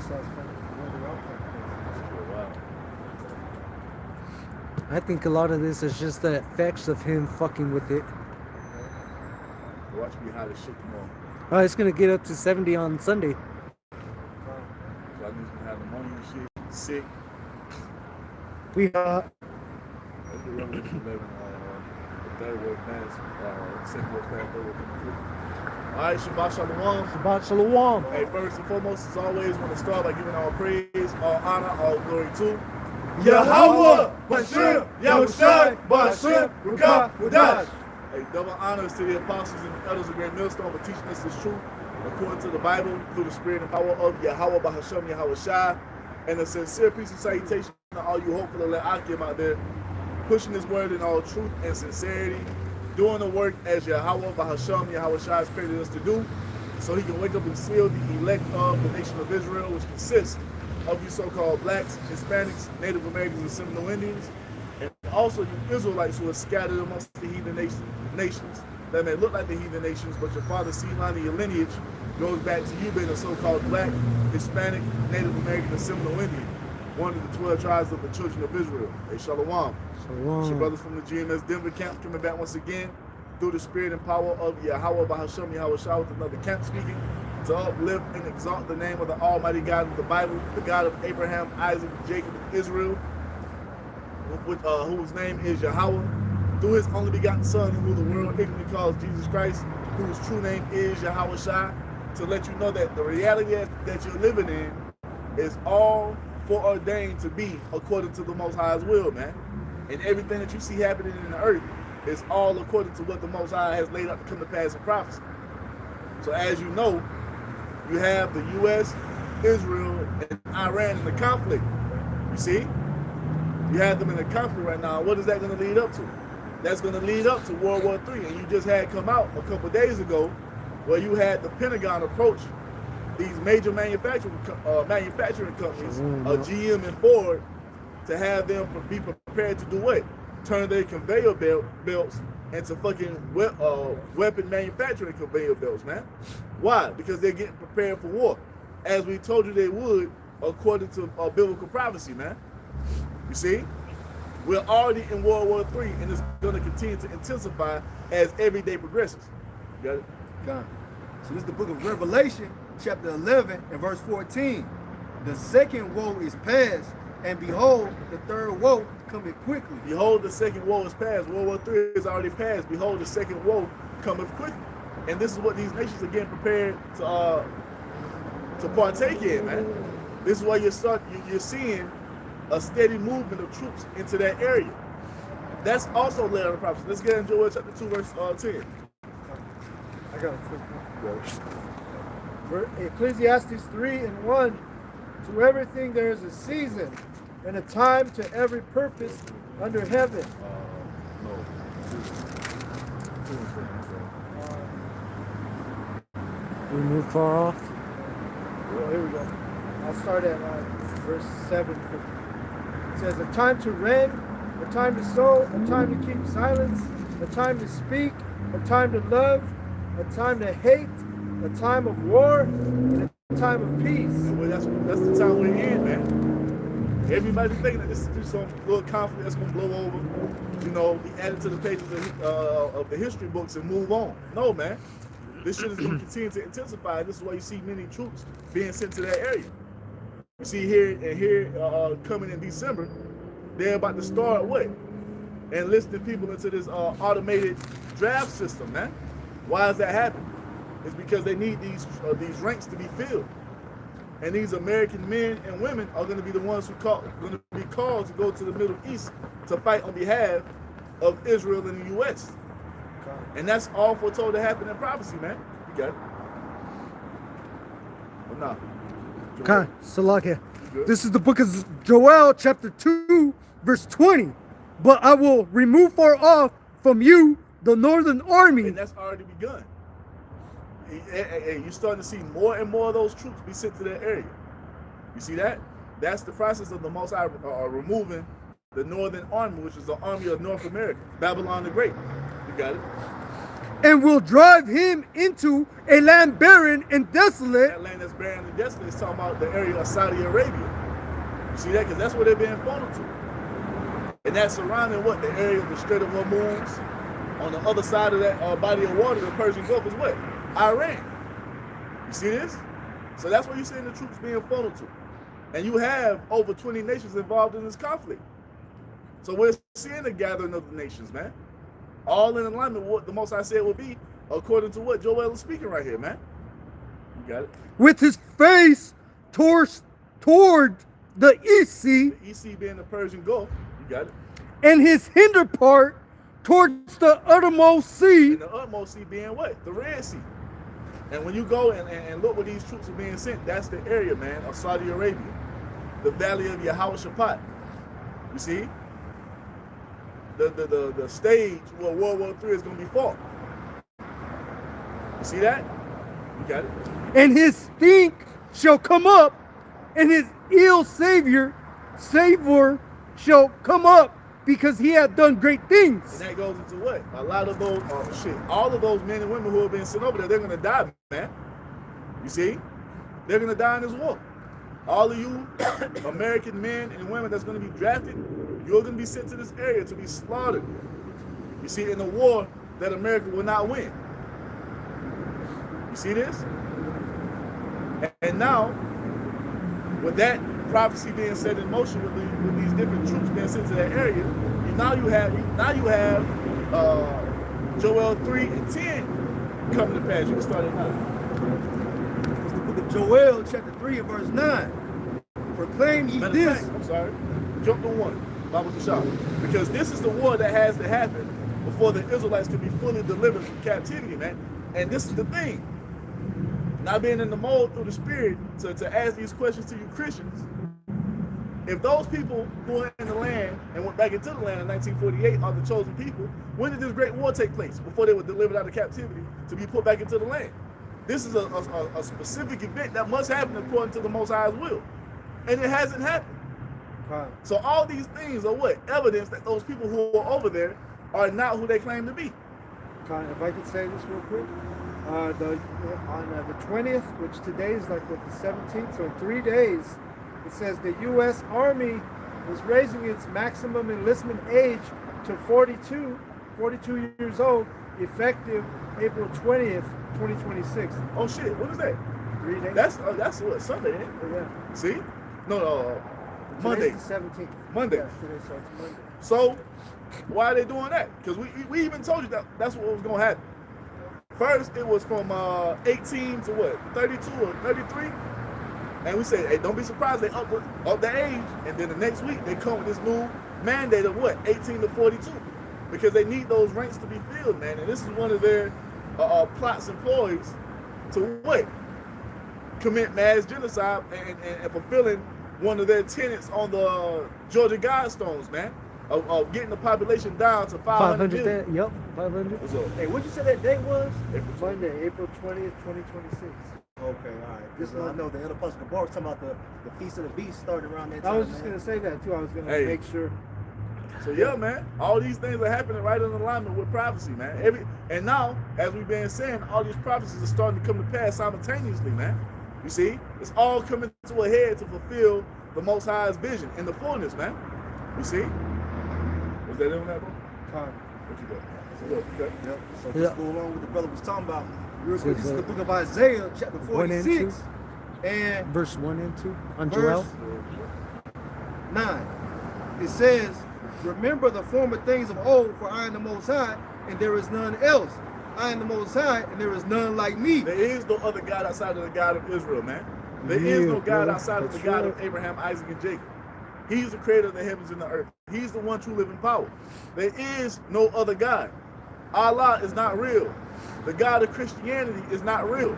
besides where they're all kind of I think a lot of this is just the effects of him fucking with it. Watch me how to shit tomorrow. Oh, it's gonna get up to 70 on Sunday. So I need to have pneumonia and shit. Sick. We That's the Revelation 11. The third word pass. Second word pass. Third word pass. All right, Shabbat Shalom. Shabbat Shalom. Hey, first and foremost, as always, want to start by giving all praise, all honor, all glory to Yahweh, Bashem, Yahushai, Bashem, Rukah, Wadash. Hey, double honors to the apostles and the elders of Great Millstone for teaching us this truth according to the Bible through the spirit and power of Yahweh, Bahashem, Yahushai. And a sincere peace and salutation to all you hopeful elect Akim out there, pushing this word in all truth and sincerity, doing the work as Yahweh, Bahashem, Yahushai has created us to do, so he can wake up and seal the elect of the nation of Israel, which consists of you so-called blacks, Hispanics, Native Americans, and Seminole Indians, and also you Israelites who are scattered amongst the heathen nations that may look like the heathen nations, but your father's seed line and your lineage goes back to you being a so-called black, Hispanic, Native American, and Seminole Indian, one of the 12 tribes of the children of Israel. Hey, Shalom. Shalom. It's your brothers from the GMS Denver camp coming back once again through the spirit and power of Yahweh, Bahashem, Yahushua, with another camp speaking to uplift and exalt the name of the Almighty God of the Bible, the God of Abraham, Isaac, Jacob, and Israel, whose name is Yahweh, through his only begotten Son, who the world ignorantly calls Jesus Christ, whose true name is Yahweh Shai, to let you know that the reality that you're living in is all foreordained to be according to the Most High's will, man. And everything that you see happening in the earth is all according to what the Most High has laid out to come to pass in prophecy. So as you know, you have the U.S., Israel, and Iran in the conflict. You see? You have them in the conflict right now. What is that going to lead up to? That's going to lead up to World War III. And you just had come out a couple of days ago where you had the Pentagon approach these major manufacturing companies, GM and Ford, to have them be prepared to do what? Turn their conveyor belts into fucking weapon manufacturing conveyor belts, man. Why? Because they're getting prepared for war, as we told you they would, according to biblical prophecy, man. You see? We're already in World War III, and it's going to continue to intensify as every day progresses. You got it? God. So this is the book of Revelation, chapter 11 and verse 14. The second woe is past, and behold, the third woe coming quickly. Behold, the second woe is past. World War III is already past. Behold, the second woe cometh quickly. And this is what these nations are getting prepared to partake in, man. This is why you're seeing a steady movement of troops into that area. That's also laid out in prophecy. Let's get into Joel chapter 2, verse 10. I got a quick one. Ecclesiastes 3:1. To everything there is a season and a time to every purpose under heaven. We move far off. Well, here we go. I'll start at verse 7. It says, a time to rend, a time to sow, a time to keep silence, a time to speak, a time to love, a time to hate, a time of war, and a time of peace. Well, that's the time we're in, man. Everybody's thinking that this is just some little conflict that's going to blow over, you know, be added to the pages of the history books and move on. No, man. This shit is going to continue to intensify. This is why you see many troops being sent to that area. You see here coming in December, they're about to start what? Enlisting people into this automated draft system, man. Why is that happening? It's because they need these ranks to be filled. And these American men and women are going to be the ones who going to be called to go to the Middle East to fight on behalf of Israel and the U.S. And that's all foretold to happen in prophecy, man. You got it. But nah. Okay, Salakia. This is the book of Joel, chapter 2, verse 20. But I will remove far off from you the northern army. And that's already begun. You're starting to see more and more of those troops be sent to that area. You see that? That's the process of the Most High removing the northern army, which is the army of North America, Babylon the Great. You got it? and will drive him into a land barren and desolate. That land that's barren and desolate is talking about the area of Saudi Arabia. You see that? Because that's where they're being funneled to. And that's surrounding what? The area of the Strait of Hormuz. On the other side of that body of water, the Persian Gulf, is what? Iran. You see this? So that's where you're seeing the troops being funneled to. And you have over 20 nations involved in this conflict. So we're seeing the gathering of the nations, man. All in alignment with what the Most High said would be, according to what Joel is speaking right here, man. You got it? With his face toward the East Sea. The East Sea being the Persian Gulf. You got it? And his hinder part towards the uttermost sea. And the utmost sea being what? The Red Sea. And when you go and look where these troops are being sent, that's the area, man, of Saudi Arabia. The valley of Yehoshaphat. You see? The stage where World War III is going to be fought. You see that? You got it? And his stink shall come up, and his ill savor shall come up, because he hath done great things. And that goes into what? A lot of those, all of those men and women who have been sent over there, they're going to die, man. You see? They're going to die in this war. All of you American men and women that's going to be drafted, you're going to be sent to this area to be slaughtered. You see, in a war that America will not win. You see this? And now, with that prophecy being set in motion, with these different troops being sent to that area, now you have Joel 3 and 10 coming to pass. You can start at 9. It's the book of Joel, chapter 3 and verse 9. Proclaim ye this. I'm sorry. Jump to 1. Bible to shout. Because this is the war that has to happen before the Israelites can be fully delivered from captivity, man. And this is the thing. Not being in the mold through the Spirit to ask these questions to you Christians. If those people who were in the land and went back into the land in 1948 are the chosen people, when did this great war take place before they were delivered out of captivity to be put back into the land? This is a specific event that must happen according to the Most High's will. And it hasn't happened. Right. So all these things are what? Evidence that those people who are over there are not who they claim to be. If I could say this real quick. On the 20th, which today is like what, the 17th, so in 3 days, it says the U.S. Army is raising its maximum enlistment age to 42 years old, effective April 20th, 2026. Oh shit, what is that? 3 days. That's what, Sunday, ain't it? Yeah. See? No, Monday. Today's the 17th. Monday. Yeah, today, so it's Monday. So, why are they doing that? Because we even told you that that's what was going to happen. First, it was from 18 to what, 32 or 33? And we said, hey, don't be surprised they up the age. And then the next week, they come with this new mandate of what, 18 to 42. Because they need those ranks to be filled, man. And this is one of their plots and ploys to what? Commit mass genocide and fulfilling one of their tenets on the Georgia Guidestones, man. Of getting the population down to 500 million. Yep, 500. What's up? Hey, what'd you say that date was? April Monday, April 20th, 2026. Okay, all right. Just I know the other Apostle Gabar was talking about the Feast of the Beast started around that time. I was just going to say that too. I was going to Hey. make sure. So yeah, man, all these things are happening right in alignment with prophecy, man. And now, as we've been saying, all these prophecies are starting to come to pass simultaneously, man. You see, it's all coming to a head to fulfill the Most High's vision in the fullness, man. You see? Was that in that, bro? What you got? Okay. Yep. So Yeah. just go along with the brother was talking about. Real quick, this is the book of Isaiah, chapter 1 and 46, and Verse 1 and 2 on verse Joel. 9. It says, "Remember the former things of old, for I am the Most High, and there is none else. I am the Most High, and there is none like me." There is no other God outside of the God of Israel, man. There is no God brother. outside of the That's God right. of Abraham, Isaac, and Jacob. He's the creator of the heavens and the earth. He's the one true living power. There is no other God. Allah is not real. The God of Christianity is not real.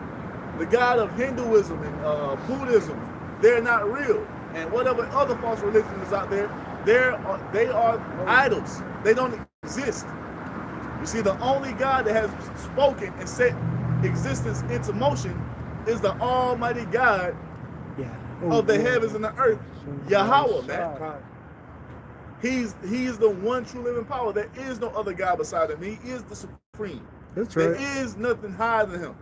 The God of Hinduism and Buddhism, they're not real. And whatever other false religion is out there, they are idols. They don't exist. You see, the only God that has spoken and set existence into motion is the Almighty God Yeah. of the heavens and the earth, Yahweh, man. Right. He's the one true living power. There is no other God beside him. He is the supreme. That's There right. is nothing higher than him.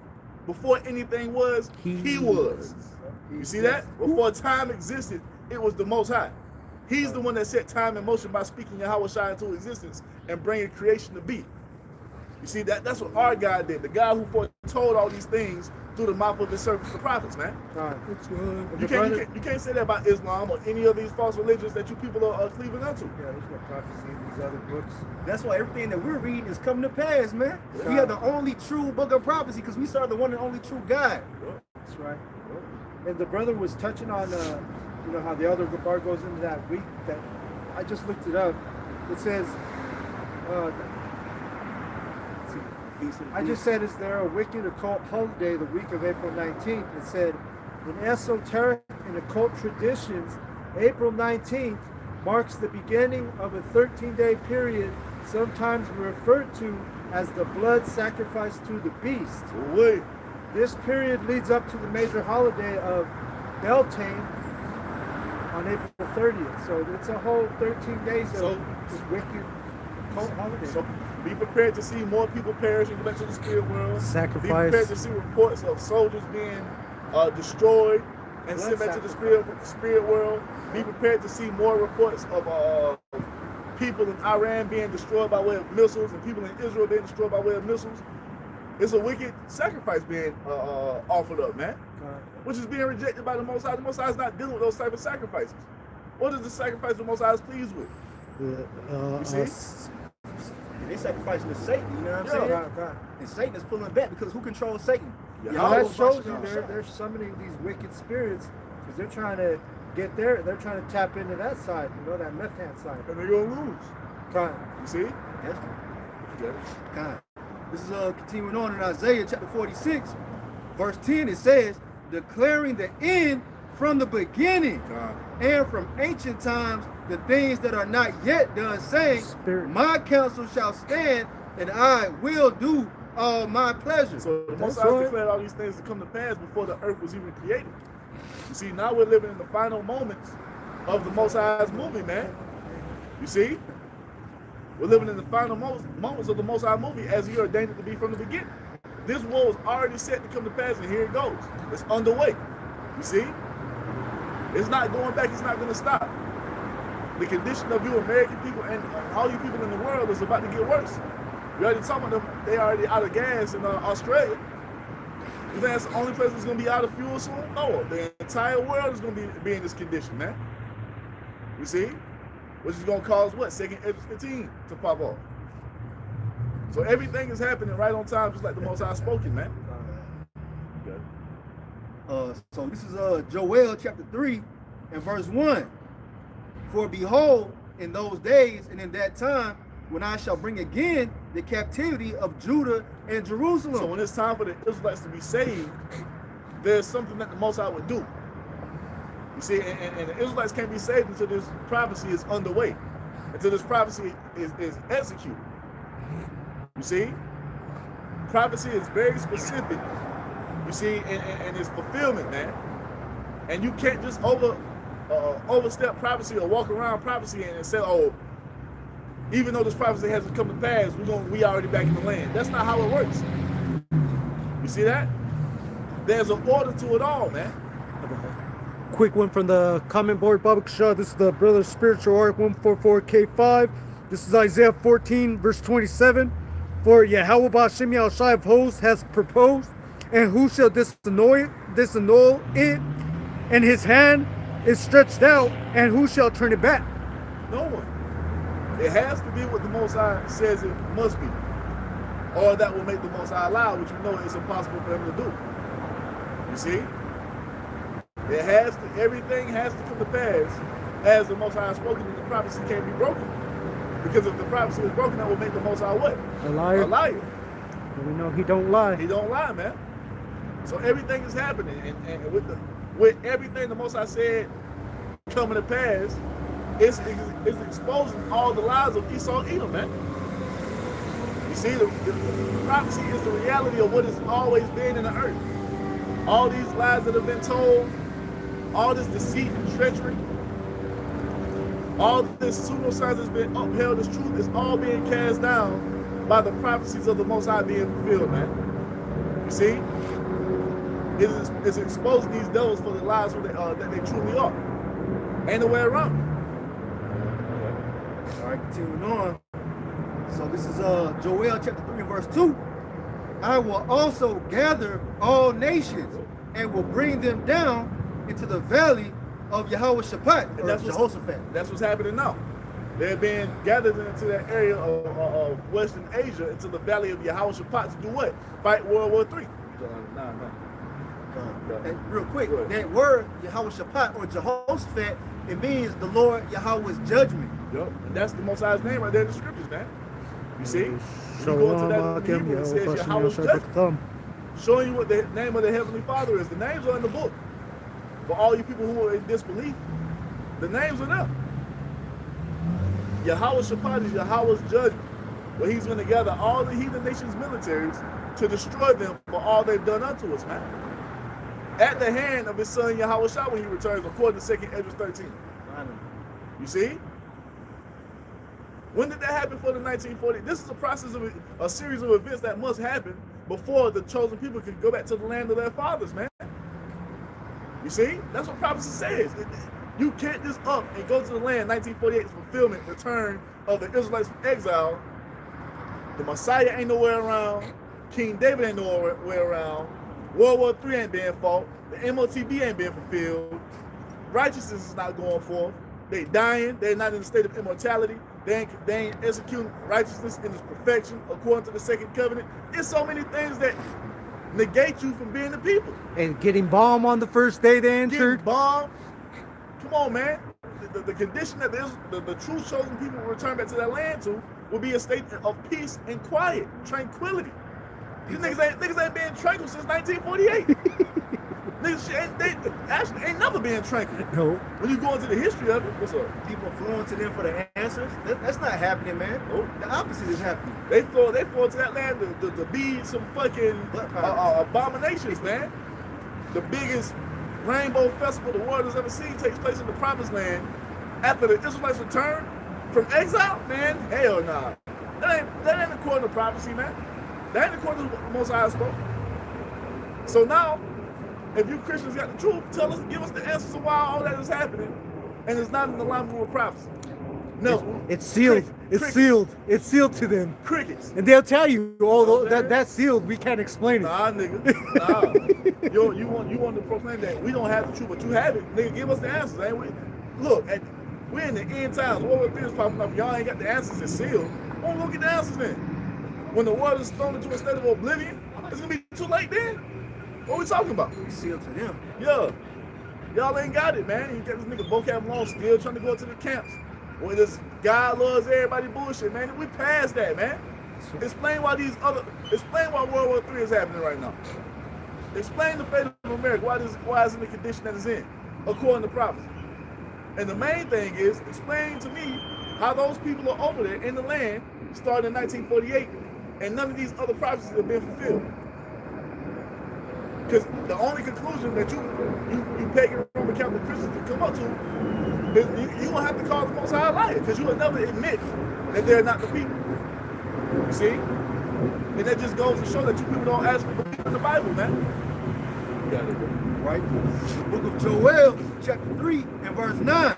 Before anything was, he was. You see that? Before time existed, it was the Most High. He's the one that set time in motion by speaking Yahweh Shai into existence and bringing creation to be. You see, that's what our God did. The God who foretold all these things through the mouth of his servants, the prophets, man. That's good. You can't say that about Islam or any of these false religions that you people are cleaving unto. Yeah, there's no prophecy in these other books. That's why everything that we're reading is coming to pass, man. Yeah. We have the only true book of prophecy because we serve the one and only true God. That's right. And the brother was touching on, you know, how the other part goes into that week that I just looked it up. It says, I just said, is there a wicked occult holiday the week of April 19th? It said, in esoteric and occult traditions, April 19th marks the beginning of a 13-day period, sometimes referred to as the blood sacrifice to the beast. Wait. This period leads up to the major holiday of Beltane on April 30th. So it's a whole 13 days of this wicked occult holiday. So be prepared to see more people perishing back to the spirit world. Sacrifice. Be prepared to see reports of soldiers being destroyed and Blood sent back to the sacrifice. spirit world. Be prepared to see more reports of people in Iran being destroyed by way of missiles and people in Israel being destroyed by way of missiles. It's a wicked sacrifice being offered up, man, which is being rejected by the Most High. The Most High is not dealing with those type of sacrifices. What is the sacrifice the Most High is pleased with? You see? And they sacrificing to Satan, you know what I'm Yeah. saying? God. And Satan is pulling back because who controls Satan? Yeah. Now Yahweh that shows you Shai. they're summoning these wicked spirits because they're trying to get there. They're trying to tap into that side, you know, that left-hand side. And they're gonna lose. God. You see? Yes. Yeah. God. This is continuing on in Isaiah chapter 46, verse 10. It says, declaring the end from the beginning God. and from ancient times the things that are not yet done, saying, Spirit. my counsel shall stand and I will do all my pleasure. So the Most That's High right. declared all these things to come to pass before the earth was even created. You see, now we're living in the final moments of the Most High's movie, man. You see? We're living in the final moments of the Most High movie as he ordained it to be from the beginning. This war was already set to come to pass, and here it goes. It's underway. You see? It's not going back. It's not going to stop. The condition of you American people and all you people in the world is about to get worse. We already talking about them. They already out of gas in Australia. You think that's the only place that's going to be out of fuel soon? No. The entire world is going to be in this condition, man. You see? Which is going to cause what? Second F-15 to pop off. So everything is happening right on time, just like the Most High spoken, man. Okay. So this is Joel chapter 3 and verse 1. For behold, in those days and in that time, when I shall bring again the captivity of Judah and Jerusalem. So when it's time for the Israelites to be saved, there's something that the Most High would do. You see, and the Israelites can't be saved until this prophecy is underway, until this prophecy is executed. You see, prophecy is very specific. You see, and it's fulfillment, man. And you can't just overstep prophecy or walk around prophecy and say, oh, even though this prophecy hasn't come to pass, we already back in the land. That's not how it works. You see that? There's an order to it all, man. Quick one from the comment board, Baba Kasha. This is the Brother Spiritual Arc 144K5. This is Isaiah 14, verse 27. For Yahweh Ba'Shem Yahushai of hosts has proposed, and who shall disannul it? And his hand is stretched out, and who shall turn it back? No one. It has to be what the Most High says it must be. Or that will make the Most High lie, which we know is impossible for him to do. You see? Everything has to come to pass as the Most High has spoken, and the prophecy can't be broken. Because if the prophecy is broken, that will make the Most High what? A liar. A liar. And we know he don't lie. He don't lie, man. So everything is happening, and with everything the Most High said coming to pass, it's exposing all the lies of Esau Edom, man. You see, the prophecy is the reality of what has always been in the earth. All these lies that have been told, all this deceit and treachery, all this pseudoscience that's been upheld as truth is all being cast down by the prophecies of the Most High being fulfilled, man. You see? It's exposing these devils for the lies that they truly are. Ain't no way around it. All right, continuing on. So this is Joel chapter 3 and verse 2. I will also gather all nations and will bring them down into the valley of Yehoshaphat, or Jehoshaphat. That's what's happening now. They're being gathered into that area of Western Asia, into the valley of Yehoshaphat to do what? Fight World War III. And real quick, that word Yehoshaphat or Jehoshaphat, it means the Lord Yahweh's judgment. Yep, and that's the Most High's name right there in the scriptures, man. You see? When you So go into that in the Hebrew, it says Yahweh's judgment. Showing you what the name of the Heavenly Father is. The names are in the book. For all you people who are in disbelief, the names are there. Yehoshaphat is Yahweh's judgment, where he's going to gather all the heathen nations' militaries to destroy them for all they've done unto us, man. At the hand of his son Yahushua when he returns, according to 2nd Ezra 13. You see? When did that happen for the 1940? This is a process of a series of events that must happen before the chosen people can go back to the land of their fathers, man. You see? That's what prophecy says. You can't just up and go to the land. 1948's fulfillment, return of the Israelites from exile. The Messiah ain't nowhere around. King David ain't nowhere around. World War III ain't being fought. The MOTB ain't being fulfilled. Righteousness is not going forth. They dying. They're not in a state of immortality. They ain't executing righteousness in its perfection according to the second covenant. There's so many things that negate you from being the people. And getting bombed on the first day they entered. Getting bombed. Come on, man. The condition that the true chosen people will return back to that land to will be a state of peace and quiet, tranquility. These niggas ain't been tranquil since 1948. Niggas ain't never been tranquil. No. When you go into the history of it, what's up? People flowing to them for the answers. That's not happening, man. Nope. The opposite is happening. They flow to that land to be some fucking abominations, man. The biggest rainbow festival the world has ever seen takes place in the promised land after the Israelites return from exile, man. Hell nah. That ain't according to prophecy, man. That ain't according to what the Most High spoke. So now, if you Christians got the truth, give us the answers to why all that is happening, and it's not in alignment with prophecy. No, It's sealed. It's sealed. It's sealed to them. Crickets. And they'll tell you, although that's sealed, we can't explain it. Nah, nigga. Nah. you want to proclaim that we don't have the truth, but you have it. Nigga, give us the answers, ain't we? Look, we're in the end times. World War III is popping up. Y'all ain't got the answers. It's sealed. Why don't we go get the answers then? When the world is thrown into a state of oblivion, it's gonna be too late then. What are we talking about? It's sealed to them. Yeah. Y'all ain't got it, man. You got this nigga vocab long still trying to go to the camps. When this God loves everybody bullshit, man. We passed that, man. Explain why World War III is happening right now. Explain the fate of America. Why it's in the condition that it's in, according to prophecy. And the main thing is, explain to me how those people are over there in the land started in 1948, and none of these other prophecies have been fulfilled. Because the only conclusion that you pagan Roman Catholic Christians can come up to is you don't have to call the Most High a liar, because you will never admit that they're not the people. You see? And that just goes to show that you people don't actually believe in the Bible, man. You got it, bro. Right? The book of Joel, chapter 3 and verse 9.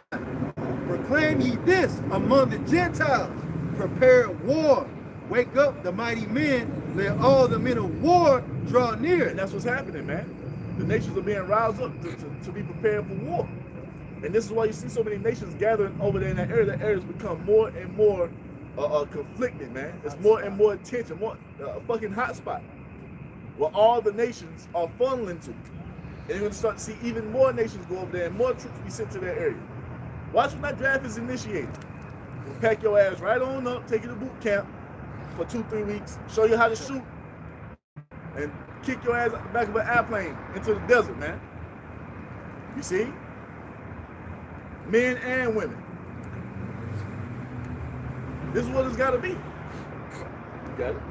Proclaim ye this among the Gentiles. Prepare war. Wake up the mighty men. Let all the men of war draw near. And that's what's happening, man. The nations are being roused up to be prepared for war. And this is why you see so many nations gathering over there in that area. That area has become more and more conflicted, man. It's more and more tension, more fucking hotspot, where all the nations are funneling to. And you're going to start to see even more nations go over there and more troops be sent to that area. Watch when that draft is initiated. You'll pack your ass right on up, take you to boot camp for 2-3 weeks, show you how to shoot, and kick your ass out the back of an airplane into the desert, man. You see? Men and women. This is what it's got to be. You got it?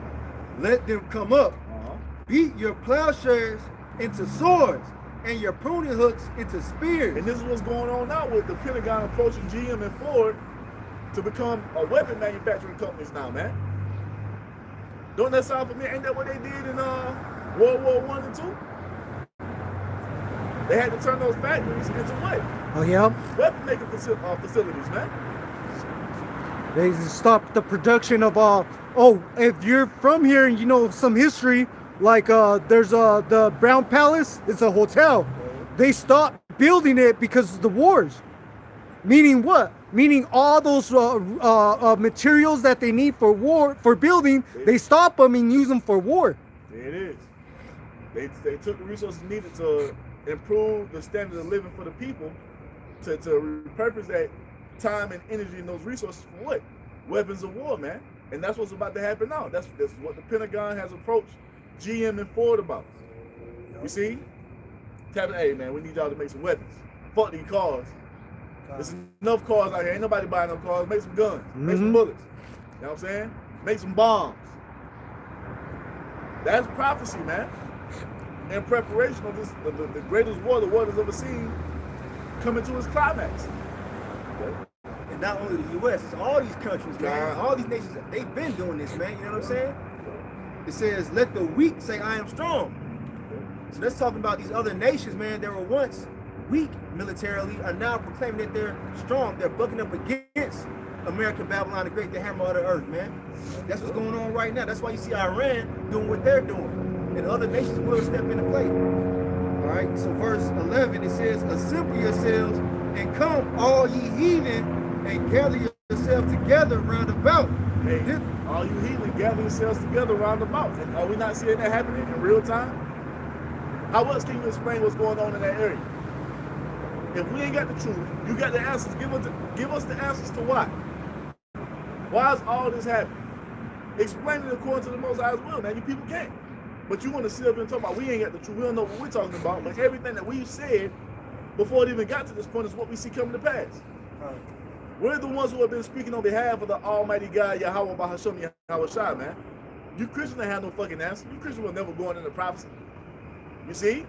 Let them come up. Beat your plowshares into swords and your pruning hooks into spears. And this is what's going on now with the Pentagon approaching GM and Ford to become a weapon manufacturing companies now, man. Don't that sound familiar? Ain't that what they did in World War I and II? They had to turn those factories into what? Oh yeah. Weapon making facilities, man. They stopped the production of oh, if you're from here and you know some history, like there's the Brown Palace, it's a hotel. They stopped building it because of the wars. Meaning what? Meaning all those materials that they need for war, for building, they stop them and use them for war. There it is. They took the resources needed to improve the standard of living for the people, to repurpose that time and energy and those resources for what? Weapons of war, man. And that's what's about to happen now. That's what the Pentagon has approached GM and Ford about. You see? Tapping, hey man, we need y'all to make some weapons. Fuck these cars. There's enough cars out here. Ain't nobody buying no cars. Make some guns. Make some bullets. You know what I'm saying? Make some bombs. That's prophecy, man. In preparation of this, the greatest war the world has ever seen, coming to its climax. And not only the U.S., it's all these countries, man. All these nations, they've been doing this, man. You know what I'm saying? It says, let the weak say, I am strong. So that's talking about these other nations, man, that were once weak militarily, are now proclaiming that they're strong. They're bucking up against American Babylon the Great, the hammer of the earth, man. That's what's going on right now. That's why you see Iran doing what they're doing. And other nations will step into play. All right, so verse 11, it says, assemble yourselves and come, all ye heathen, and gather yourselves together round about. Hey, all you heathen, gather yourselves together round about. And are we not seeing that happening in real time? How else can you explain what's going on in that area? If we ain't got the truth, you got the answers. Give us the answers to why. Why is all this happening? Explain it according to the Most High's will, man. You people can't. But you want to sit up and talk about we ain't got the truth. We don't know what we're talking about. But everything that we've said before it even got to this point is what we see coming to pass. We're the ones who have been speaking on behalf of the Almighty God, Yahweh Bahasham Yahweh Shai, man. You Christians don't have no fucking answer. You Christians will never go into prophecy. You see?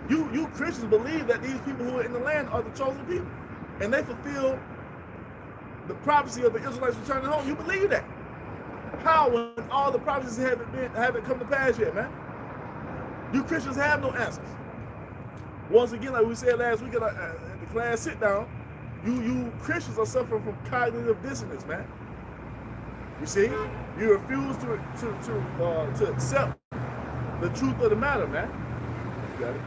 You Christians believe that these people who are in the land are the chosen people. And they fulfill the prophecy of the Israelites returning home. You believe that. How when all the prophecies haven't come to pass yet, man? You Christians have no answers. Once again, like we said last week at the class sit down, you Christians are suffering from cognitive dissonance, man. You see? You refuse to accept the truth of the matter, man. You got it?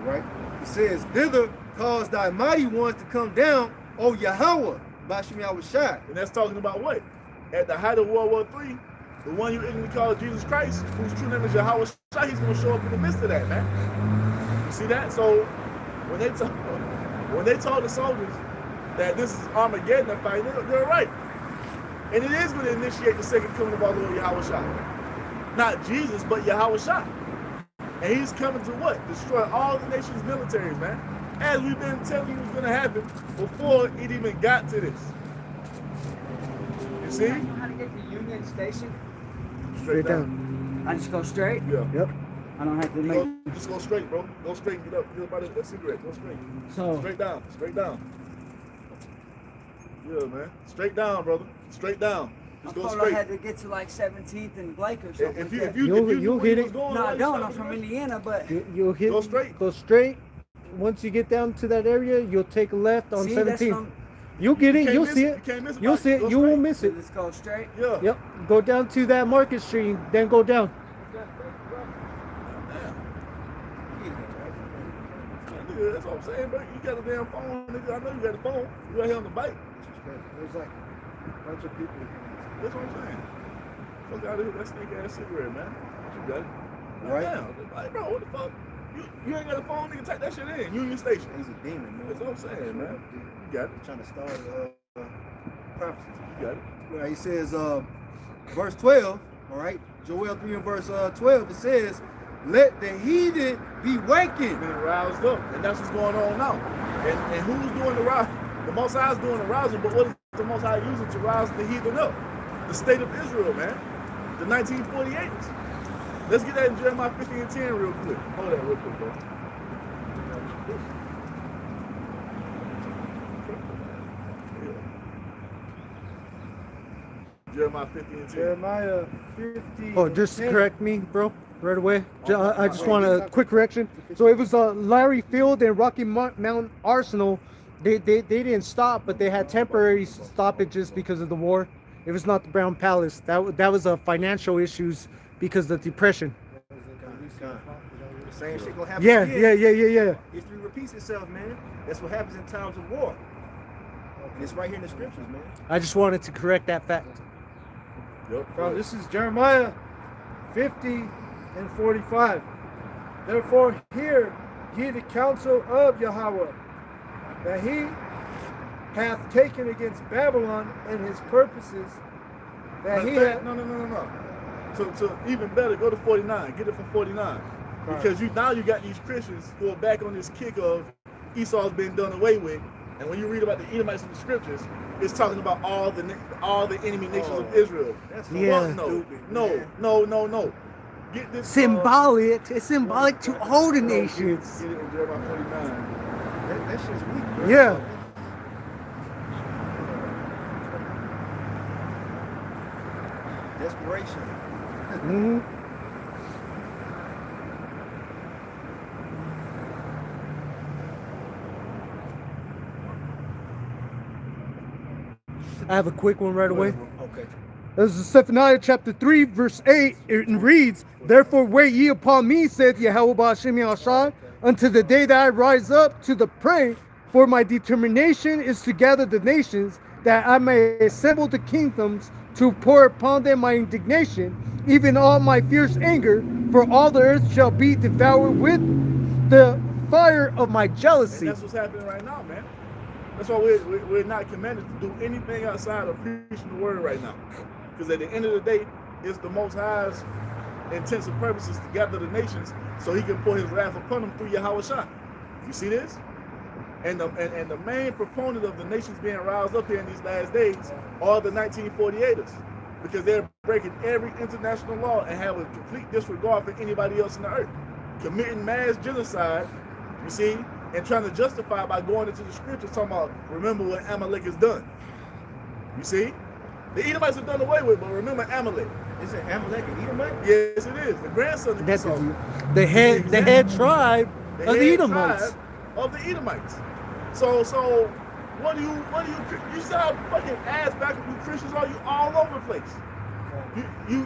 Right? It says, thither cause thy mighty ones to come down, O Yahweh, Bashim Yahweh Shai. And that's talking about what? At the height of World War III, the one you ignorantly call Jesus Christ, whose true name is Yahweh Shai, he's going to show up in the midst of that, man. You see that? So when they told the soldiers that this is Armageddon, they're fighting, they're right. And it is going to initiate the second coming of our Lord Yahweh Shai. Not Jesus, but Yahweh Shai. And he's coming to what? Destroy all the nation's militaries, man. As we've been telling you was going to happen before it even got to this. You see? You guys know how to get to Union Station? Straight down. I just go straight? Yeah. Yep. I don't have to make... Just go straight, bro. Go straight and get up by that cigarette. Go straight. So... Straight down. Straight down. Yeah, man. Straight down, brother. Straight down. Just I go thought straight. I had to get to like 17th and Blake or something. If like you hit it. Going, no, I don't. I'm from Indiana, but... You'll hit. Go straight. Go straight. Once you get down to that area, you'll take a left on See, that's 17th. You'll get it. You'll see it. You can't miss it. You'll see it. Go You won't straight. miss it. Let's go straight. Yeah. Yep. Go down to that Market Street, then go down. Nigga, that's what I'm saying, bro. You got a damn phone, nigga. I know you got a phone. You out here on the bike. There's like a bunch of people. That's what I'm saying. Fuck out of here with that snake ass cigarette, man. You got it. Right. Damn. Like, bro, what the fuck? You ain't got a phone, nigga. Take that shit in. Union Station. He's a demon, man. That's what I'm saying, man. You got it. Trying to start prophecy. You got it. Right, he says, verse 12, all right, Joel 3 and verse 12, it says, let the heathen be wakened. Been roused up, and that's what's going on now. And who's doing the rouse? The Most High is doing the rousing, but what is the Most High using to rouse the heathen up? The state of Israel, man. The 1948s. Let's get that in Jeremiah 50 and 10 real quick. Hold that real quick, bro. Jeremiah 50 and 10. Jeremiah 50. Oh, just 10. correct me, bro, right away. I just want a quick correction. So it was Larry Field and Rocky Mountain Arsenal. They didn't stop, but they had temporary stoppages because of the war. It was not the Brown Palace. That was a financial issues because of the depression. The same shit gonna happen Yeah, again. yeah. History repeats itself, man. That's what happens in times of war. And it's right here in the scriptures, man. I just wanted to correct that fact. Yep. So this is Jeremiah 50 and 45. Therefore hear ye the counsel of Yahweh, that he hath taken against Babylon and his purposes, that he hath... No. To even better, go to 49. Get it from 49. Because you got these Christians who are back on this kick of Esau's been done away with. And when you read about the Edomites in the scriptures, it's talking about all the enemy nations of Israel. That's Yeah. No. Get this. Symbolic. It's symbolic to all the nations. Get it in Jeremiah 49. that shit's weak, bro. Yeah. Desperation. hmm I have a quick one right away. Okay. This is Zephaniah chapter 3, verse 8. It reads, Therefore wait ye upon me, saith Yahweh Ba'ashem Yahshai, until the day that I rise up to the prey, for my determination is to gather the nations, that I may assemble the kingdoms, to pour upon them my indignation, even all my fierce anger, for all the earth shall be devoured with the fire of my And jealousy. that's what's happening right now, man. That's why we're not commanded to do anything outside of preaching the word right now. Because at the end of the day, it's the Most High's intents and purposes to gather the nations so he can pour his wrath upon them through Yahweh Shai. You see this? And the main proponent of the nations being roused up here in these last days are the 1948ers. Because they're breaking every international law and have a complete disregard for anybody else in the earth. Committing mass genocide, you see, and trying to justify by going into the scriptures talking about, remember what Amalek has done. You see? The Edomites are done away with, but remember Amalek. Is it Amalek and Edomite? Yes, it is. The grandson of That's Esau. the head tribe of the head Edomites. tribe of the Edomites. So what do you see how fucking ass back you Christians are? You all over the place. You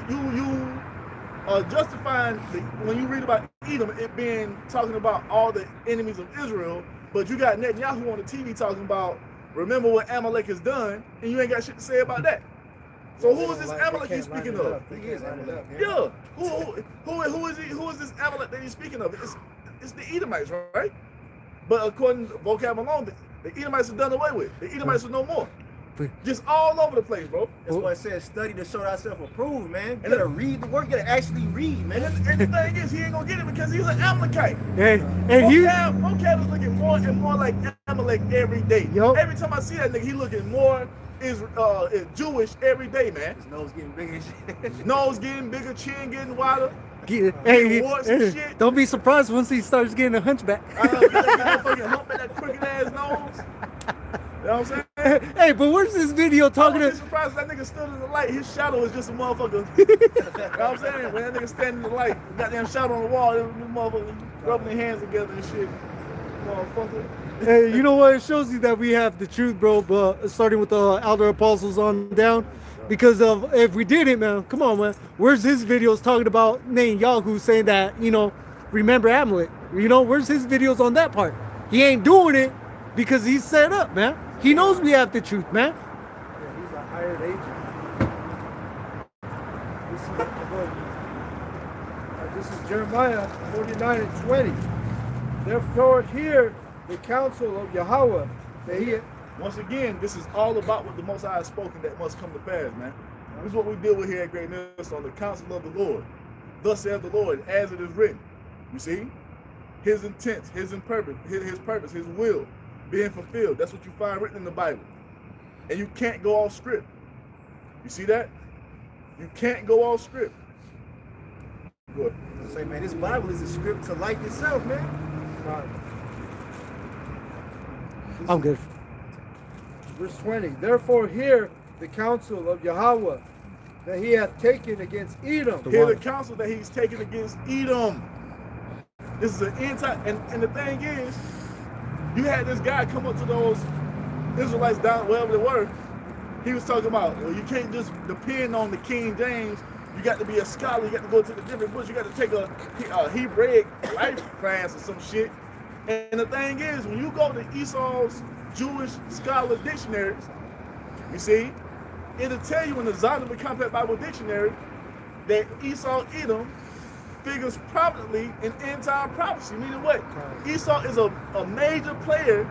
are justifying when you read about Edom, it being talking about all the enemies of Israel, but you got Netanyahu on the TV talking about remember what Amalek has done, and you ain't got shit to say about that. So who is this Amalek he's speaking of? He is Amalek. Yeah. Who is he? Who is this Amalek that he's speaking of? It's the Edomites, right? But according to vocab alone, the Edomites are done away with. The Edomites are no more. Just all over the place, bro. That's why it says study to show thyself approved, man. You gotta read the word. You gotta actually read, man. And the thing is, he ain't gonna get it because he's an Amalekite. And he Vocab is looking more and more like Amalek every day. Yup. Every time I see that nigga, he looking more is Jewish every day, man. His nose getting bigger and shit. Nose getting bigger, chin getting wider. Hey, warts and shit. don't be surprised once he starts getting a hunchback. Get that fucking hump at that crooked ass nose. You know what I'm saying? Hey, but where's this video talking I'm to? surprised that nigga stood in the light. His shadow is just a motherfucker. You know what I'm saying? When that nigga standing in the light, goddamn shadow on the wall, them motherfuckers rubbing their hands together and shit. Motherfucker. Hey, you know what? It shows you that we have the truth, bro. But starting with the elder apostles on down, because of if we didn't, man, come on, man. Where's his videos talking about Netanyahu saying that, remember Amalek? Where's his videos on that part? He ain't doing it because he's set up, man. He knows we have the truth, man. Yeah, he's a hired agent. This is Jeremiah 49 and 20. Therefore hear the counsel of Yahweh, that he... Once again, this is all about what the Most High has spoken that must come to pass, man. This is what we deal with here at Great Millstone, on the counsel of the Lord. Thus saith the Lord, as it is written. You see? His intent, his purpose, his will being fulfilled. That's what you find written in the Bible. And you can't go off script. You see that? You can't go off script. Good. Say, man, this Bible is a script to life itself, man. I'm good. Verse 20. Therefore hear the counsel of Yahweh, that he hath taken against Edom. The Hear one. the counsel that he's taken against Edom. This is an end time. And the thing is, you had this guy come up to those Israelites down wherever they were. He was talking about, well, you can't just depend on the King James. You got to be a scholar. You got to go to the different books. You got to take a Hebraic life class or some shit. And the thing is, when you go to Esau's Jewish scholar dictionaries, you see, it'll tell you in the Zondervan Compact Bible Dictionary that Esau Edom figures prominently in end-time prophecy. Meaning what? Esau is a major player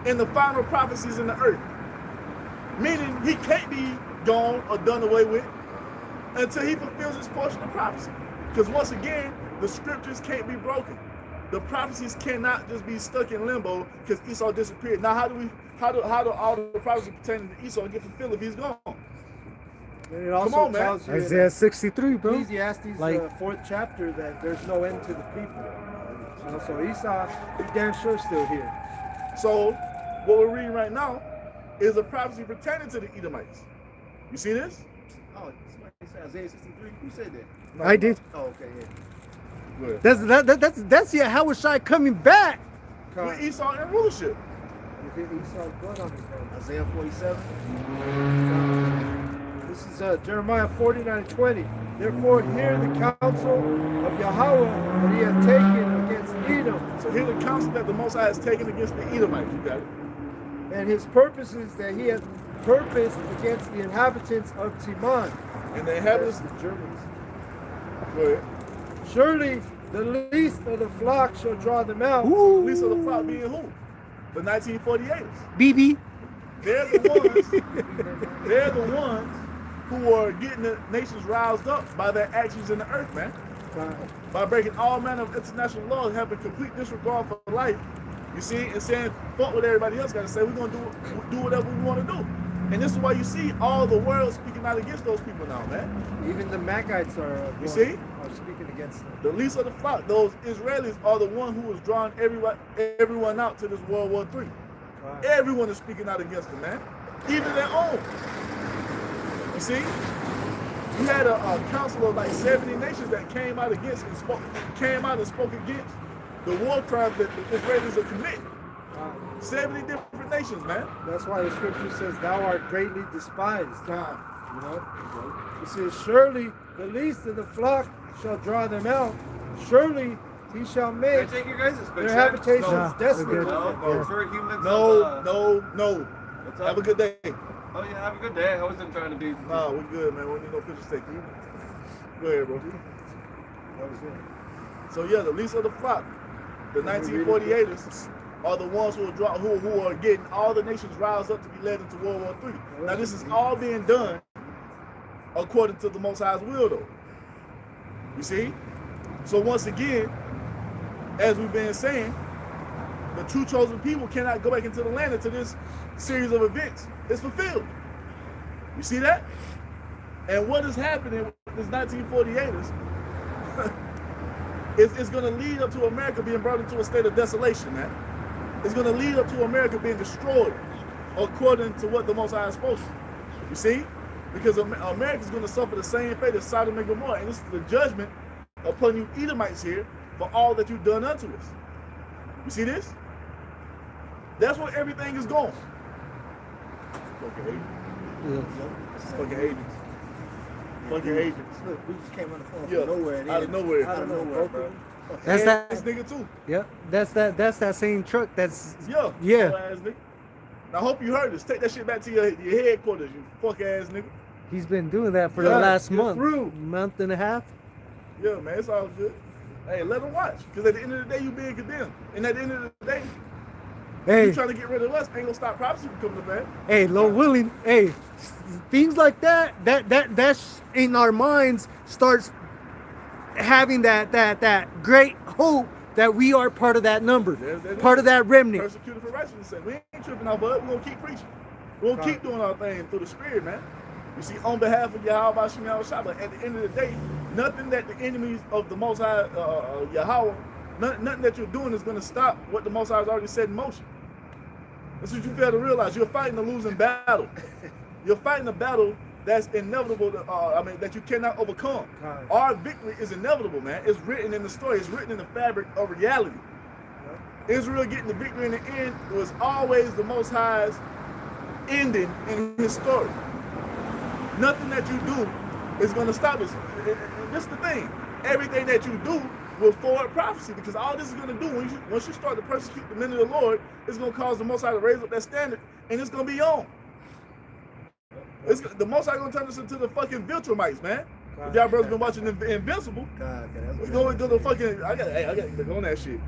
in the final prophecies in the earth. Meaning he can't be gone or done away with until he fulfills his portion of prophecy. Because once again, the scriptures can't be broken. The prophecies cannot just be stuck in limbo because Esau disappeared. Now, how do all the prophecies pertaining to Esau get fulfilled if he's gone? And it also on, man. tells you in Isaiah 63, bro. Ecclesiastes, Like- 4th chapter, that there's no end to the people. You know, so Esau, he damn sure still here. So, what we're reading right now is a prophecy pertaining to the Edomites. You see this? Oh, somebody said Isaiah 63. Who said that? No, I did. Oh, okay, yeah. Good. That's Yahushua coming back. With Esau in rulership. Look at Esau's blood on his hands. Isaiah 47. This is Jeremiah 49:20. Therefore, hear the counsel of Yahweh that he hath taken against Edom, So here's the counsel that the Most High has taken against the Edomites. You got it? and his purposes that he hath purposed against the inhabitants of Teman. And the inhabitants. That's the Germans. Go ahead. Surely the least of the flock shall draw them out. Ooh. Least of the flock being who? The 1948ers. BB. They're the ones. They're the ones who are getting the nations roused up by their actions in the earth, man. By breaking all manner of international laws, having complete disregard for life. You see, and saying fuck what everybody else got to say. We're gonna do whatever we want to do. And this is why you see all the world speaking out against those people now, man. Even the Magites are see? are speaking against them. The least of the flock, those Israelis are the one who was drawing everyone out to this World War III. Everyone is speaking out against them, man. Even their own. You see? You had a council of like 70 nations that came out and spoke against the war crimes that the Israelis are committing. 70 different nations, man. That's why the scripture says, "Thou art greatly despised." You know, it says, "Surely the least of the flock shall draw them out. Surely he shall Can I make take your guys' their picture? habitations No, desolate." we're good. No, Yeah. for humans. No. What's up? Have a good day. Oh yeah, have a good day. I wasn't trying to be. Nah, we're good, man. We don't need no pictures taken. Go ahead, bro. That was it. So yeah, the least of the flock, the 1948ers, are the ones who are getting all the nations roused up to be led into World War III. Now this is all being done according to the Most High's will, though. You see? So once again, as we've been saying, the true chosen people cannot go back into the land until this series of events is fulfilled. You see that? And what is happening with this 1948ers? It's going to lead up to America being brought into a state of desolation, man. It's going to lead up to America being destroyed according to what the Most High is supposed to. You see? Because America is going to suffer the same fate as Sodom and Gomorrah. And this is the judgment upon you Edomites here for all that you've done unto us. You see this? That's where everything is going. Fucking agents. Fucking agents. Fucking agents. Look, we just came on the phone Yeah, from nowhere. out of nowhere. Out of nowhere, bro. That's This that. nigga too. Yeah. That's that same truck. That's Yeah. Yeah. Ass nigga. Now, I hope you heard this. Take that shit back to your headquarters, you fuck ass nigga. He's been doing that for Yeah, the last you're month, through. month and a half. Yeah, man, it's all good. Hey, let them watch. Because at the end of the day, you being condemned. And at the end of the day, Hey, you trying to get rid of us ain't gonna stop prophecy from coming to pass. hey, Lord willing, hey, things like that's in our minds starts having that great hope that we are part of that number, part of that remnant. Persecuted for righteousness' sake. We ain't tripping off of it. We're gonna keep preaching. We're gonna keep doing our thing through the Spirit, man. You see, on behalf of Yahweh Shem Yahushua, but at the end of the day, nothing that the enemies of the Most High, Yahweh, nothing that you're doing is gonna stop what the Most High has already set in motion. That's what you fail to realize. You're fighting a losing battle. You're fighting a battle that's inevitable. That you cannot overcome. Right. Our victory is inevitable, man. It's written in the story. It's written in the fabric of reality. Israel getting the victory in the end was always the Most High's ending in his story. Nothing that you do is going to stop us. This is the thing. Everything that you do will forward prophecy, because all this is going to do, once you start to persecute the men of the Lord, it's going to cause the Most High to raise up that standard, and it's going to be on. The Most High going to turn us into the fucking Viltrumites, man. If y'all brothers been watching Invincible, we going to the fucking. I got to get on that shit.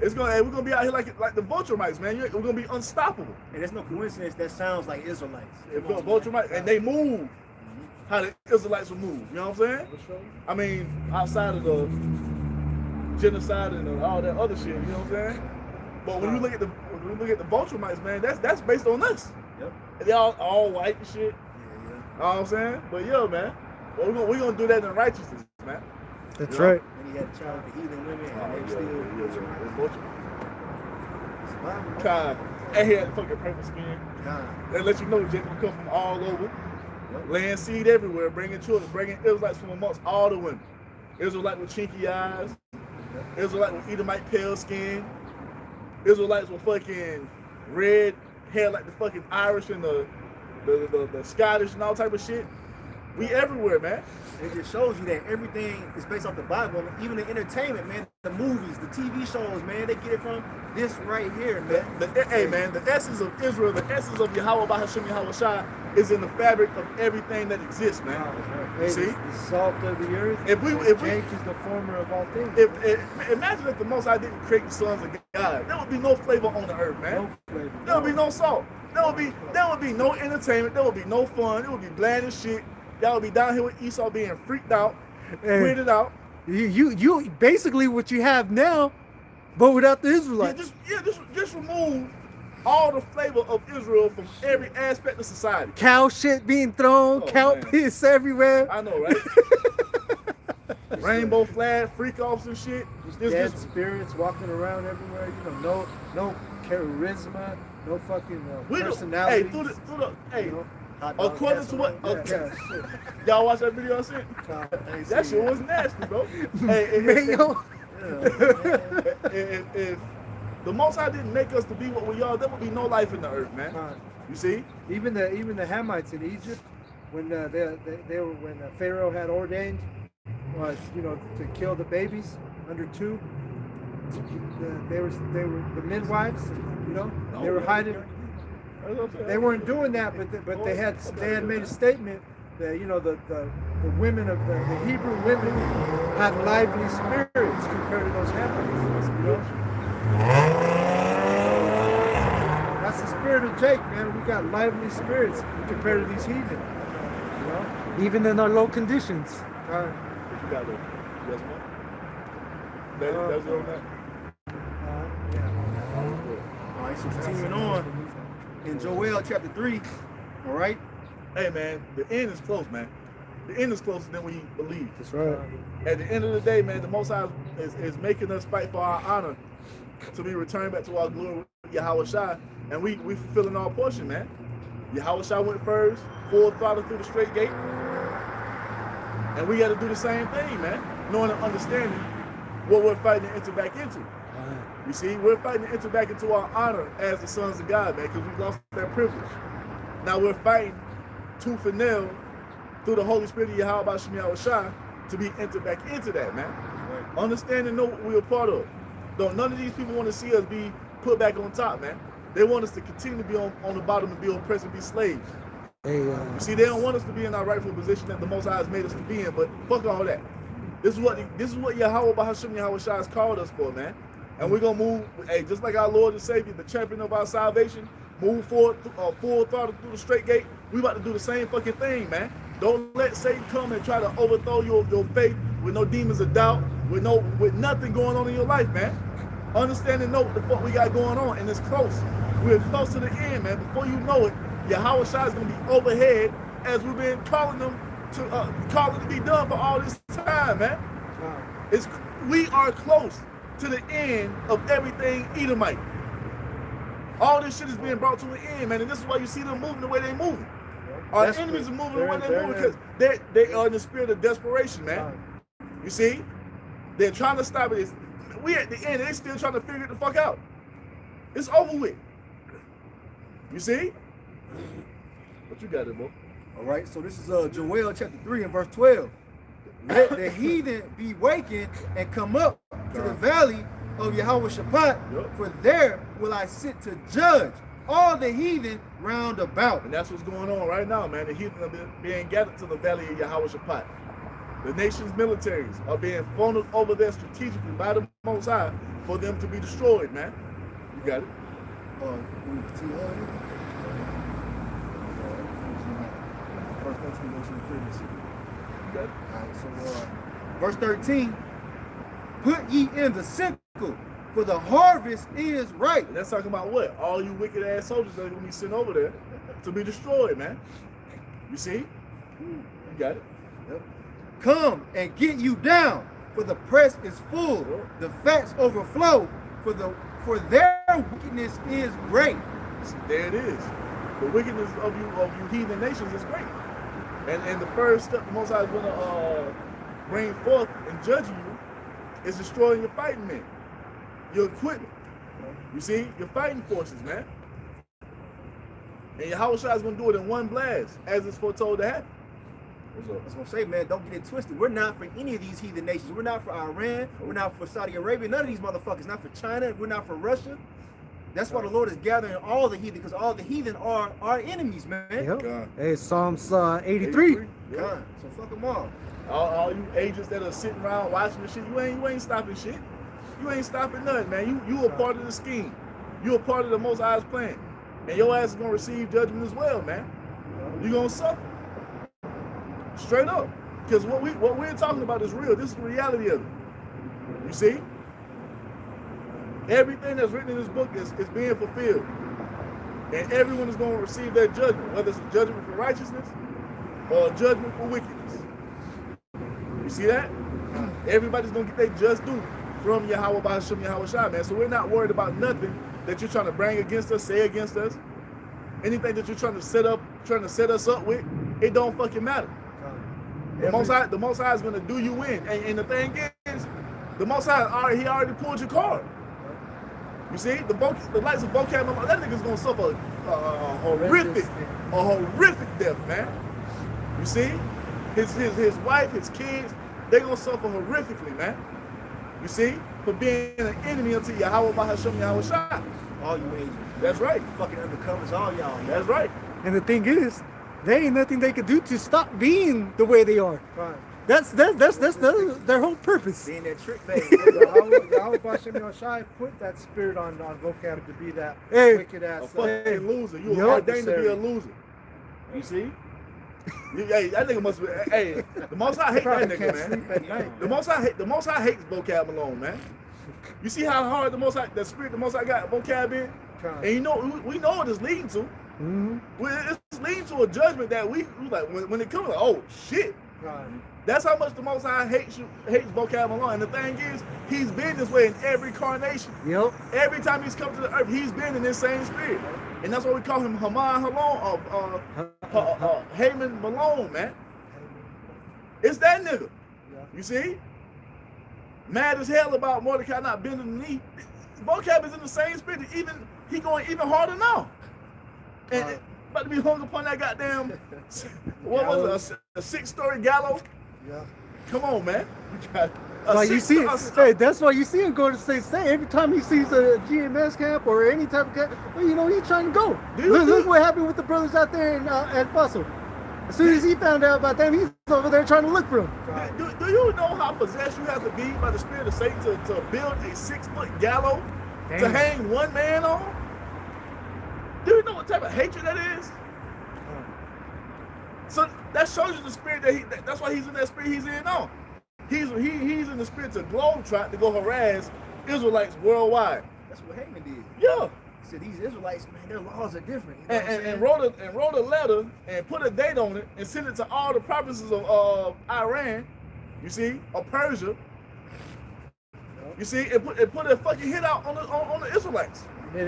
It's gonna. We're gonna be out here like the Viltrumites, man. We're gonna be unstoppable. And there's no coincidence that sounds like Israelites. Viltrumites, and they move how the Israelites will move. You know what I'm saying? I mean, outside of the genocide and all that other shit. You know what I'm saying? But when you look at the Viltrumites, man, that's based on us. Yep. And they all white and shit. Yeah. You know what I'm saying? But yeah, man, we're gonna do that in righteousness, man. That's right. And he had a child with the heathen women, and they still. God, and he had fucking purple skin. They let you know Jacob come from all over, laying seed everywhere, bringing children, bringing Israelites from amongst all the women. Israelites with chinky eyes, Israelites with Edomite pale skin, Israelites with fucking red hair like the fucking Irish and the Scottish and all type of shit. We everywhere, man. It just shows you that everything is based off the Bible. Even the entertainment, man, the movies, the TV shows, man, they get it from this right here, man. Hey, man, the essence of Israel, the essence of Yahweh Bahashim Yahweh Shai is in the fabric of everything that exists, man. Hey, See? the salt of the earth. If we Jake is the former of all things. Imagine if the Most High didn't create the sons of God, there would be no flavor on the earth, man. No flavor. There would be no salt. There would be no entertainment. There would be no fun. It would be bland as shit. Y'all would be down here with Esau being freaked out, weirded out. You basically what you have now, but without the Israelites. Just remove all the flavor of Israel from every aspect of society. Cow shit being thrown, cow piss everywhere. I know, right? Rainbow flag, freak offs and shit. Dead spirits walking around everywhere. You know, no charisma, no fucking personality. According to what y'all watch that video I sent? That shit was nasty, bro. If the Most High didn't make us to be what we are, there would be no life in the earth, man. You see? Even the Hamites in Egypt, when when Pharaoh had ordained, to kill the babies under 2, they were the midwives. They were hiding. They weren't doing that, but they had made a statement that the women of the Hebrew women had lively spirits compared to those Hamites. That's the spirit of Jake, man. We got lively spirits compared to these heathen. Even in our low conditions. What you got there? Yes, man. That's on that. All right, so continuing on. In Joel chapter 3, all right? Hey, man, the end is close, man. The end is closer than we believe. That's right. At the end of the day, man, the Most High is making us fight for our honor to be returned back to our glory with Yahweh Shai, and we fulfilling our portion, man. Yahweh Shai went first, full throttle through the straight gate, and we got to do the same thing, man, knowing and understanding what we're fighting to enter back into. You see, we're fighting to enter back into our honor as the sons of God, man, because we lost that privilege. Now we're fighting tooth and nail through the Holy Spirit of Yahweh B'Shem Yahweh Shai to be entered back into that, man. Understand and know what we're a part of. Though none of these people want to see us be put back on top, man. They want us to continue to be on the bottom and be oppressed and be slaves. You see, they don't want us to be in our rightful position that the Most High has made us to be in, but fuck all that. This is what Yahweh B'Shem Yahweh Shai has called us for, man. And we're going to move, just like our Lord and Savior, the champion of our salvation, move forward, full throttle through the straight gate. We about to do the same fucking thing, man. Don't let Satan come and try to overthrow your faith with no demons of doubt, with nothing going on in your life, man. Understand and know what the fuck we got going on, and it's close. We're close to the end, man. Before you know it, Yahweh Shai is going to be overhead as we've been calling them to be done for all this time, man. We are close to the end of everything Edomite. All this shit is being brought to an end, man, and this is why you see them moving the way they moving. Our Desperate. enemies are moving They're- the way they're they're- moving because they are in the spirit of desperation, man. You see? They're trying to stop it. We at the end, they still trying to figure it the fuck out. It's over with. You see? What you got there, bro? All right, so this is Joel chapter 3 and verse 12. Let the heathen be wakened and come up to the valley of Yahweh Shaphat, Yep. for there will I sit to judge all the heathen round about. And that's what's going on right now, man. The heathen are being gathered to the valley of Yahweh Shaphat. The nation's militaries are being funneled over there strategically by the Most High for them to be destroyed, man. You got it. Verse 13 goes to the previous. You got it. All right, so verse 13, put ye in the sickle, for the harvest is ripe. And that's talking about what? All you wicked ass soldiers that are going to be sent over there to be destroyed, man. You see? You got it. Yep. Come and get you down, for the press is full, the fats overflow, for their wickedness is great. See, there it is. The wickedness of you heathen nations is great. And the first step the Most High is going to bring forth in judging you is destroying your fighting men, your equipment. You see, your fighting forces, man. And Yahweh Shai is going to do it in one blast, as it's foretold to happen. What's up? I was gonna say, man, don't get it twisted. We're not for any of these heathen nations. We're not for Iran. We're not for Saudi Arabia. None of these motherfuckers. Not for China. We're not for Russia. That's why the Lord is gathering all the heathen, because all the heathen are our enemies, man. Yep. God. Hey, Psalms 83. Yeah. God, so fuck them all. All you agents that are sitting around watching the shit, you ain't stopping shit. You ain't stopping nothing, man. You a part of the scheme. You a part of the Most High's plan. And your ass is gonna receive judgment as well, man. You're gonna suffer. Straight up. Because what we're talking about is real. This is the reality of it. You see? Everything that's written in this book is being fulfilled. And everyone is going to receive their judgment, whether it's a judgment for righteousness or a judgment for wickedness. You see that? Everybody's going to get their just due from Yahweh B'Hashem Yahweh Shai, man. So we're not worried about nothing that you're trying to bring against us, say against us. Anything that you're trying to set us up with, it don't fucking matter. The Most High is going to do you in. And the thing is, the Most High, he already pulled your card. You see, the likes of vocab, that nigga's going to suffer a horrific death, man. You see? His wife, his kids, they're going to suffer horrifically, man. You see? For being an enemy unto Yahweh B'Hashem Yahweh Shai. All you agents. That's right. Fucking undercovers, all y'all. That's right. And the thing is, there ain't nothing they could do to stop being the way they are. Right. That's their whole purpose. Being that trick bag. Yahweh B'Hashem Yahushai put that spirit on vocab to be that Hey. wicked A ass. fucking loser. You Yup. are ordained to be a loser. You see? Hey, that nigga must be. Hey, the Most High hate that Probably nigga, can't man. sleep at night. The Most High hates vocab alone, man. You see how hard the spirit the Most High got vocab in? And you know, we know what it's leading to. Mm-hmm. It's leading to a judgment that we like when it comes like, oh shit. Right. That's how much the Most High hates vocab alone. And the thing is, he's been this way in every carnation. Yep. Every time he's come to the earth, he's been in this same spirit. And that's why we call him Haman Halon, Haman Malone, man. It's that nigga. You see? Mad as hell about Mordecai not bending the knee. Vocab is in the same spirit. He going even harder now. And about to be hung upon that goddamn, what was it, a 6-story gallows? Yeah. Come on, man. You got Like you see, hey, that's why you see him go to State State every time he sees a GMS camp or any type of camp. Well, you know, he's trying to go. Look what happened with the brothers out there in at Bustle. As soon as he found out about them, he's over there trying to look for him. Do you know how possessed you have to be by the spirit of Satan to build a 6-foot gallows to hang one man on? Do you know what type of hatred that is? So that shows you the spirit that's why he's in that spirit he's in now. He's in the spirit to globetrot, to go harass Israelites worldwide. That's what Haman did. Yeah. He said these Israelites, man, their laws are different. You know And wrote a letter and put a date on it and sent it to all the provinces of Iran, you see, of Persia. You see, it put a fucking hit out on the Israelites. It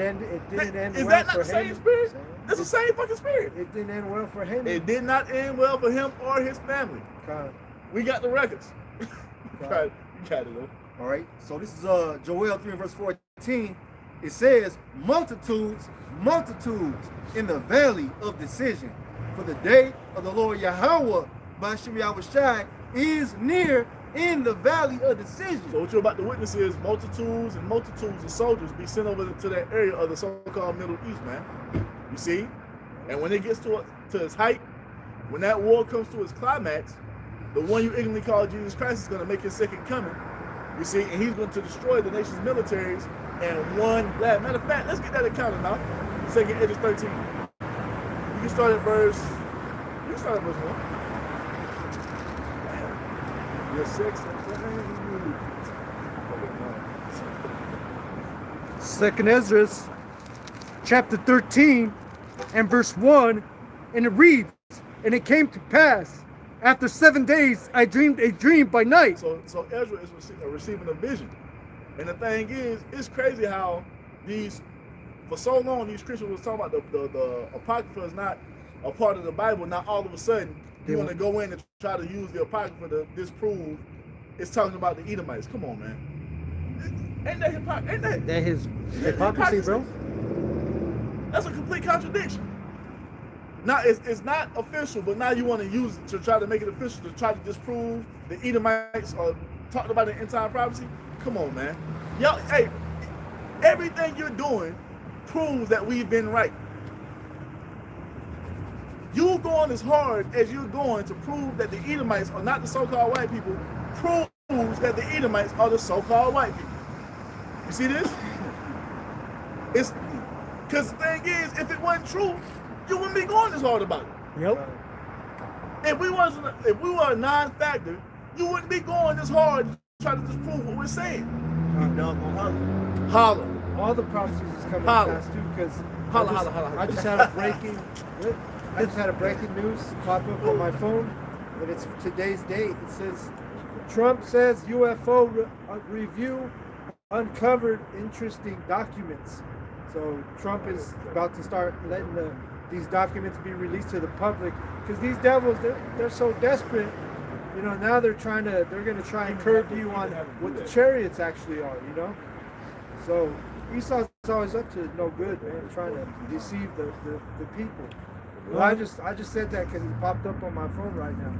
didn't end Is well that not for the same Haman. spirit? That's the same fucking spirit. It didn't end well for Haman. It did not end well for him or his family. God. We got the records. You got it though. All right. So this is Joel 3 verse 14. It says, multitudes, multitudes in the valley of decision. For the day of the Lord Yahweh, Ba'ashem Yahushai, is near in the valley of decision. So what you're about to witness is multitudes and multitudes of soldiers be sent over to that area of the so-called Middle East, man. You see? And when it gets to its height, when that war comes to its climax, the one you ignorantly call Jesus Christ is going to make his second coming. You see? And he's going to destroy the nation's militaries and one last. Matter of fact, let's get that accounted now. 2nd Edges 13. You can start at verse 1. You're 6. Second Ezra, chapter 13, and verse 1, and it reads, and it came to pass, after 7 days, I dreamed a dream by night. So Ezra is receiving a vision. And the thing is, it's crazy how for so long, these Christians was talking about the Apocrypha is not a part of the Bible. Now all of a sudden, you want to go in and try to use the Apocrypha to disprove it's talking about the Edomites. Come on, man. Ain't that hypocrisy? That his hypocrisy, bro. That's a complete contradiction. Now it's not official, but now you want to use it to try to make it official to try to disprove the Edomites or talking about the end time prophecy. Come on, man. Y'all, hey, everything you're doing proves that we've been right. You going as hard as you're going to prove that the Edomites are not the so-called white people proves that the Edomites are the so-called white people. You see this? It's because the thing is, if it wasn't true, you wouldn't be going this hard about it. Yep. If we were a non-factor, you wouldn't be going this hard to try to disprove what we're saying. Holla. All the prophecies is coming Holla. fast too, because Holla. I just had a breaking news pop up on my phone, and it's today's date. It says, Trump says UFO review uncovered interesting documents. So Trump is about to start letting these documents be released to the public, because these devils, they're so desperate. You know, now they're going to try and curb you on what the chariots actually are, you know? So Esau's always up to no good, man, trying to deceive the people. Well, I just said that because it popped up on my phone right now.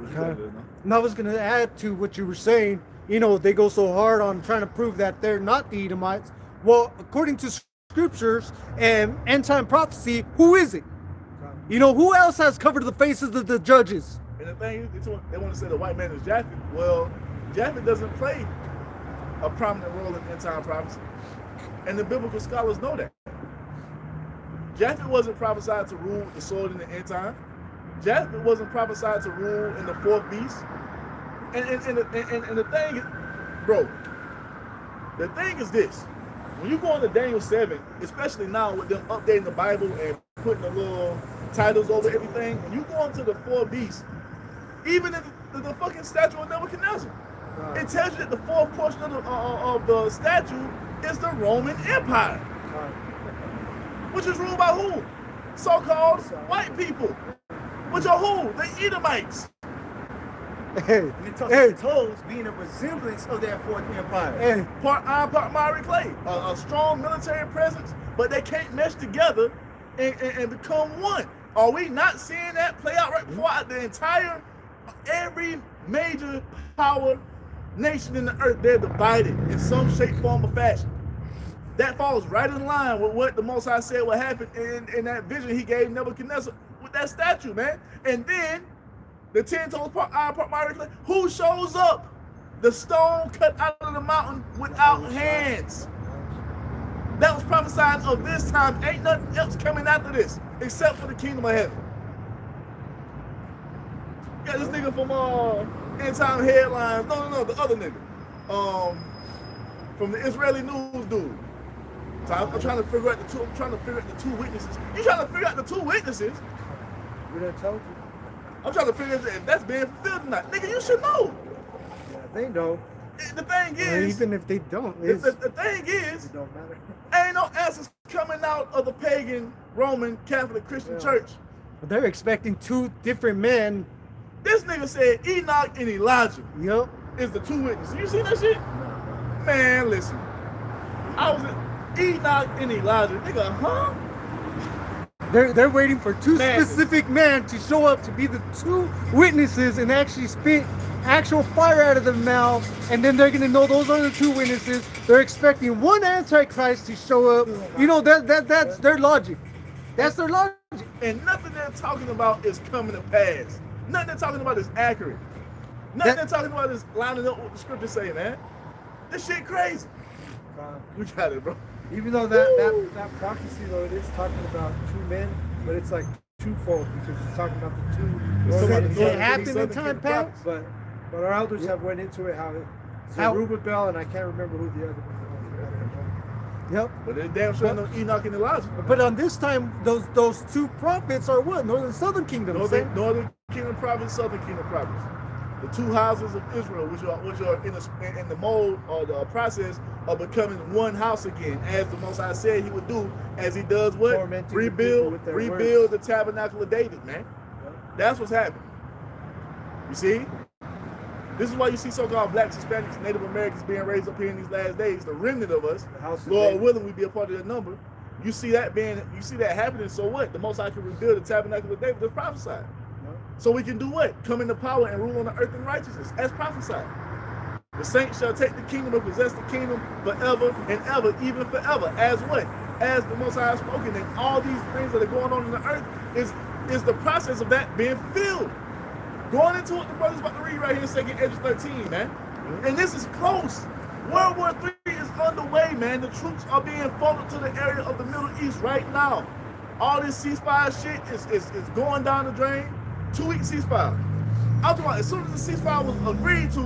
Okay. And I was going to add to what you were saying, you know, they go so hard on trying to prove that they're not the Edomites. Well, according to scriptures and end-time prophecy, who is it? You know, who else has covered the faces of the judges? And the thing is, they want to say the white man is Japheth. Well, Japheth doesn't play a prominent role in end-time prophecy. And the biblical scholars know that. Japheth wasn't prophesied to rule with the sword in the end time. Japheth wasn't prophesied to rule in the fourth beast. And the thing is, bro, the thing is this. When you go into Daniel 7, especially now with them updating the Bible and putting the little titles over everything, when you go into the four beasts, even in the fucking statue of Nebuchadnezzar, it tells you that the fourth portion of the statue is the Roman Empire, which is ruled by who? So-called white people. Which are who? The Edomites. Hey, And it touches the toes, being a resemblance of that fourth empire. hey, Part iron, part miry clay. A strong military presence, but they can't mesh together and become one. Are we not seeing that play out right before every major power nation in the earth? They're divided in some shape, form, or fashion. That falls right in line with what the Most High said would happen in that vision he gave Nebuchadnezzar with that statue, man. And then the 10 toes, part iron, part miry clay. Who shows up? The stone cut out of the mountain without hands. That was prophesied of this time. Ain't nothing else coming after this except for the kingdom of heaven. Yeah, this nigga from End Time Headlines. No, the other nigga. From the Israeli news dude. So I'm trying to figure out the two witnesses. You trying to figure out the two witnesses? We done told you. I'm trying to figure out if that's being fulfilled or not. Nigga, you should know. Yeah, they know. The thing is, even if they don't, the thing is, It don't matter. ain't no answers coming out of the pagan Roman Catholic Christian church. they're expecting two different men. This nigga said Enoch and Elijah Yep. is the two witnesses. You see that shit? Man, listen. I was at Enoch and Elijah. Nigga, huh? They're waiting for two Madness. specific men to show up to be the two witnesses and actually spit actual fire out of their mouth, and then they're gonna know those are the two witnesses. They're expecting one antichrist to show up. You know that's their logic. That's their logic. And nothing they're talking about is coming to pass. Nothing they're talking about is accurate. Nothing they're talking about is lining up what the scriptures say, man. This shit crazy. You got it, bro. Even though that prophecy, though, it is talking about two men, but it's like twofold because it's talking about the two. It's talking about the It northern happened kingdom, in southern time kingdom past. prophets. But our elders have went into it how Zerubbabel, and I can't remember who the other one was. Yep. But they're damn sure no Enoch and Elijah. But on this time, those two prophets are what? Northern Southern Kingdom. Northern Kingdom prophets, Southern Kingdom prophets. The two houses of Israel, which are in the mold or the process of becoming one house again, as the Most High said He would do, as He does what? Tormenting the people with their Rebuild words. the tabernacle of David, man. Yeah. That's what's happening. You see? This is why you see so-called blacks, Hispanics, Native Americans being raised up here in these last days. The remnant of us, The house of Lord David. willing, we be a part of that number. You see that happening. So what? The Most High can rebuild the tabernacle of David. That's prophesied. So we can do what? Come into power and rule on the earth in righteousness, as prophesied. The saints shall take the kingdom and possess the kingdom forever and ever, even forever. As what? As the Most High has spoken. And all these things that are going on in the earth is the process of that being filled. Going into what the brother's about to read right here in 2nd Ezra 13, man. And this is close. World War III is underway, man. The troops are being folded to the area of the Middle East right now. All this ceasefire shit is going down the drain. 2-week ceasefire. I'm talking about as soon as the ceasefire was agreed to,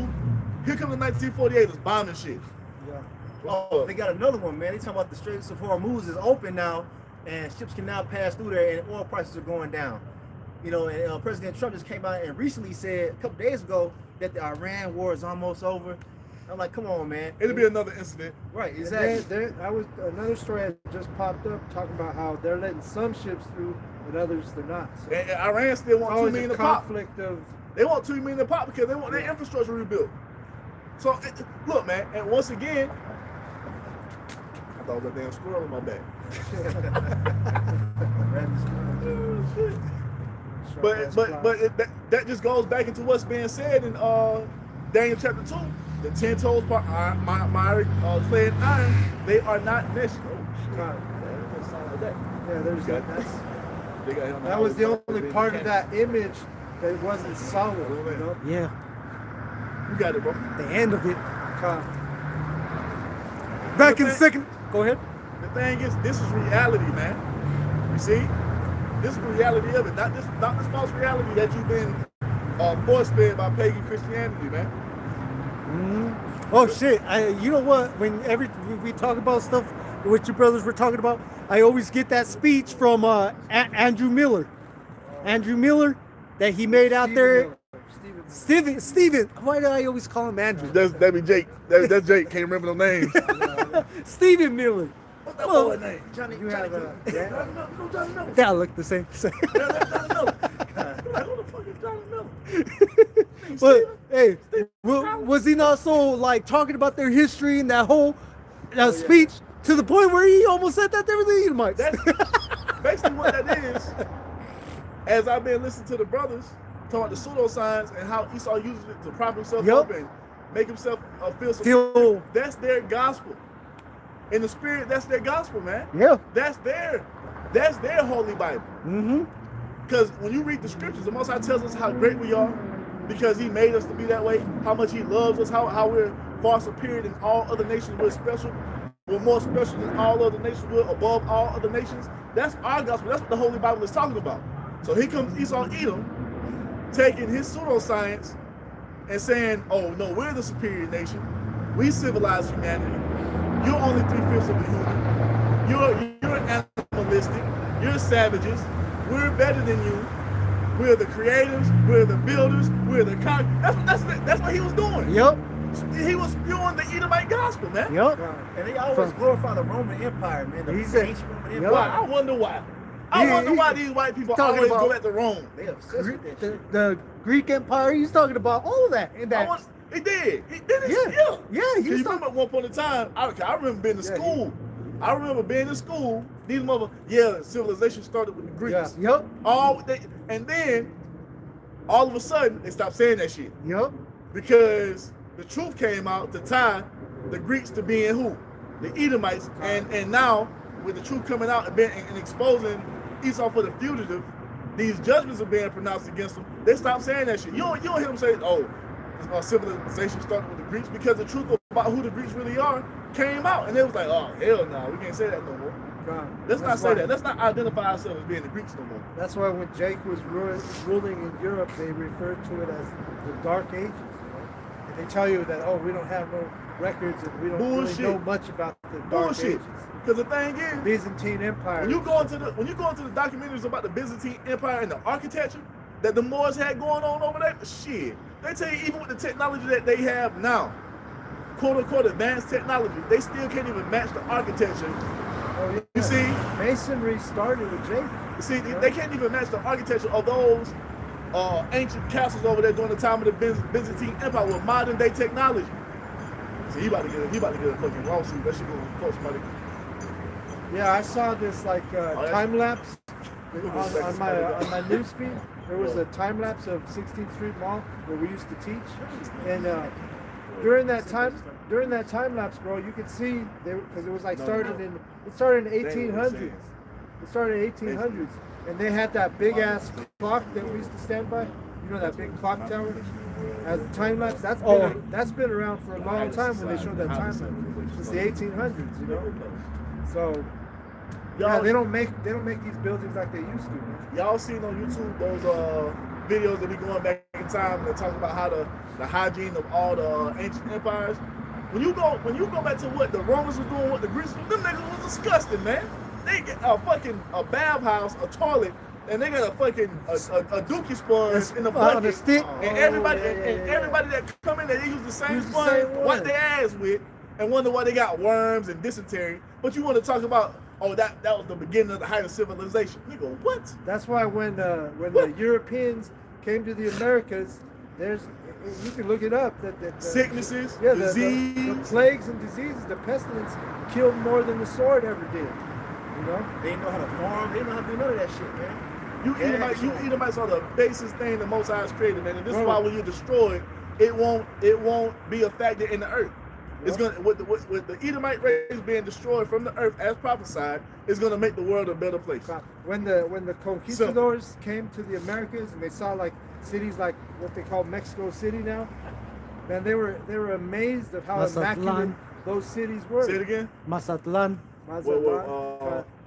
here comes the 1948 is bombing shit. Yeah. Oh, they got another one, man. They talking about the Straits of Hormuz is open now, and ships can now pass through there, and oil prices are going down. You know, and President Trump just came out and recently said a couple days ago that the Iran war is almost over. I'm like, come on, man. It'll be another incident. Right, And exactly. that was another story that just popped up talking about how they're letting some ships through and others they're not. So And Iran still it's want 2 always million a to pop. conflict of They want 2 million to pop because they want their infrastructure rebuilt. So look, man, and once again, I thought it was a damn squirrel in my back. But that just goes back into what's being said in Daniel chapter 2. The 10 toes part clay and iron, they are not meshed. Oh shit. That doesn't sound like that. yeah, there's Got that's that was the only part of that image that wasn't solid, you know. Yeah. You got it, bro. The end of it. Kind Back in second. Go ahead. The thing is, this is reality, man. You see? This is the reality of it. Not this false reality that you've been force-fed by pagan Christianity, man. Oh shit! You know what? When we talk about stuff what your brothers were talking about, I always get that speech from Andrew Miller. Andrew Miller that he made out there. Steven. Why do I always call him Andrew? That'd be Jake. That's Jake. Can't remember no names. Stephen Miller. What's that boy name? Johnny, you have Johnny Miller. They all look the same. Johnny Miller. Like, who the fuck is Johnny Miller? But hey, was he not so like talking about their history and that whole speech to the point where he almost said that they were the Edomites? That's basically what that is. As I've been listening to the brothers talking about the pseudoscience and how Esau uses it to prop himself up and make himself feel that's their gospel. In the spirit, that's their gospel, man. Yeah. That's their holy Bible. Mm-hmm. Because when you read the scriptures, the Most High tells us how great we are because He made us to be that way, how much He loves us, how we're far superior than all other nations. We're special. We're more special than all other nations. We're above all other nations. That's our gospel. That's what the Holy Bible is talking about. So here comes Esau Edom taking his pseudoscience and saying, oh, no, we're the superior nation. We civilize humanity. You're only 3/5 of the human. You're animalistic. You're savages. We're better than you. We're the creators. We're the builders. We're the that's what he was doing. Yep. He was spewing the Edomite gospel, man. Yup. And they always glorify the Roman Empire, man. The He said- ancient Roman Yup. Empire. Why? I wonder why. I wonder why these white people talking always about- go back to Rome. They obsessed with that shit. The Greek Empire. He's talking about all of that. And that. He did. He did it. Yeah. Yeah, he You was remember at one point in time, I remember being in Yeah, school. I remember being in school. These civilization started with the Greeks. Yup. And then all of a sudden they stopped saying that shit Yup. because the truth came out to tie the Greeks to being who? The Edomites. And now with the truth coming out and exposing Esau for the fugitive, these judgments are being pronounced against them. They stopped saying that shit. You don't hear them say, "Oh, civilization started with the Greeks," because the truth about who the Greeks really are came out, and they was like, "Oh hell no, we can't say that no more. Let's not say that. Let's not identify ourselves as being the Greeks no more." That's why when Jake was ruling in Europe, they referred to it as the Dark Ages. And they tell you that, oh, we don't have no records and we don't really know much about the Dark Ages. Because the thing is, Byzantine Empire. when you go into the documentaries about the Byzantine Empire and the architecture that the Moors had going on over there, shit, they tell you even with the technology that they have now, quote unquote advanced technology, they still can't even match the architecture. Oh, yeah. You see, Masonry started with Jake. you see, they can't even match the architecture of those ancient castles over there during the time of the Byzantine Empire with modern day technology. So he about to get a fucking lawsuit. That shit gonna force somebody. Yeah, I saw this like time lapse on my news feed. There was a time lapse of 16th Street Mall where we used to teach, and during that time lapse, bro, you could see because it was like started in 1800s. It started in 1800s, and they had that big ass clock that we used to stand by. You know that big clock tower. As a time lapse, that's been around for a long time when they showed that time lapse since the 1800s. You know, so. Yeah, they don't make these buildings like they used to, man. Y'all seen on YouTube those videos that be going back in time and talk about how the hygiene of all the ancient empires. When you go back to what the Romans was doing, what the Greeks were doing, them niggas was disgusting, man. They get a bathhouse, a toilet, and they got a fucking a dookie sponge in the bucket. On a stick. And everybody that come in there, they use the same sponge, wipe their ass with, and wonder why they got worms and dysentery. But you want to talk about, oh, that was the beginning of the height of civilization. Nigga, what? That's why when the Europeans came to the Americas, you can look it up that sicknesses, disease, the plagues and diseases, the pestilence killed more than the sword ever did. You know, they didn't know how to farm. They didn't know how to do none of that shit, man. You Edomites are the basest thing the Most High has created, man. And this is why when you're destroyed, it won't be a factor in the earth. It's gonna with the Edomite race being destroyed from the earth as prophesied, it's gonna make the world a better place. When the conquistadors came to the Americas and they saw like cities like what they call Mexico City now, man, they were amazed of how immaculate those cities were. Say it again. Mazatlan.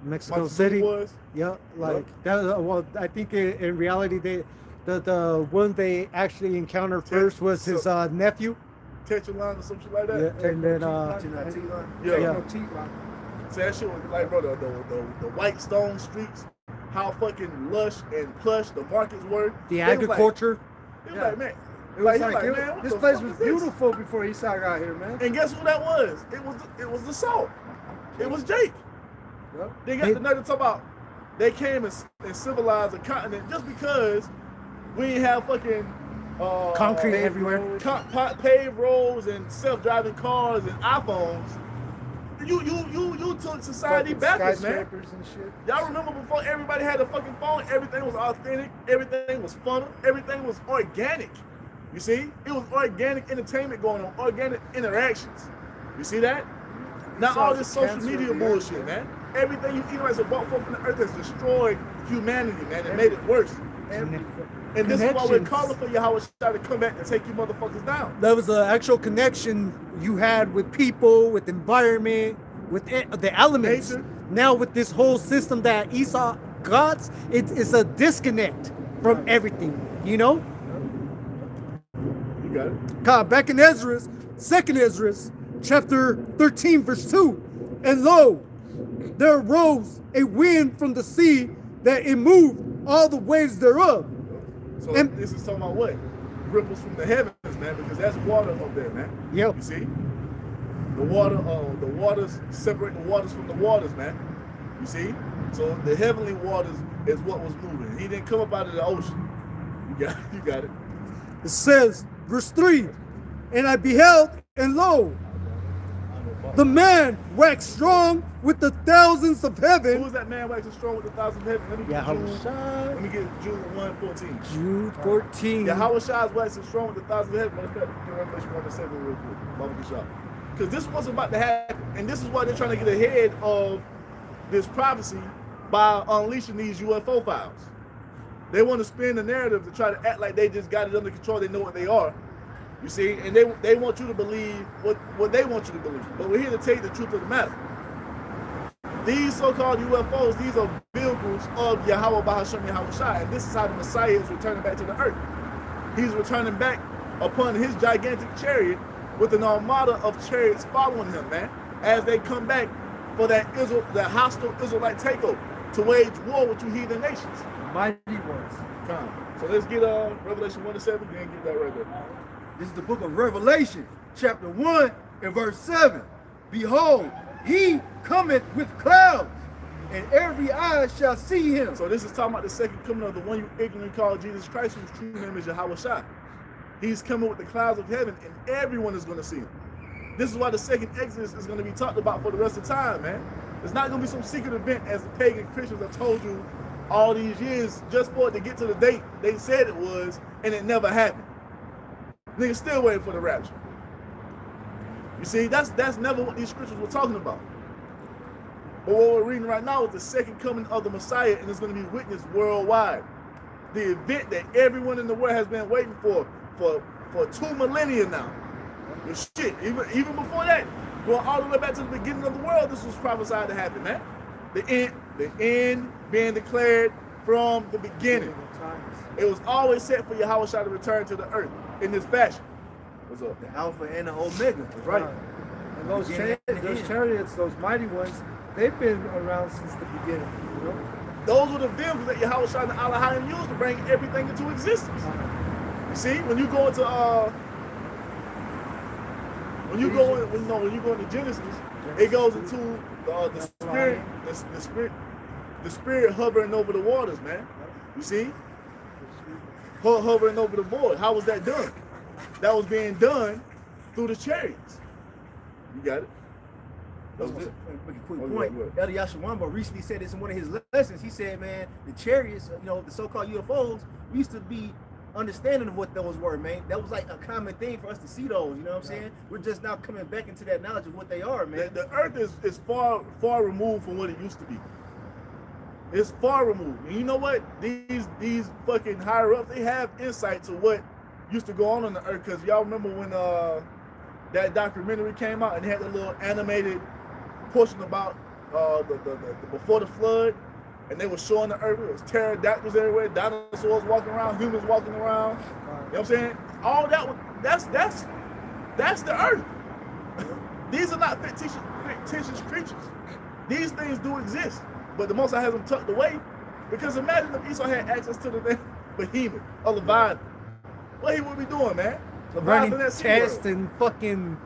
Mexico City. Was? Yeah, like that. Well, I think in reality, the one they actually encountered first was his nephew. Tetraline or some shit like that. Yeah, and then So that shit was like, bro, the white stone streets, how fucking lush and plush the markets were. The agriculture. It was like, man. It was man, this place was beautiful before Esau got here, man. And guess who that was? It was the salt. It was Jake. Yep. They got the nerve to talk about they came and civilized a continent just because we didn't have fucking concrete everywhere, paved roads and self-driving cars and iPhones. You took society backwards, man. And shit. Y'all remember before everybody had a fucking phone, everything was authentic, everything was fun, everything was organic. You see? It was organic entertainment going on, organic interactions. You see that? Not all this social media bullshit, man. Everything you Edomites have brought forth from the earth has destroyed humanity, man, and made it worse. And this is why we're calling for Yahweh to come back and take you motherfuckers down. That was an actual connection you had with people, with environment, with the elements. Nature. Now with this whole system that Esau got, it's a disconnect from everything, you know? You got it. God, back in Ezra's, 2nd Ezra's, chapter 13, verse 2. And lo, there arose a wind from the sea that it moved all the waves thereof. So this is talking about what? Ripples from the heavens, man, because that's water up there, man. Yep. You see? The waters separate the waters from the waters, man. You see? So the heavenly waters is what was moving. He didn't come up out of the ocean. You got it. It says, verse 3, and I beheld, and lo, the man waxed strong with the thousands of Who heaven. was that man waxing strong with the thousand heaven? Let me get Let me get Jude 1:14. Jude 14. Yahweh Shai is waxing strong with the thousand heaven. Matter of fact, get Revelation 1:7 real quick. Barbecue shop. Because this was about to happen, and this is why they're trying to get ahead of this prophecy by unleashing these UFO files. They want to spin the narrative to try to act like they just got it under control. They know what they are. You see, and they want you to believe what they want you to believe. But we're here to tell you the truth of the matter. These so-called UFOs, these are vehicles of Yahweh Bahashem Yahweh Shai, and this is how the Messiah is returning back to the earth. He's returning back upon his gigantic chariot with an armada of chariots following him, man, as they come back for that hostile Israelite takeover to wage war with you heathen nations. Mighty ones. Come. So let's get Revelation 1:7, then get that right there. This is the book of Revelation, chapter 1 and verse 7. Behold, he cometh with clouds, and every eye shall see him. So this is talking about the second coming of the one you ignorantly call Jesus Christ, whose true name is Yahweh Shai. He's coming with the clouds of heaven, and everyone is going to see him. This is why the second Exodus is going to be talked about for the rest of time, man. It's not going to be some secret event as the pagan Christians have told you all these years just for it to get to the date they said it was, and it never happened. Niggas still waiting for the rapture. You see, that's never what these scriptures were talking about. But what we're reading right now is the second coming of the Messiah, and it's going to be witnessed worldwide. The event that everyone in the world has been waiting for 2 millennia now. Well, shit, even before that, going all the way back to the beginning of the world, this was prophesied to happen, man. The end being declared from the beginning. It was always set for Yahweh Shai to return to the earth in this fashion. What's up? The Alpha and the Omega. That's right. And those chariots, those mighty ones, they've been around since the beginning. You know? Those were the vehicles that Yahweh Shai and Elohim used to bring everything into existence. You see, when you go into when you go into Genesis, it goes into the spirit hovering over the waters, man. You see, hovering over the void. How was that done? That was being done through the chariots. You got it. That was it. Make a quick point. Elder Yashawamba recently said this in one of his lessons. He said, man, the chariots, the so-called UFOs, we used to be understanding of what those were, man. That was like a common thing for us to see those, you know what I'm saying? We're just now coming back into that knowledge of what they are, man. The earth is far removed from what it used to be. It's far removed. And you know what? These fucking higher ups, they have insight to what used to go on the earth. Because y'all remember when that documentary came out and they had the little animated portion about the before the flood, and they were showing the earth. It was pterodactyls everywhere, dinosaurs walking around, humans walking around. You know what I'm saying? All that's the earth. These are not fictitious creatures. These things do exist, but the Most High has them tucked away. Because imagine if Esau had access to the behemoth, a Leviathan. What he would be doing, man? Leviathan at Test SeaWorld. and fucking. You know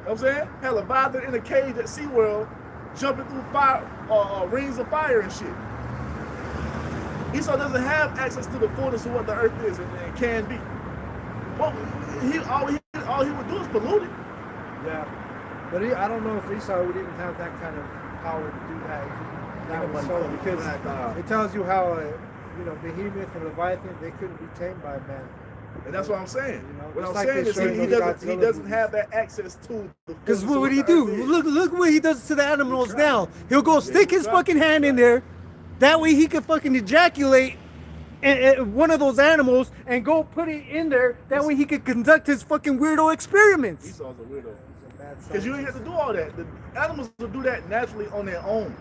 what I'm saying? Had Leviathan in a cage at SeaWorld, jumping through fire, rings of fire and shit. Esau doesn't have access to the fullness of what the earth is and can be. Well, all he would do is pollute it. Yeah. But I don't know if Esau would even have that kind of power to do that. That was so, because it tells you how, Behemoth and Leviathan, they couldn't be tamed by man. And that's what I'm saying. What I'm like saying is he doesn't have that access to the. Because what would he do? Look what he does to the animals now. He'll go stick his fucking hand in there. That way he can fucking ejaculate one of those animals and go put it in there. That way he could conduct his fucking weirdo experiments. Esau's a weirdo. Because you don't have to do all that. The animals will do that naturally on their own.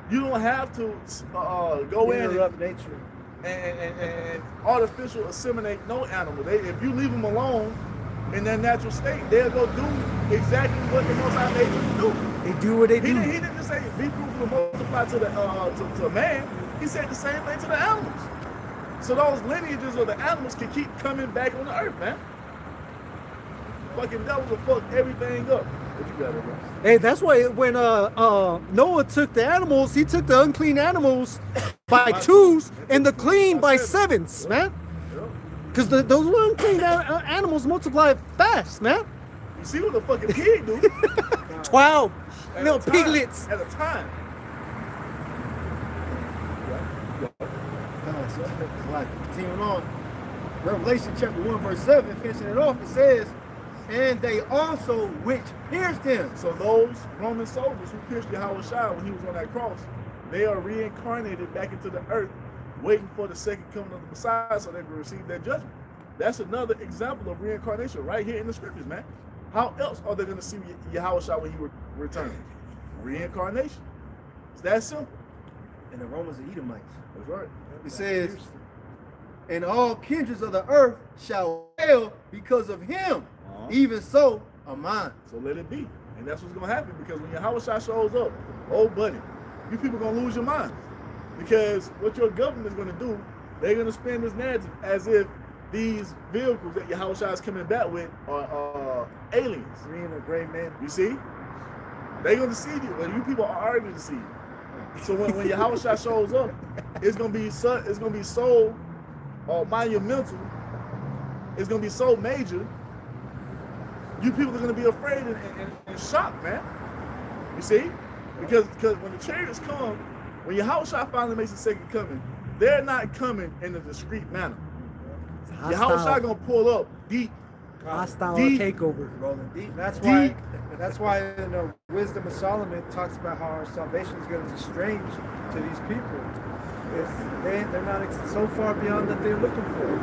You don't have to go in interrupt nature and artificial assimilate no animal. If you leave them alone in their natural state, they'll go do exactly what the Most High made them do. They do what they do. He didn't just say be fruitful and multiply to man. He said the same thing to the animals. So those lineages of the animals can keep coming back on the earth, man. fucking devils will fuck everything up. What you got, bro? Hey, that's why when Noah took the animals, he took the unclean animals by twos and the clean by sevens, man. Because those unclean animals multiply fast, man. You see what the fucking pig do? 12 At little a time. piglets. At a time. Continuing on, Revelation chapter 1, verse 7, finishing it off, it says, and they also which pierced him. So those Roman soldiers who pierced Yahushua when he was on that cross, they are reincarnated back into the earth, waiting for the second coming of the Messiah so they can receive their judgment. That's another example of reincarnation right here in the scriptures, man. How else are they going to see Yahushua when he returns? Reincarnation. It's that simple. And the Romans and Edomites. That's right. It says, and all kindreds of the earth shall fail because of him. Even so, are mine. So let it be. And that's what's going to happen, because when Yahushua shows up, oh buddy, you people going to lose your minds. Because what your government is going to do, they're going to spin this narrative as if these vehicles that Yahushua is coming back with are aliens. Green or gray men. You see? They're going to deceive you. And you people are already deceived. So when Yahushua shows up, it's going to be so monumental. It's going to be so major. You people are going to be afraid and shocked, man. You see? Because when the chariots come, when Yahushua finally makes the second coming, they're not coming in a discreet manner. Yahushua going to pull up deep. Hostile Deep. takeover. Rolling deep. That's why in the Wisdom of Solomon talks about how our salvation is going to be strange to these people. They're not so far beyond that they're looking for.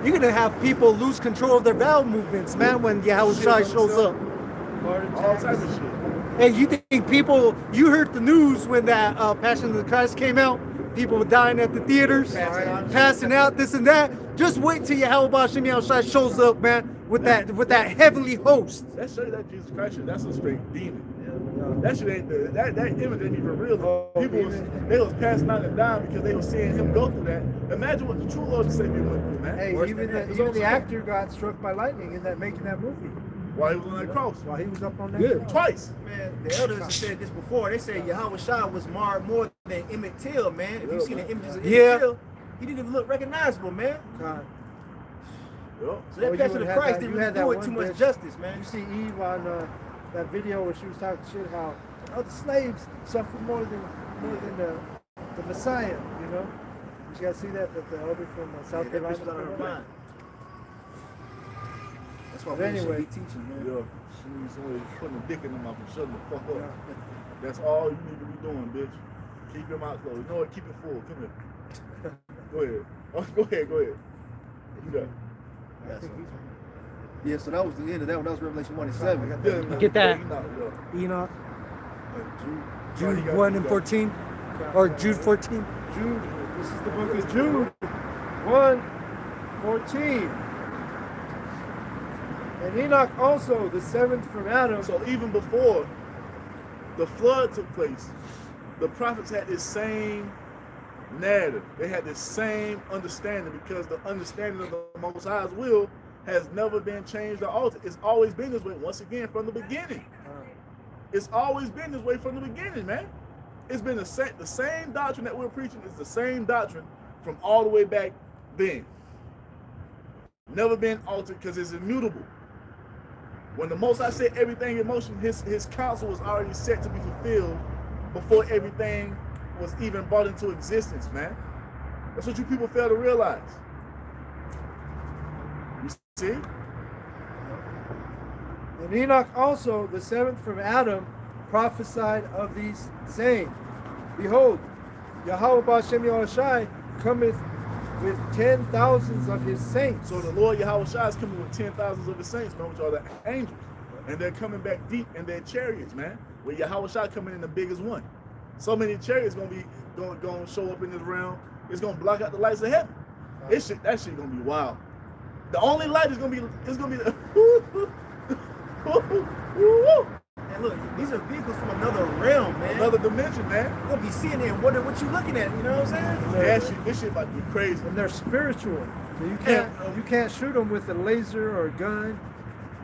You're gonna have people lose control of their bowel movements, man, when Yahushua shows up. All types of shit. Hey, you think people? You heard the news when that Passion of the Christ came out? People were dying at the theaters, passing out, this and that. Just wait till Yahushua shows up, man, with that heavenly host. That show you that Jesus Christ, that's a straight demon. That shit ain't that image ain't even real. People they was passing out and dying because they were seeing him go through that. Imagine what the true Lord and Savior went through, man. Hey, even the actor got struck by lightning in that making that movie. While he was on that cross. While he was up on that cross. Twice. Man, the elders have said this before. They said Yahushua was marred more than Emmett Till, man. If you see the images of Emmett Till, he didn't even look recognizable, man. God. Yep. So that Passion of Christ didn't really do it too much justice, man. You see Eve on that video where she was talking shit how the slaves suffer more than the Messiah, you know? You gotta see that the elder from South Carolina. That bitch was out of her mind. That's why But we anyway. should be teaching, man. Yeah. She needs somebody putting a dick in her mouth and shutting the fuck up. Yeah. That's all you need to be doing, bitch. Keep your mouth closed. You know what? Keep it full. Come here. Go ahead. Oh, go ahead. You got it. Yeah, so that was the end of that one. That was Revelation 1 and 7. Yeah, Get that. Enoch, Jude 1 and 14, or Jude 14. Jude, this is the book of Jude 1:14. And Enoch also, the seventh from Adam. So even before the flood took place, the prophets had this same narrative. They had this same understanding, because the understanding of the Most High's will has never been changed or altered. It's always been this way, once again, from the beginning. It's always been this way from the beginning, man. It's been the same doctrine that we're preaching is the same doctrine from all the way back then. Never been altered, because it's immutable. When the Most High set everything in motion, his counsel was already set to be fulfilled before everything was even brought into existence, man. That's what you people fail to realize. You see? And Enoch also, the seventh from Adam, prophesied of these saying, Behold, Yahweh Ba'Shem Yahushai cometh with 10,000s of his saints. So the Lord Yahushua is coming with 10,000s of his saints, man, which are the angels. And they're coming back deep in their chariots, man. With Yahushua coming in the biggest one. So many chariots gonna show up in this realm. It's gonna block out the lights of heaven. That shit gonna be wild. The only light is gonna be the And look, these are vehicles from another realm, man. another dimension, man. You're gonna be seeing it and wondering what you're looking at, you know what I'm saying? This shit about to be crazy. And they're spiritual. So you can't shoot them with a laser or a gun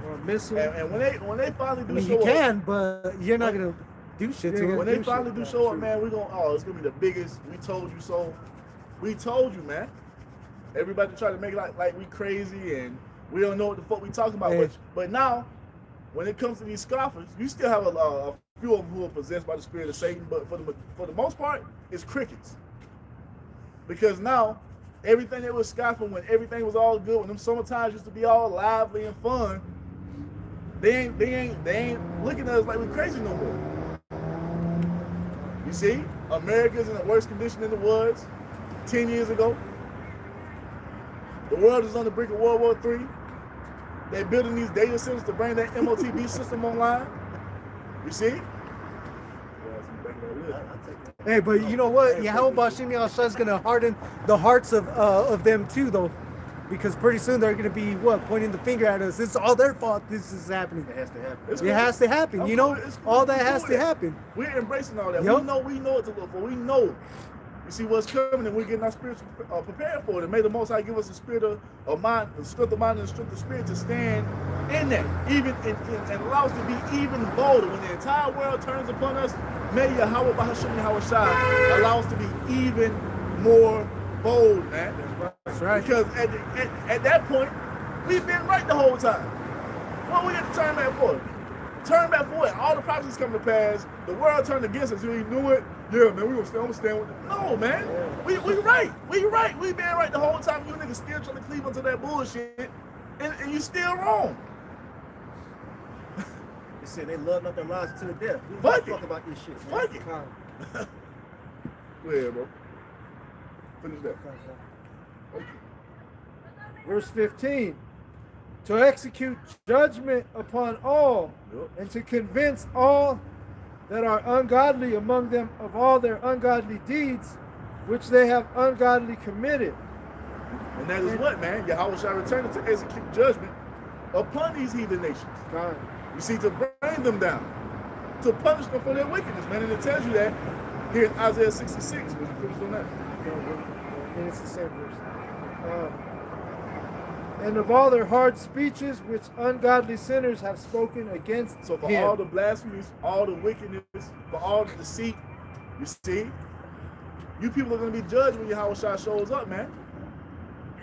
or a missile. And when they finally I do mean, show you up, can, but you're not gonna do shit to Yeah, them. when they do finally shit. do Yeah, show up, true. man, it's gonna be the biggest. We told you so. We told you, man. Everybody try to make it like we crazy and we don't know what the fuck we talking about. Hey. But now, when it comes to these scoffers, you still have a few of them who are possessed by the spirit of Satan. But for the most part, it's crickets. Because now, everything that was scoffing when everything was all good, when them summer times used to be all lively and fun, they ain't looking at us like we're crazy no more. You see, America's in the worst condition than it was 10 years ago. The world is on the brink of World War III. They're building these data centers to bring that MOTB system online. You see? Hey, but you know what? Yeah, how about Shimmy Al-Shah is gonna harden the hearts of them too, though, because pretty soon they're gonna be pointing the finger at us. It's all their fault. This is happening. It has to happen. It's It has to happen. I'm You know, cool. It's cool. all that We're has doing to that. happen. We're embracing all that. Yup. We know what to look for. We know. You see what's coming, and we're getting our spirits prepared for it. And may the Most High give us a spirit of mind, the strength of mind, and the strength of spirit to stand in that, even and allow us to be even bolder when the entire world turns upon us. May Yahweh Bahashim Yahweh Shai allow us to be even more bold, man. That's right. Because at that point, we've been right the whole time. What we got to turn back for? Turn back for it. All the prophecies come to pass. The world turned against us. We knew it. Yeah, man, we gonna stand with it. No, man. We right. We right. We been right the whole time. You niggas still trying to cleave onto that bullshit. And you still wrong. They said they love not their lives to the death. We Fuck don't it. fuck about this shit, man. Fuck it. Go ahead, bro. Finish that. Verse 15. To execute judgment upon all, Yup. and to convince all that are ungodly among them of all their ungodly deeds, which they have ungodly committed. And that is what, man? Yahweh shall return to execute judgment upon these heathen nations. God. You see, to bring them down, to punish them for their wickedness, man. And it tells you that here in Isaiah 66. Would you finish on that? And it's the same verse. And of all their hard speeches which ungodly sinners have spoken against So for him. all the blasphemies, all the wickedness, for all the deceit, you see, you people are going to be judged when Yahweh Shai shows up, man.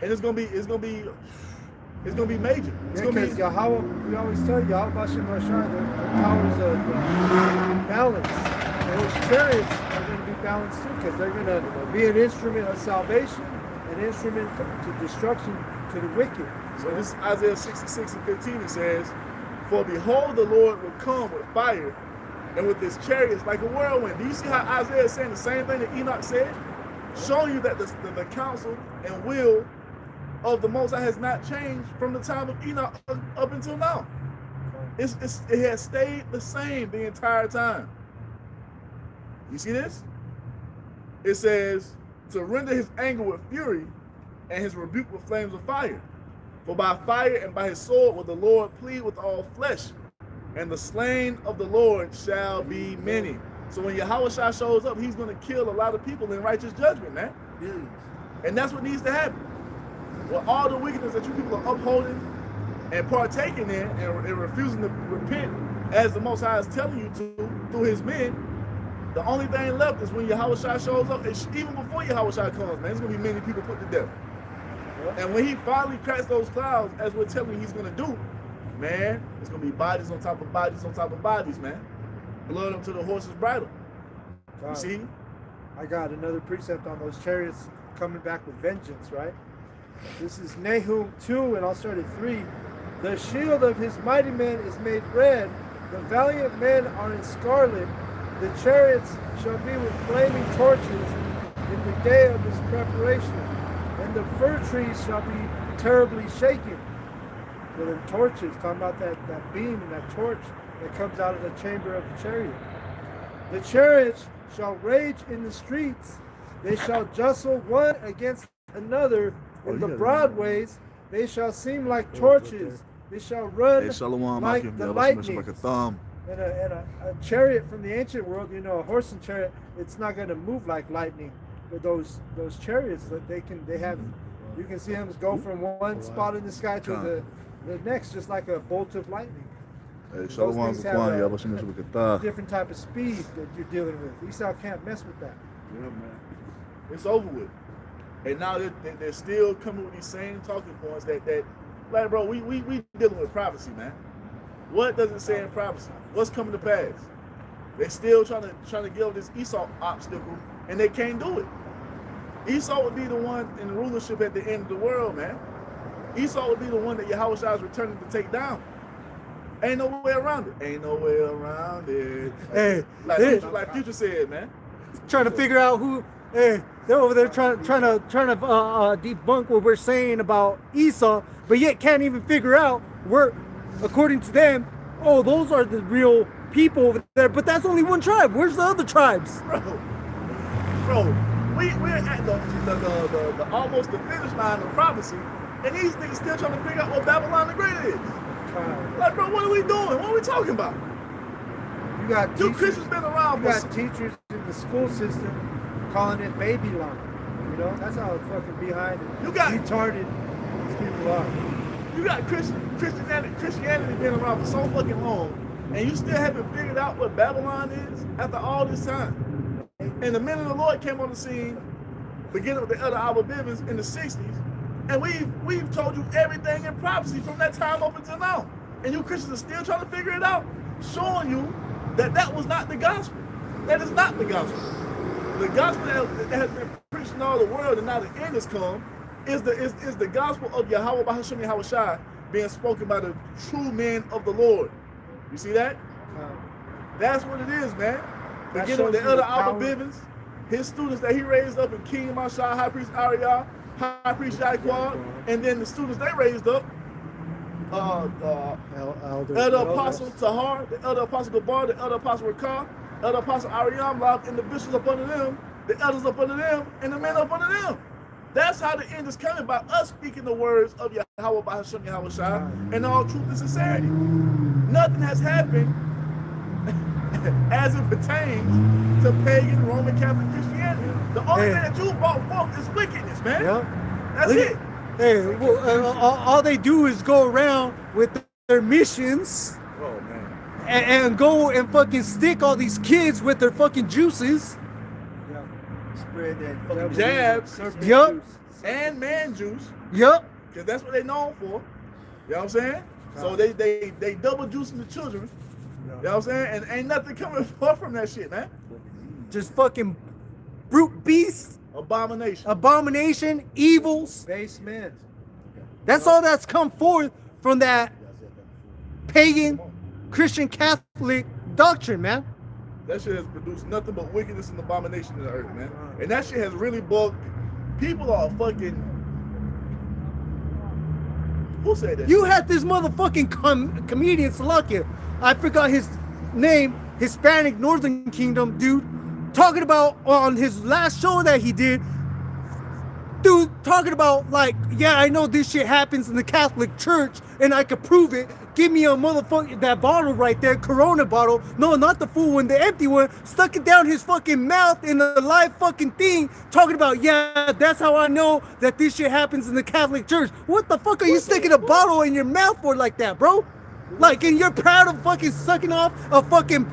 And it's going to be major. It's going to Because be Yahweh, we always tell you, Yahweh Bashem Rashai, the powers of balance. Those chariots are going to be balanced too, because they're going to be an instrument of salvation, an instrument to destruction to the wicked. So this is Isaiah 66 and 15. It says, "For behold, the Lord will come with fire, and with his chariots like a whirlwind." Do you see how Isaiah is saying the same thing that Enoch said? Showing you that the counsel and will of the Most High has not changed from the time of Enoch up until now. It has stayed the same the entire time. You see this? It says, "To render his anger with fury, and his rebuke with flames of fire. For by fire and by his sword will the Lord plead with all flesh, and the slain of the Lord shall be many." So when Yahweh Shai shows up, he's going to kill a lot of people in righteous judgment, man. Billions. And that's what needs to happen. Well, all the wickedness that you people are upholding and partaking in and refusing to repent, as the Most High is telling you to through his men, the only thing left is when Yahweh Shai shows up. Even before Yahweh Shai comes, man, there's going to be many people put to death. And when he finally cracks those clouds, as we're telling you he's going to do, man, it's going to be bodies on top of bodies on top of bodies, man. Blood up to the horse's bridle. You God. see? I got another precept on those chariots coming back with vengeance, right? This is Nahum 2, and I'll start at 3. The shield of his mighty men is made red. The valiant men are in scarlet. The chariots shall be with flaming torches in the day of his preparation. And the fir trees shall be terribly shaken. So the torches, talking about that beam and that torch that comes out of the chamber of the chariot. The chariots shall rage in the streets. They shall jostle one against another in the broad ways. They shall seem like torches. They shall run like the lightning. And a chariot from the ancient world, you know, a horse and chariot, it's not going to move like lightning. But those chariots, that they have You can see them go from one spot in the sky to the next, just like a bolt of lightning. Hey, Those Shalom things have Zakwan, a y'all watching this with Qatar. different type of speed that you're dealing with. Esau can't mess with that. Yeah, man. It's over with. And now they're still coming with these same talking points that like, bro, we dealing with prophecy, man. What does it say in prophecy? What's coming to pass? They're still trying to get over this Esau obstacle, and they can't do it. Esau would be the one in the rulership at the end of the world, man. Esau would be the one that Yahweh Shai is returning to take down. Ain't no way around it. Ain't no way around it. Hey, like Future said, man. trying to figure out who. Hey, they're over there trying to debunk what we're saying about Esau, but yet can't even figure out where, according to them, oh, those are the real people over there. But that's only one tribe. Where's the other tribes? Bro, we're at the almost the finish line of prophecy, and these niggas still trying to figure out what Babylon the Great is. Like, bro, what are we doing? What are we talking about? You got You teachers, Christians been around you for got teachers in the school system calling it Babylon. You know, that's how fucking behind it. You got- retarded these people are. You got Christianity been around for so fucking long, and you still haven't figured out what Babylon is after all this time. And the men of the Lord came on the scene, beginning with the elder Abba Bivens in the 60s, and we've told you everything in prophecy from that time up until now. And you Christians are still trying to figure it out, showing you that was not the gospel. That is not the gospel. The gospel that has been preached in all the world and now the end has come is the gospel of Yahweh Bahasham Yahweh Shai being spoken by the true men of the Lord. You see that? That's what it is, man. That Beginning with shows the you the elder Abba power. Bivens, his students that he raised up, and King Mashai, High Priest Ariel, High Priest Jaquad, and then the students they raised up, Elder Apostle Tahar, the Elder Apostle Gabar, the Elder Apostle Rakah, Elder Apostle Ariam, and the bishops up under them, the elders up under them, and the men up under them. That's how the end is coming, by us speaking the words of Yahweh Bahasham Yahweh Shai in all truth and sincerity. Nothing has happened as it pertains to pagan Roman Catholic Christianity. The only thing that you brought forth is wickedness, man. Yep. That's it. Hey, well, all they do is go around with their missions Oh, man. and go and fucking stick all these kids with their fucking juices. Yeah. Spread that fucking Jabs. Serpent Yup. juice. And man juice, Yup. because that's what they're known for. You know what I'm saying? So they double juicing the children. You know what I'm saying? And ain't nothing coming forth from that shit, man. Just fucking brute beasts, abomination, evils. Base men. That's all that's come forth from that pagan Christian Catholic doctrine, man. That shit has produced nothing but wickedness and abomination in the earth, man. And that shit has really bugged. People are fucking. Who said that? You had this motherfucking comedian, Salakia, I forgot his name, Hispanic Northern Kingdom dude, talking about on his last show that he did, dude talking about like, yeah, I know this shit happens in the Catholic Church and I could prove it. Give me a motherfucker, that bottle right there, Corona bottle. No, not the full one, the empty one. Stuck it down his fucking mouth in a live fucking thing, talking about, yeah, that's how I know that this shit happens in the Catholic Church. What the fuck are you sticking a bottle in your mouth for like that, bro? Like, and you're proud of fucking sucking off a fucking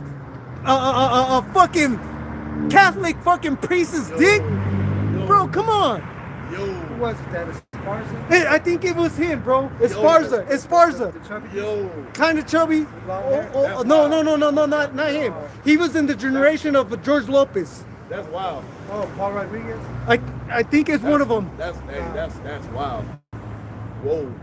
Catholic fucking priest's dick? Bro, come on. Who was it? That Esparza? Hey, I think it was him, bro. Esparza. The chubby dude? Yo. Kind of chubby. Blonde hair? No, not him. He was in the generation of George Lopez. That's wild. Oh, Paul Rodriguez? I think it's one of them. That's wild. Whoa.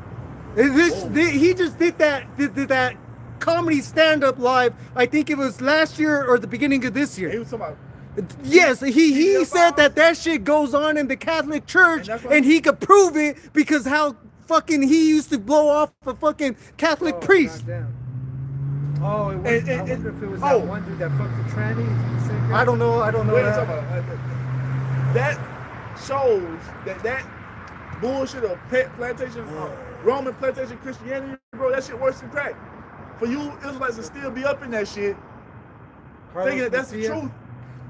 He just did that comedy stand-up live. I think it was last year or the beginning of this He year. was talking about. Yes, he said that shit goes on in the Catholic Church, and he could prove it because how fucking he used to blow off a fucking Catholic priest. goddamn. Oh, it was. I wonder if it was that one dude that fucked the tranny. Is he the same guy? I don't know. What are you talking about? That shows that bullshit of plantation, Roman plantation Christianity, bro. That shit worse than crack. For you Israelites to still be up in that shit, Carlos thinking that that's the Mencia? truth.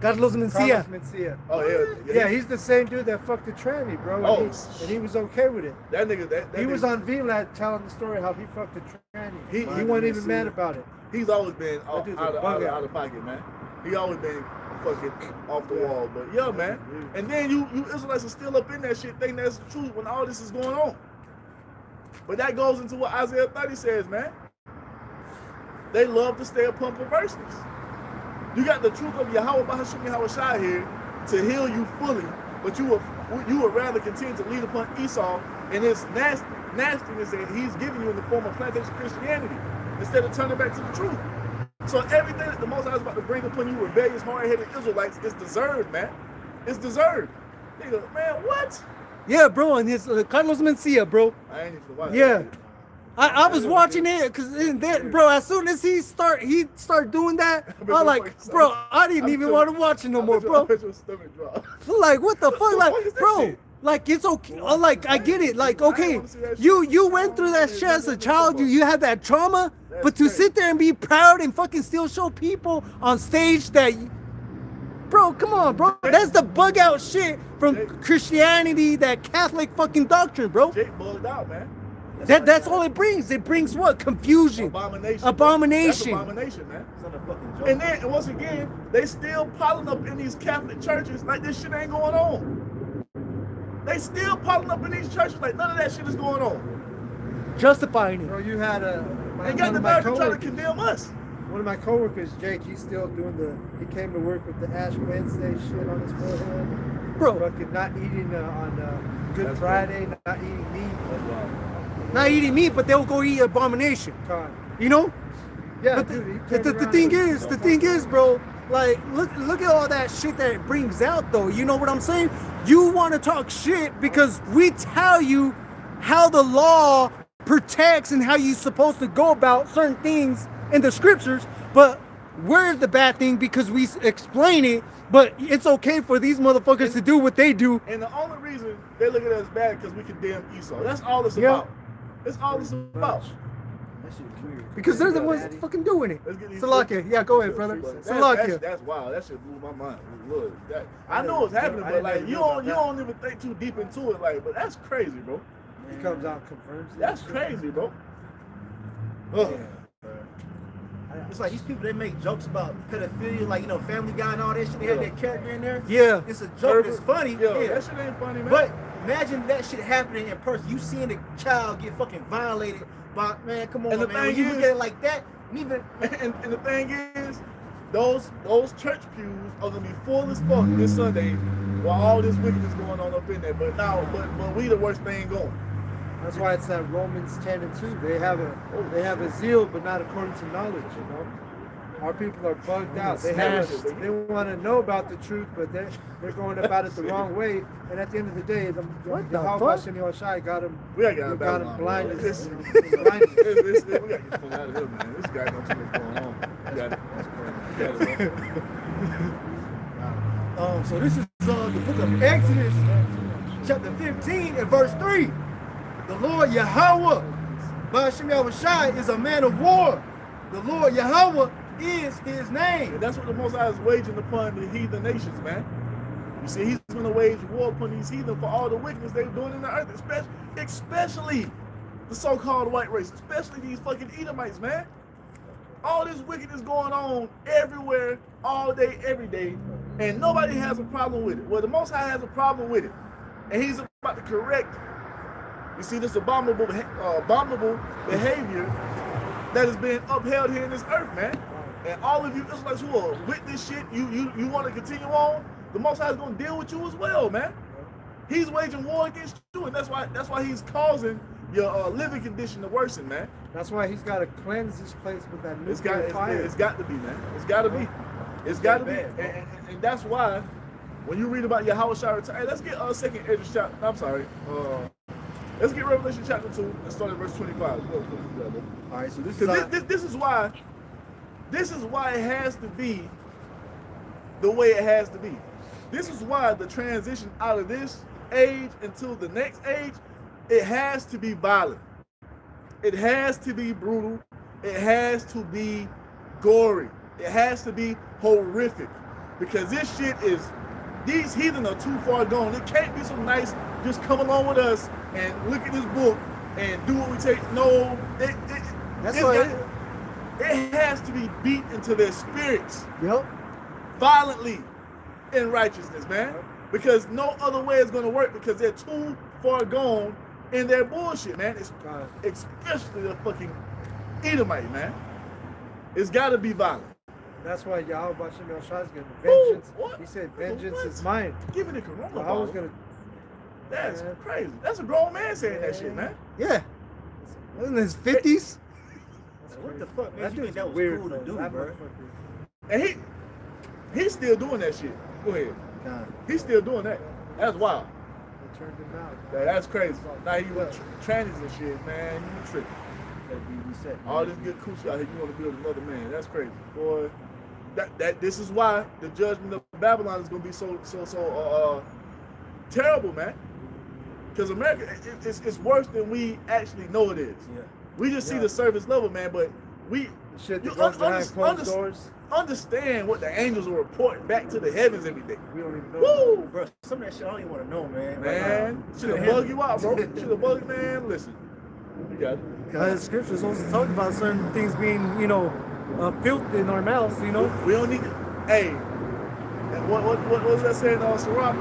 Carlos Mencia. Carlos Mencia. Oh yeah. Yeah, he's the same dude that fucked the tranny, bro. Oh, and he was okay with it. That nigga. That He was nigga, on VLAD telling the story how he fucked the tranny. He He wasn't even mad about it. He's always been out dude's a bug out. of pocket, man. He always been fucking off the wall. But yeah, man. And then you Israelites are still up in that shit thinking that's the truth when all this is going on. But that goes into what Isaiah 30 says, man. They love to stay upon perverseness. You got the truth of Yahweh Bahashim Yahweh Shai here to heal you fully, but you would rather continue to lead upon Esau and his nastiness that he's giving you in the form of plantation Christianity instead of turning back to the truth. So everything that the Most High is about to bring upon you, rebellious, hard-headed Israelites, is deserved, man. It's deserved. Nigga, man, what? Yeah, bro, and his Carlos Mencia, bro. I ain't even watching Yeah. that. I was watching it because bro, as soon as he start doing that, I was like, bro, I didn't even want to watch it no more, I bro. bet your stomach drop. Like, what the fuck? the Like, fuck is that bro, shit? like, it's okay. Like, I get it. Like, okay, you went through that shit as a child. You had that trauma, but to sit there and be proud and fucking still show people on stage that, bro, come on, bro. That's the bug out shit from Christianity, that Catholic fucking doctrine, bro. Jake bugged out, man. That's all it brings. It brings what? Confusion. Abomination. Abomination. That's abomination, man. It's not a fucking joke. And once again, they still piling up in these Catholic churches like this shit ain't going on. They still piling up in these churches like none of that shit is going on. Justifying it. Bro, you had They got the nerve to try to condemn us. one of my coworkers, Jake, he's still doing he came to work with the Ash Wednesday shit on his forehead. Bro. Fucking not eating on Good Friday, not eating meat. Not eating meat, but they'll go eat abomination. Con. You know? Yeah, But dude, he the turned around thing is, bro, like, look at all that shit that it brings out, though. You know what I'm saying? You want to talk shit because we tell you how the law protects and how you're supposed to go about certain things in the scriptures, but we're the bad thing because we explain it, but it's okay for these motherfuckers to do what they do. And the only reason they look at us bad because we condemn Esau. That's all it's Yeah. about. That's all it's about. That shit clear. Because they're the ones fucking doing it. Let's get these- Salakia. Yeah, go ahead, brother. Salakia. That's wild. That shit blew my mind. Look, I know it's happening, but like you don't even think too deep into it. Like, but that's crazy, bro. He comes out and confirms it. That's crazy, bro. Ugh. It's like these people, they make jokes about pedophilia, like, you know, Family Guy and all that shit. They have that character in there. Yeah. It's a joke. It's funny. Yo, Yeah. that shit ain't funny, man. But imagine that shit happening in person. You seeing a child get fucking violated by, man, come on, And the man. When thing you look is- at it like that, and even, and the thing is, those church pews are gonna be full as fuck this Sunday while all this wickedness going on up in there. But we the worst thing going. That's why it's that Romans 10 and 2. They have a zeal, but not according to knowledge. You know, our people are bugged out. They want to know about the truth, but they're going about it the wrong way. And at the end of the day, the Yahweh Hashem Yoshai got them. We gotta got them blinded. We gotta get the fuck out of here, man. This guy got too much going on. We got it. so this is the book of Exodus, chapter 15 and verse 3. The Lord Yahweh, Ba'ashem Yahushai, is a man of war. The Lord Yahweh is his name. And that's what the Most High is waging upon the heathen nations, man. You see, he's going to wage war upon these heathen for all the wickedness they're doing in the earth, especially the so-called white race, especially these fucking Edomites, man. All this wickedness going on everywhere, all day, every day, and nobody has a problem with it. Well, the Most High has a problem with it, and he's about to correct, you see, this abominable behavior that is being upheld here in this earth, man. And all of you Israelites who are with this shit, you want to continue on, the Most High is going to deal with you as well, man. He's waging war against you, and that's why he's causing your living condition to worsen, man. That's why he's got to cleanse this place with that It's nuclear fire. got to be, man. It's got to be. It's got to be. And that's why when you read about Yahweh Shai return, hey, let's get second Ezra chapter. I'm sorry. Let's get Revelation chapter 2 and start at verse 25. Go, All right, so this this is why it has to be the way it has to be. This is why the transition out of this age into the next age, it has to be violent. It has to be brutal. It has to be gory. It has to be horrific. Because this shit is, these heathen are too far gone. It can't be so nice just come along with us and look at this book and do what we take. No, That's why. it has to be beat into their spirits Yep. violently in righteousness, man. Because no other way is going to work because they're too far gone in their bullshit, man. It's, especially the fucking Edomite, man. It's got to be violent. That's why Yahweh Bashem Yahshua is getting vengeance. What? He said, vengeance is mine. Give me the corona. So I was going to. That's crazy. That's a grown man saying that shit, man. Yeah. In his 50s. What the fuck, man? That You think dude's that was weird, cool to bro. do, That bro? motherfucker- And he's still doing that shit. Go ahead. God. He's still doing that. That's wild. They turned him out. That's crazy. Now you with trannies and shit, man. You tripping. That be reset. All this good coochie out here, you want to build another man. That's crazy, boy. This is why the judgment of Babylon is gonna be so terrible, man. Because America, it's worse than we actually know it is. Yeah. We just see the surface level, man. But we The shit you that goes behind closed under- doors. understand what the angels are reporting back to the heavens every day. We don't even know. Woo! Bro, some of that shit I don't even want to know, man. Man, should have bugged you out, bro. Should have bugged, man. Listen, you got it. Because scriptures also talk about certain things being, filth in our mouths, We don't need to. Hey, and what was that saying on Sirach?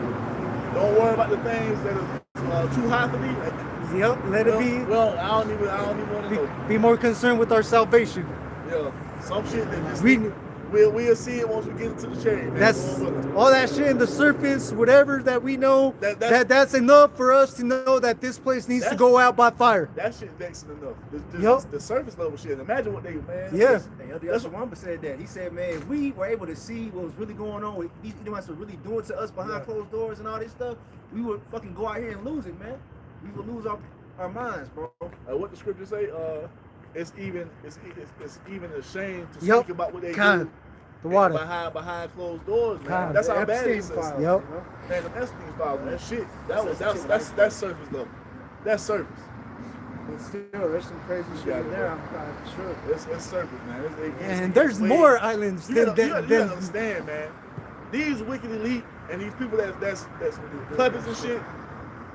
Don't worry about the things that are too high for thee. Yep, let it be. Well, I don't even want to know. Be more concerned with our salvation. Yeah, some shit that just We- we'll see it once we get into the chariot. Man. That's Go on with it. all that shit in the surface, whatever that we know. That's enough for us to know that this place needs to That's- go out by fire. That shit vexing enough. Yup. The surface level shit. Imagine what they, man. Yeah. Hey, Elder Wamba said that. He said, man, if we were able to see what was really going on, what these Edomites were really doing to us behind closed doors and all this stuff, we would fucking go out here and lose it, man. We would lose our minds, bro. What the scriptures say? It's even a shame to Yup. speak about what they Kind. do. The water. Behind closed doors, man. Kind. That's The how bad it Epstein is. files, Yup. you know? Man, the Epstein files, man. Shit. That's surface level. That's surface. But still, there's some crazy shit in there, I'm sure. It's surface, man. And there's more islands You than gotta understand, man. These wicked elite and these people that's puppets and shit,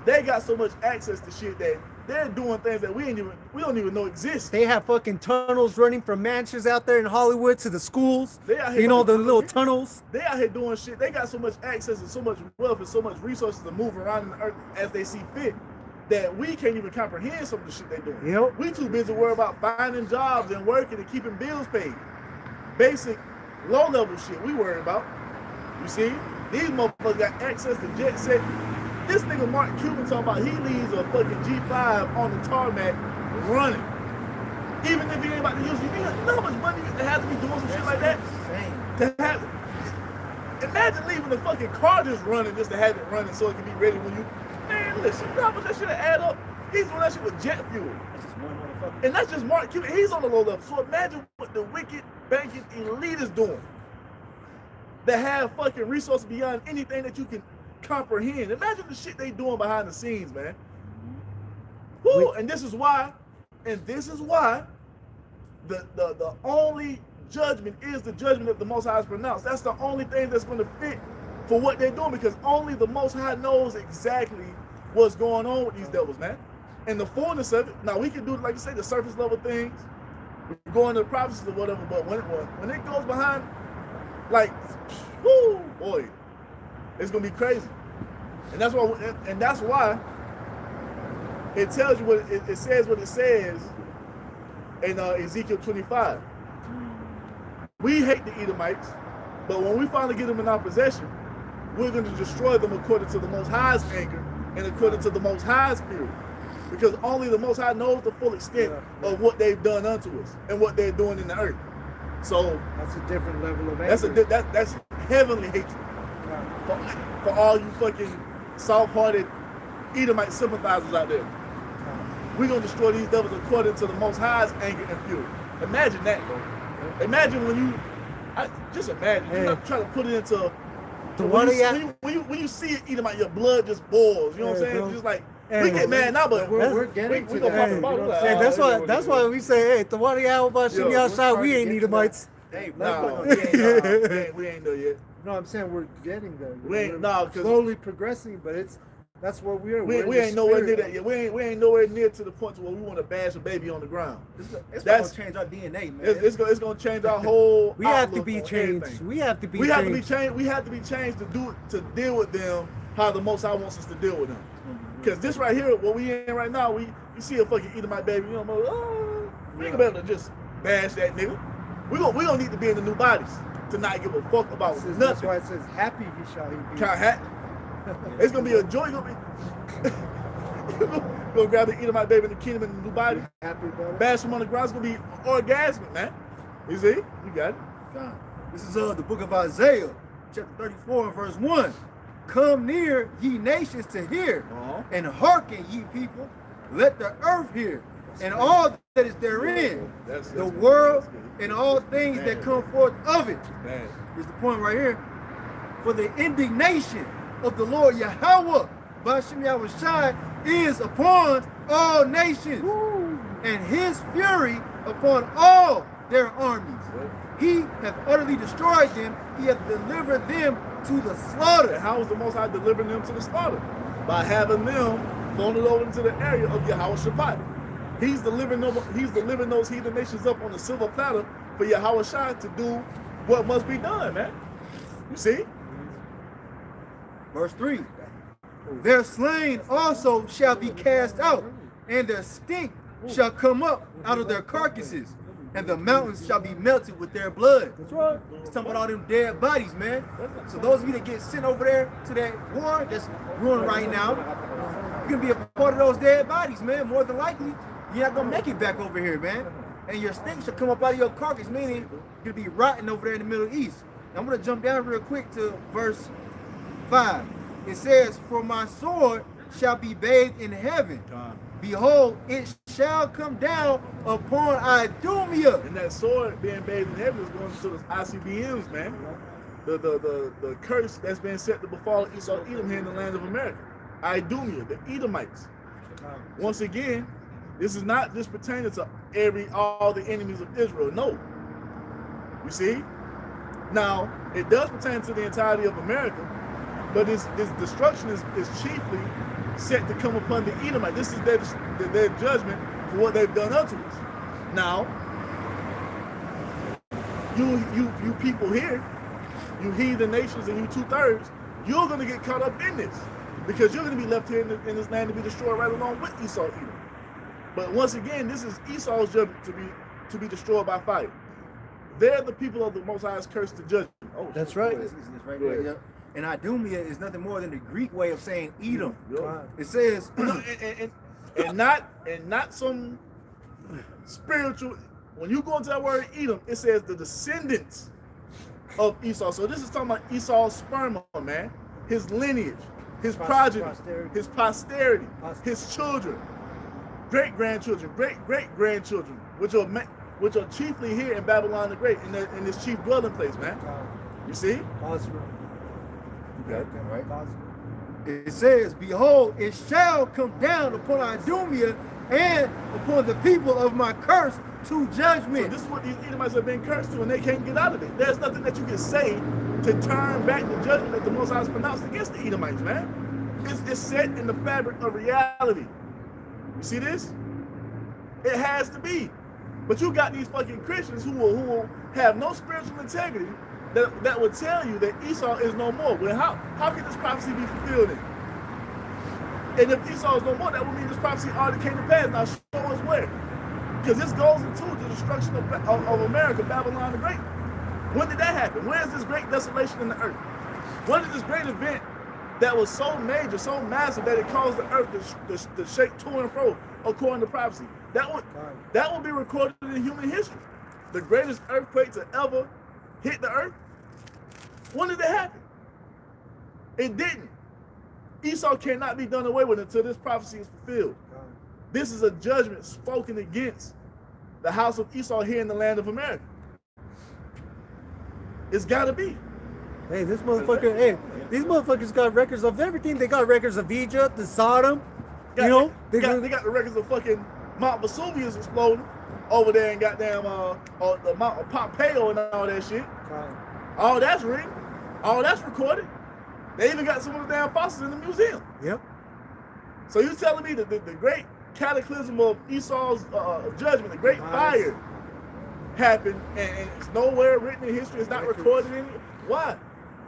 they got so much access to shit that they're doing things that we don't even know exist. They have fucking tunnels running from mansions out there in Hollywood to the schools. They out here The doing- little tunnels. They out here doing shit. They got so much access and so much wealth and so much resources to move around in the earth as they see fit that we can't even comprehend some of the shit they doing. Yep. We too busy worried about finding jobs and working and keeping bills paid. Basic, low-level shit we worry about. You see? These motherfuckers got access to jet set. This nigga Mark Cuban talking about he leaves a fucking G5 on the tarmac running. Even if he ain't about to use it. You know how much money you have to be doing some shit like that? To have, imagine leaving the fucking car just running just to have it running so it can be ready when you. Man, listen, you know how much that shit add up? He's doing that shit with jet fuel. That's just one motherfucker. And that's just Mark Cuban. He's on the low level. So imagine what the wicked banking elite is doing. That have fucking resources beyond anything that you can comprehend. Imagine the shit they doing behind the scenes, man. Woo! And this is why the only judgment is the judgment that the Most High has pronounced. That's the only thing that's going to fit for what they're doing, because only the Most High knows exactly what's going on with these devils, man. And the fullness of it. Now we can do, like you say, the surface level things. We can go into the prophecies or whatever, but when it goes behind, like, whoo, boy, it's gonna be crazy. And that's why it tells you what it says what it says in Ezekiel 25. We hate the Edomites, but when we finally get them in our possession, we're going to destroy them according to the Most High's anger and according to the Most High's fury. Because only the Most High knows the full extent of what they've done unto us and what they're doing in the earth. So that's a different level of anger. That's heavenly hatred for all you fucking soft-hearted Edomite sympathizers out there. We're going to destroy these devils according to the Most High's anger and fury. Imagine that, bro. Imagine when you, just imagine, Hey. you're not trying to put it into, The when one you see it Edomite, your blood just boils, you know what I'm Hey, saying? bro. It's just like, Hey, we get mad now, but we're getting we to gonna that. pop the bottle. You know what I'm Like, Hey, saying? oh, that's why we say, hey, the one Yahweh Bashem Yeah, Yahshua, we we're ain't trying to get to Edomites. Hey, No, That's we ain't there yet. No, I'm saying we're getting there. We ain't- We're no, 'cause- slowly progressing, but that's where we are. We We're in the ain't nowhere near spirit that yet. We ain't nowhere near to the point to where we want to bash a baby on the ground. It's That's- gonna change our DNA, man. It's gonna change our whole. We have to outlook be on changed. everything. We have to be We changed. have to be changed. We have to be changed to deal with them how the Most High wants us to deal with them. Because this right here, what we in right now, you see a fucking Edomite baby, you know, we ain't gonna be able to just bash that nigga. We gonna need to be in the new bodies to not give a fuck about That's nothing. why it says, "Happy he shall he be." Can't hat. It's gonna be a joy. Gonna be. Gonna grab the Edomite baby in the kingdom in the new body, Happy about it. bash him on the ground. It's gonna be orgasmic, man. You see? You got it. God. This is the book of Isaiah, chapter 34 and verse 1. Come near, ye nations, to hear, Uh-huh. and hearken, ye people. Let the earth hear, and all that is therein, That's the good. world, That's good. and all things that come forth of it. Man. Here's the point right here. For the indignation of the Lord Yahweh, Bashim Yahushai, is upon all nations, and his fury upon all their armies. He hath utterly destroyed them. He hath delivered them to the And slaughter. how is the Most High delivering them to the slaughter? By having them floated over into the area of Yahweh Shabbat. He's delivering those heathen nations up on the silver platter for Yahweh Shai to do what must be done, man. You see? Verse 3. Their slain also shall be cast out, and their stink shall come up out of their carcasses, and the mountains shall be melted with their blood. That's right. It's talking about all them dead bodies, man. So those of you that get sent over there to that war that's ruined right now, you're gonna be a part of those dead bodies, man. More than likely, you're not gonna make it back over here, man. And your stink shall come up out of your carcass, meaning you're gonna be rotting over there in the Middle East. Now I'm gonna jump down real quick to verse 5. It says, for my sword shall be bathed in heaven. Behold, it shall come down upon Idumea. And that sword being bathed in heaven is going to those ICBMs, man. The curse that's been set to befall Esau Edom here in the land of America. Idumea, the Edomites. Once again, this is not just pertaining to all the enemies of Israel. No. You see? Now, it does pertain to the entirety of America, but this destruction is chiefly set to come upon the Edomites. This is their judgment for what they've done unto us. Now, you people here, you heathen nations and you 2/3, you're going to get caught up in this because you're going to be left here in this land to be destroyed right along with Esau Edom. But once again, this is Esau's judgment to be destroyed by fire. They're the people of the Most High's cursed to judgment. Oh, That's right. It's right there, yeah. And Idumea is nothing more than the Greek way of saying Edom. Yeah. It says, and not some spiritual. When you go into that word Edom, it says the descendants of Esau. So this is talking about Esau's sperm, man. His lineage, his progeny, his posterity, his children, great-grandchildren, great-great-grandchildren, which are chiefly here in Babylon the Great, in this chief dwelling place, man. You see? okay, right? It says, behold, it shall come down upon Idumea and upon the people of my curse to judgment. So this is what these Edomites have been cursed to, and they can't get out of it. There's nothing that you can say to turn back the judgment that the Most High has pronounced against the Edomites, man. It's set in the fabric of reality. You see this? It has to be. But you got these fucking Christians who will have no spiritual integrity that would tell you that Esau is no more. Well, how can this prophecy be fulfilled then? And if Esau is no more, that would mean this prophecy already came to pass. Now show us where. Because this goes into the destruction of America, Babylon the Great. When did that happen? When is this great desolation in the earth? When did this great event that was so major, so massive that it caused the earth to shake to and fro according to prophecy? That would be recorded in human history. The greatest earthquake to ever hit the earth. When did that happen? It didn't. Esau cannot be done away with until this prophecy is fulfilled. This is a judgment spoken against the house of Esau here in the land of America. It's got to be. Hey, these motherfuckers got records of everything. They got records of Egypt, the Sodom. They got the records of fucking Mount Vesuvius exploding. over there in goddamn the Mount of Pompeo and all that shit. All that's written. All that's recorded. They even got some of the damn fossils in the museum. Yep. So you telling me that the great cataclysm of Esau's judgment, the great fire, happened, and it's nowhere written in history. It's not recorded in it. Why?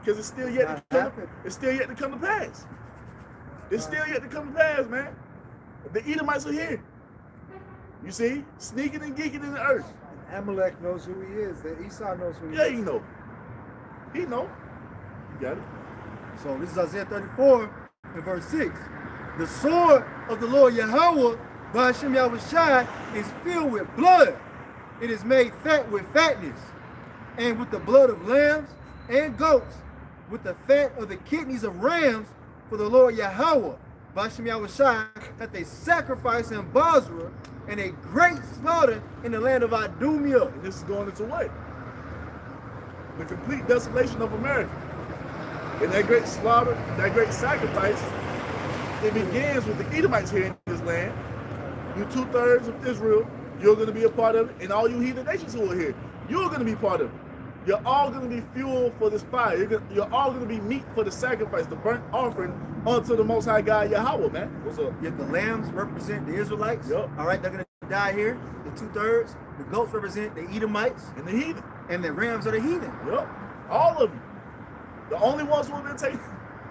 Because it's still yet to come. It's still yet to come to pass. It's still yet to come to pass, man. The Edomites are here. You see, sneaking and geeking in the earth. Amalek knows who he is. That Esau knows who he Yeah, is. he know. He know. You got it. So this is Isaiah 34 and verse 6. The sword of the Lord Yahweh, by Hashem Yahushai, is filled with blood. It is made fat with fatness, and with the blood of lambs and goats, with the fat of the kidneys of rams, for the Lord Yahweh, by Hashem Yahushai, hath a sacrifice in Basra, and a great slaughter in the land of Idumea. And this is going into what? The complete desolation of America. And that great slaughter, that great sacrifice, it begins with the Edomites here in this land. You 2/3 of Israel, you're going to be a part of it. And all you heathen nations who are here, you're going to be part of it. You're all going to be fuel for this fire. You're all going to be meat for the sacrifice, the burnt offering unto the Most High God Yahweh, man. What's up? Yet the lambs represent the Israelites. Yep. All right, they're going to die here, the 2/3. The goats represent the Edomites. And the heathen. And the rams are the heathen. Yep. All of you. The only ones who have been taken,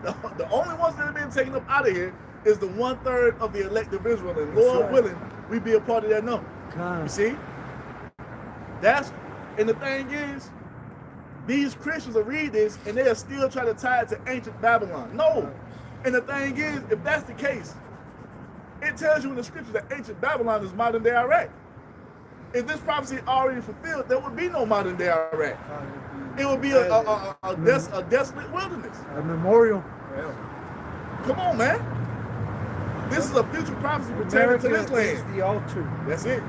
the only ones that have been taken up out of here is the 1/3 of the elect of Israel. And Lord willing, we be a part of that number. God. You see? And the thing is, these Christians will read this and they are still trying to tie it to ancient Babylon. No. And the thing is, if that's the case, it tells you in the scriptures that ancient Babylon is modern day Iraq. If this prophecy already fulfilled, there would be no modern day Iraq. It would be a desolate wilderness. A memorial. Come on, man. This is a future prophecy pertaining to this land. Is the altar. That's it.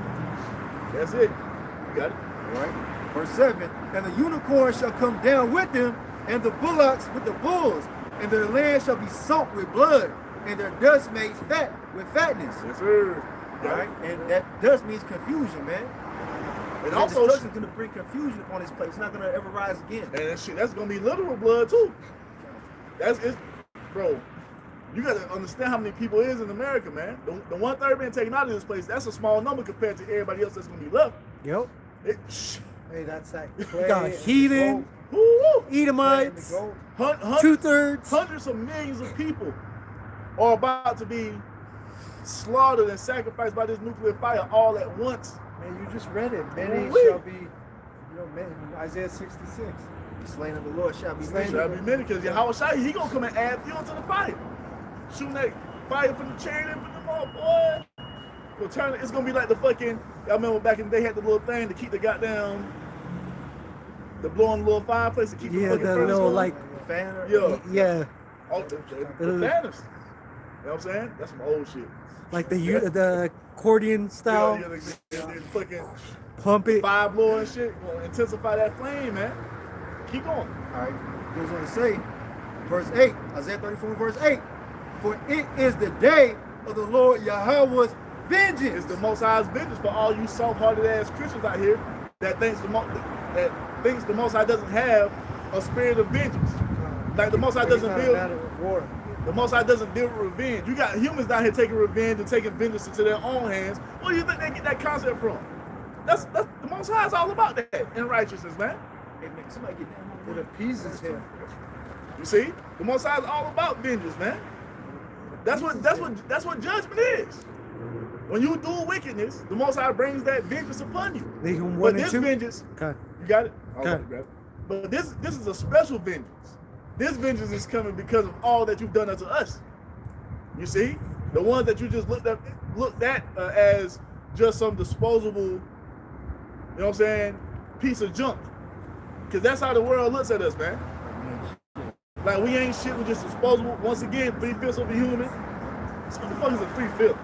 That's it. You got it? All right. Verse 7. And the unicorn shall come down with them, and the bullocks with the bulls, and their land shall be soaked with blood, and their dust made fat with fatness. Yes, sir. All right. And that dust means confusion, man. And Also, also, destruction is going to bring confusion upon this place. It's not going to ever rise again. and that shit, that's gonna be literal blood too. Bro. You gotta understand how many people is in America, man. The 1/3 being taken out of this place, that's a small number compared to everybody else that's gonna be left. Yep. Hey, that's that. You got heathen, Woo-woo. Edomites, Hundreds 2/3. Hundreds of millions of people are about to be slaughtered and sacrificed by this nuclear fire all at once. Man, you just read it. Many Woo-wee. shall be, Isaiah 66. The slain of the Lord shall be Slain. many. Shall be many, because Yahweh he gonna come and add fuel to the fire. Shooting that fire from the chain and from the mall, boy. It's gonna be like the fucking, y'all remember back in the day had the little thing to keep the goddamn, the blowing little fireplace to keep the Yeah, fucking that furnace little going? like, Fan. Yeah. yeah, Oh, the fanners. You know what I'm saying? That's some old shit. like the accordion style. Yeah, the fucking Pump it. fire blower and shit. Gonna intensify that flame, man. Keep going. All right. Goes on to say, verse 8, Isaiah 34, verse 8. For it is the day of the Lord Yahweh's vengeance. It's the Most High's vengeance for all you soft-hearted ass Christians out here that thinks the Most High doesn't have a spirit of vengeance. Like the Most High doesn't deal. The Most High doesn't deal with revenge. You got humans down here taking revenge and taking vengeance into their own hands. Where do you think they get that concept from? That's the Most High is all about that in righteousness, man. Hey, man, somebody get down. It appeases him. You see, the Most High is all about vengeance, man. That's what judgment is. When you do wickedness, the Most High brings that vengeance upon you. Nahum 1 But and this 2. vengeance, Okay. you got it? Okay. I'll grab it. But this is a special vengeance. This vengeance is coming because of all that you've done unto us. You see, the ones that you just looked at as just some disposable, you know what I'm saying, piece of junk. Because that's how the world looks at us, man. Like we ain't shit, we just disposable. Once again, 3/5 of a human. So what the fuck is a 3/5? You know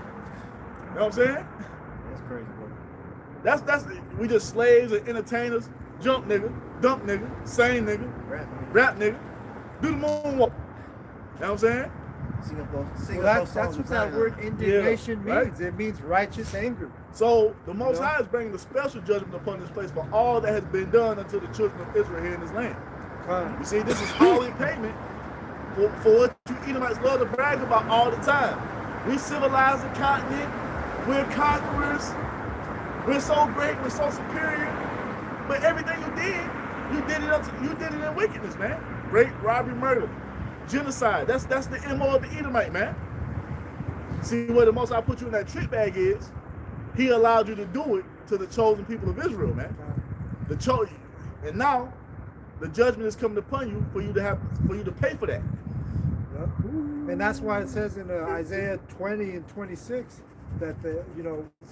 what I'm saying? That's crazy, boy. That's we just slaves and entertainers, jump nigga, dump nigga, same nigga, rap nigga, do the moonwalk. You know what I'm saying? Well, that's what that word indignation Yeah, right. means. It means righteous anger. So the Most No. High is bringing a special judgment upon this place for all that has been done unto the children of Israel here in this land. You see, this is all in payment for what you Edomites love to brag about all the time. We civilized the continent. We're conquerors. We're so great. We're so superior. But everything you did it in wickedness, man. Rape, robbery, murder, genocide. That's the MO of the Edomite, man. See, where the Most High put you in that trick bag is, He allowed you to do it to the chosen people of Israel, man. And now the judgment is coming upon you for you to pay for that. And that's why it says in Isaiah 20 and 26 that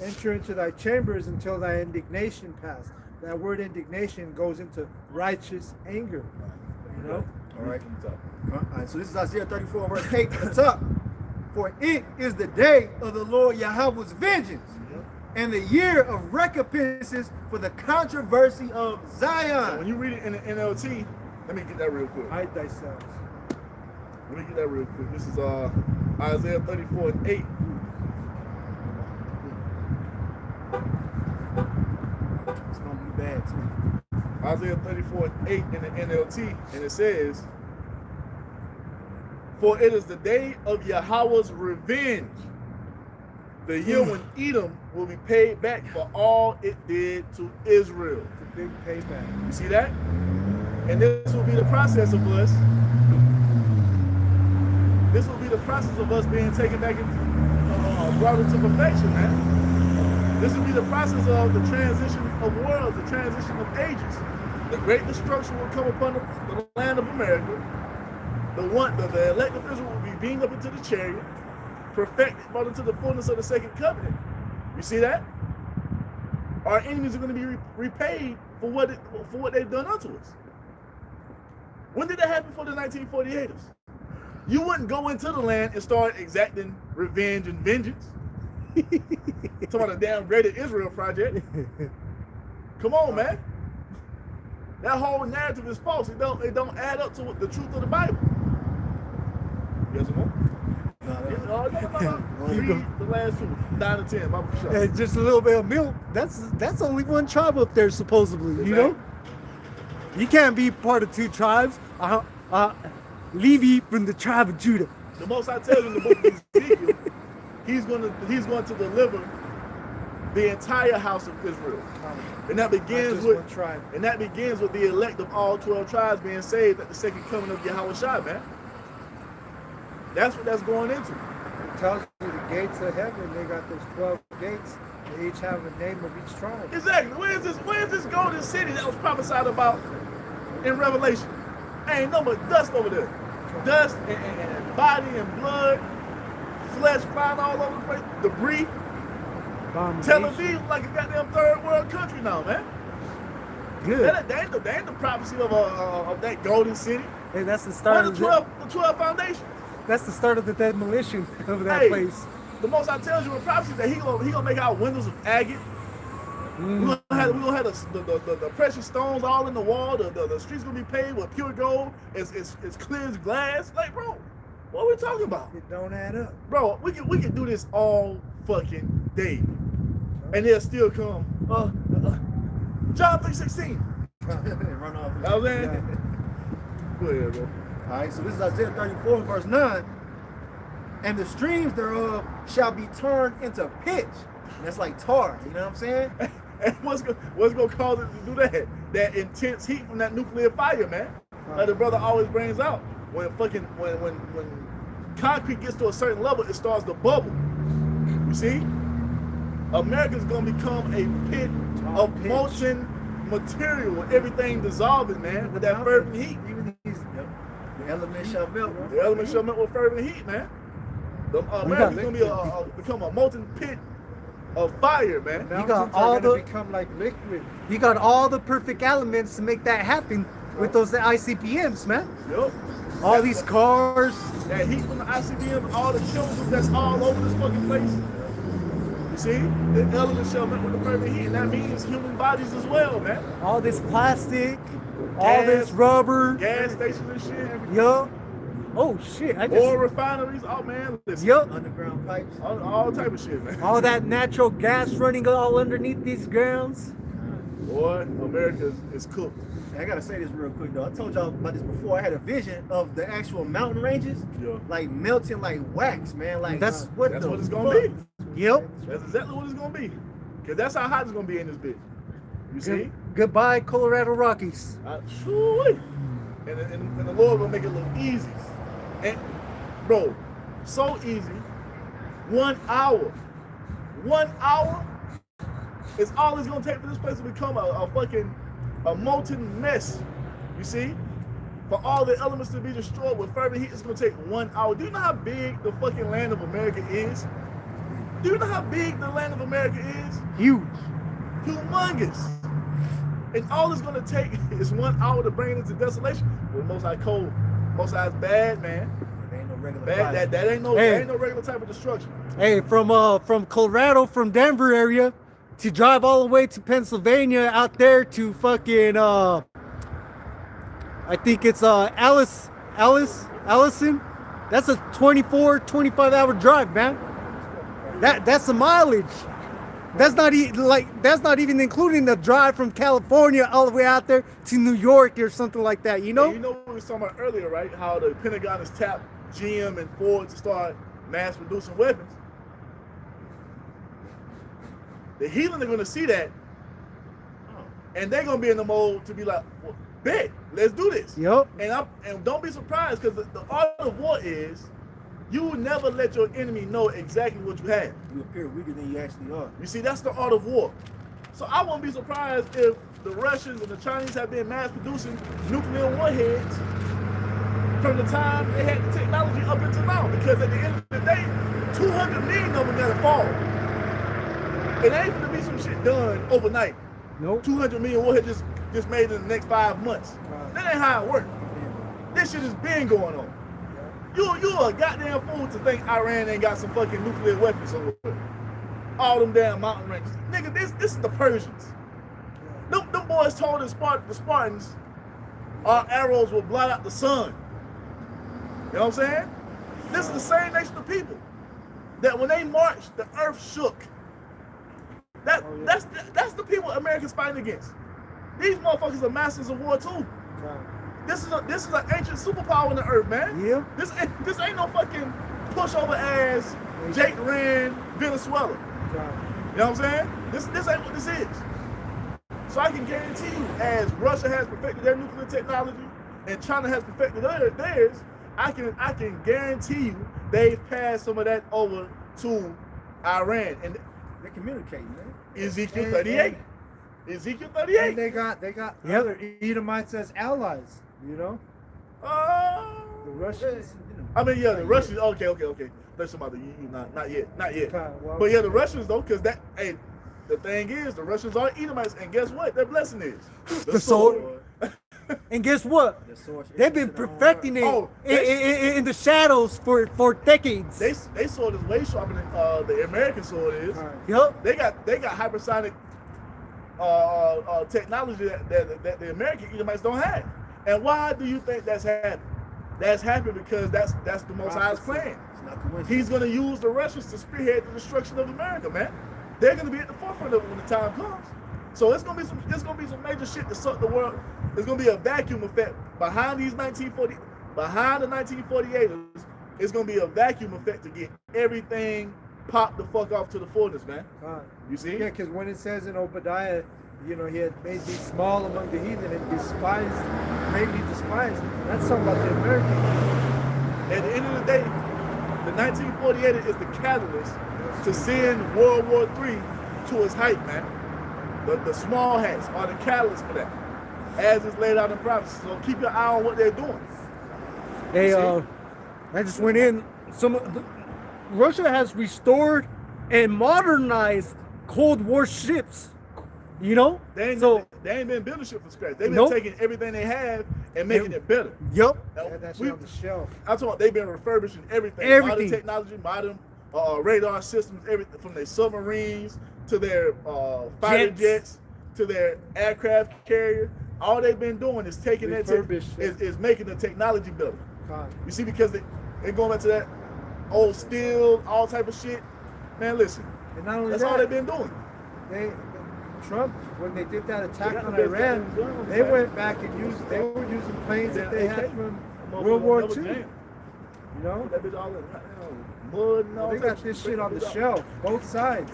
enter into thy chambers until thy indignation pass. That word indignation goes into righteous anger. You know? All right. All right. So this is Isaiah 34 verse 8 to the top. For it is the day of the Lord Yahweh's vengeance, and the year of recompenses for the controversy of Zion. When you read it in the NLT, let me get that real quick. Hide thyself. Let me get that real quick. This is Isaiah 34 and 8. It's gonna be bad too. Isaiah 34 and 8 in the NLT, and it says, for it is the day of Yahweh's revenge, the year when Edom will be paid back for all it did to Israel. It's a big payback. You see that? And this will be the process of us. This will be the process of us being taken back into, brought into perfection, man. This will be the process of the transition of worlds, the transition of ages. The great destruction will come upon the land of America. The elect of Israel will be beamed up into the chariot, perfected, brought into the fullness of the second covenant. You see that? Our enemies are going to be repaid for what they've done unto us. When did that happen for the 1948ers? You wouldn't go into the land and start exacting revenge and vengeance. Talking about a damn Greater Israel project. Come on, man. That whole narrative is false. It don't add up to the truth of the Bible. You got some more? No. Read the last two, 9 and 10. Bible for sure. And just a little bit of milk. That's only one tribe up there, supposedly. You know, you can't be part of two tribes. Levi from the tribe of Judah. The Most High tells in the book of Ezekiel, he's going to deliver the entire house of Israel, and that begins with the elect of all 12 tribes being saved at the second coming of Yahweh Shai, man. That's what that's going into. It tells you the gates of heaven. They got those 12 gates. They each have a name of each tribe. Exactly. Where's this golden city that was prophesied about in Revelation? Ain't no but dust over there. Dust and body and blood, flesh flying all over the place, debris. Tel Aviv like a goddamn third world country now, man. Good. That ain't the prophecy of that golden city. Hey, that's the start of the 12 foundations. That's the start of the demolition of that place. The Most High tells you in prophecy that he gonna make our windows of agate. We're gonna have the precious stones all in the wall. The streets gonna be paved with pure gold. It's clear as glass. Like, bro, what are we talking about? It don't add up. Bro, we can do this all fucking day. And they'll still come. John 3:16. Run off. That was it. Go ahead, bro. All right, so this is Isaiah 34, verse 9. And the streams thereof shall be turned into pitch. That's like tar, you know what I'm saying? And what's gonna cause it to do that? That intense heat from that nuclear fire, man. Like the brother always brings out. When concrete gets to a certain level, it starts to bubble. You see? America's gonna become a pit of molten material with everything dissolving, man, with that fervent heat. The elements shall melt. The elements shall melt with fervent heat, man. America's gonna become a molten pit of fire, man. You got all the become like liquid. You got all the perfect elements to make that happen with those ICBMs, man. Yup. All these cars. That heat from the ICBM, all the chemicals that's all over this fucking place. You see? The elements shall melt with the fervent heat, and that means human bodies as well, man. All this plastic, all this rubber. Gas stations and shit. Yup. Oh shit! I just. Oil refineries. Oh man, listen. Yup. Underground pipes. All type of shit, man. All that natural gas running all underneath these grounds. Boy, America is cooked. And I gotta say this real quick though. I told y'all about this before. I had a vision of the actual mountain ranges, Yeah. like melting like wax, man. Like That's what That's the what it's gonna fuck? be. Yep. That's exactly what it's gonna be. Cause that's how hot it's gonna be in this bitch. You see? Goodbye, Colorado Rockies. Shoo-wee. And the Lord will make it look easy. And bro, so easy. 1 hour. 1 hour is all it's gonna take for this place to become a fucking molten mess. You see? For all the elements to be destroyed with fervent heat, it's gonna take 1 hour. Do you know how big the fucking land of America is? Do you know how big the land of America is? Huge. Humongous. And all it's gonna take is 1 hour to bring it into desolation. Well, Most High cold. Most High's bad, man. There ain't no regular Bad. fire. That ain't no Hey. that ain't no regular type of destruction. Hey, from Colorado, from Denver area, to drive all the way to Pennsylvania out there to fucking I think it's Allison. That's a 25 hour drive, man. That's the mileage. That's not even including the drive from California all the way out there to New York or something like that, you know? And you know what we were talking about earlier, right? How the Pentagon has tapped GM and Ford to start mass producing weapons. The heathen are gonna see that, and they're gonna be in the mode to be like, well, bet, let's do this. Yup. And don't be surprised, because the art of war is you will never let your enemy know exactly what you have. You appear weaker than you actually are. You see, that's the art of war. So I won't be surprised if the Russians and the Chinese have been mass producing nuclear warheads from the time they had the technology up until now. Because at the end of the day, 200 million of them gotta fall. It ain't gonna be some shit done overnight. Nope. 200 million warheads just made in the next 5 months. That ain't how it works. This shit has been going on. You a goddamn fool to think Iran ain't got some fucking nuclear weapons over there. All them damn mountain ranges. Nigga, this is the Persians. Them boys told the Spartans our arrows will blot out the sun. You know what I'm saying? This is the same nation of people that when they marched, the earth shook. That's the people America's fighting against. These motherfuckers are masters of war too. This is an ancient superpower on the earth, man. Yeah. This ain't no fucking pushover ass Jake ran Venezuela. You know what I'm saying? This ain't what this is. So I can guarantee you, as Russia has perfected their nuclear technology and China has perfected theirs, I can guarantee you they've passed some of that over to Iran. And They communicate, man. Ezekiel 38. Ezekiel 38. And they got Yep. other Edomites as allies, you know? The Russians. I mean, yeah, the Russians. Okay. Let's talk about the EU. Not yet. Well, But yeah, the Russians though, because the thing is, the Russians are Edomites, and guess what? Their blessing is The sword. And guess what? The source. They've been perfecting it Oh, in the shadows for decades. They sword is way sharper than the American sword is. Yup. They got hypersonic technology that the American Edomites don't have. And why do you think that's happened? That's happened because that's the Most High's plan. It's not coincidence. He's going to use the Russians to spearhead the destruction of America, man. They're going to be at the forefront of it when the time comes. So it's going to be some major shit to suck the world. There's going to be a vacuum effect behind the 1948ers. It's going to be a vacuum effect to get everything popped the fuck off to the fullness, man. You see? Yeah, because when it says in Obadiah, you know, he had made these small among the heathen and greatly despised. That's talking about the American. At the end of the day, the 1948 is the catalyst to send World War III to its height, man. The small hats are the catalyst for that, as is laid out in prophecy. So keep your eye on what they're doing. Hey, I just went in. Russia has restored and modernized Cold War ships. You know? They ain't been building shit from scratch. They've been Nope. taking everything they have and making it better. Yup. Had that shit on the shelf. I'm talking about they've been refurbishing everything. Everything. Modern technology, modern radar systems, everything from their submarines to their fighter jets to their aircraft carrier. All they've been doing is taking that Refurbished shit. is making the technology better. God. You see, because they going back to that old steel, all type of shit. Man, listen, And not only that's that, all they've been doing. Trump, when they did that attack got on the best Iran, goddamn guns, they right? went back and they were using planes that they had AK. from Motherfucker World War never II. jammed. You know? That bitch all in mud and all They type got of this shit. shit on the Best shelf, both sides.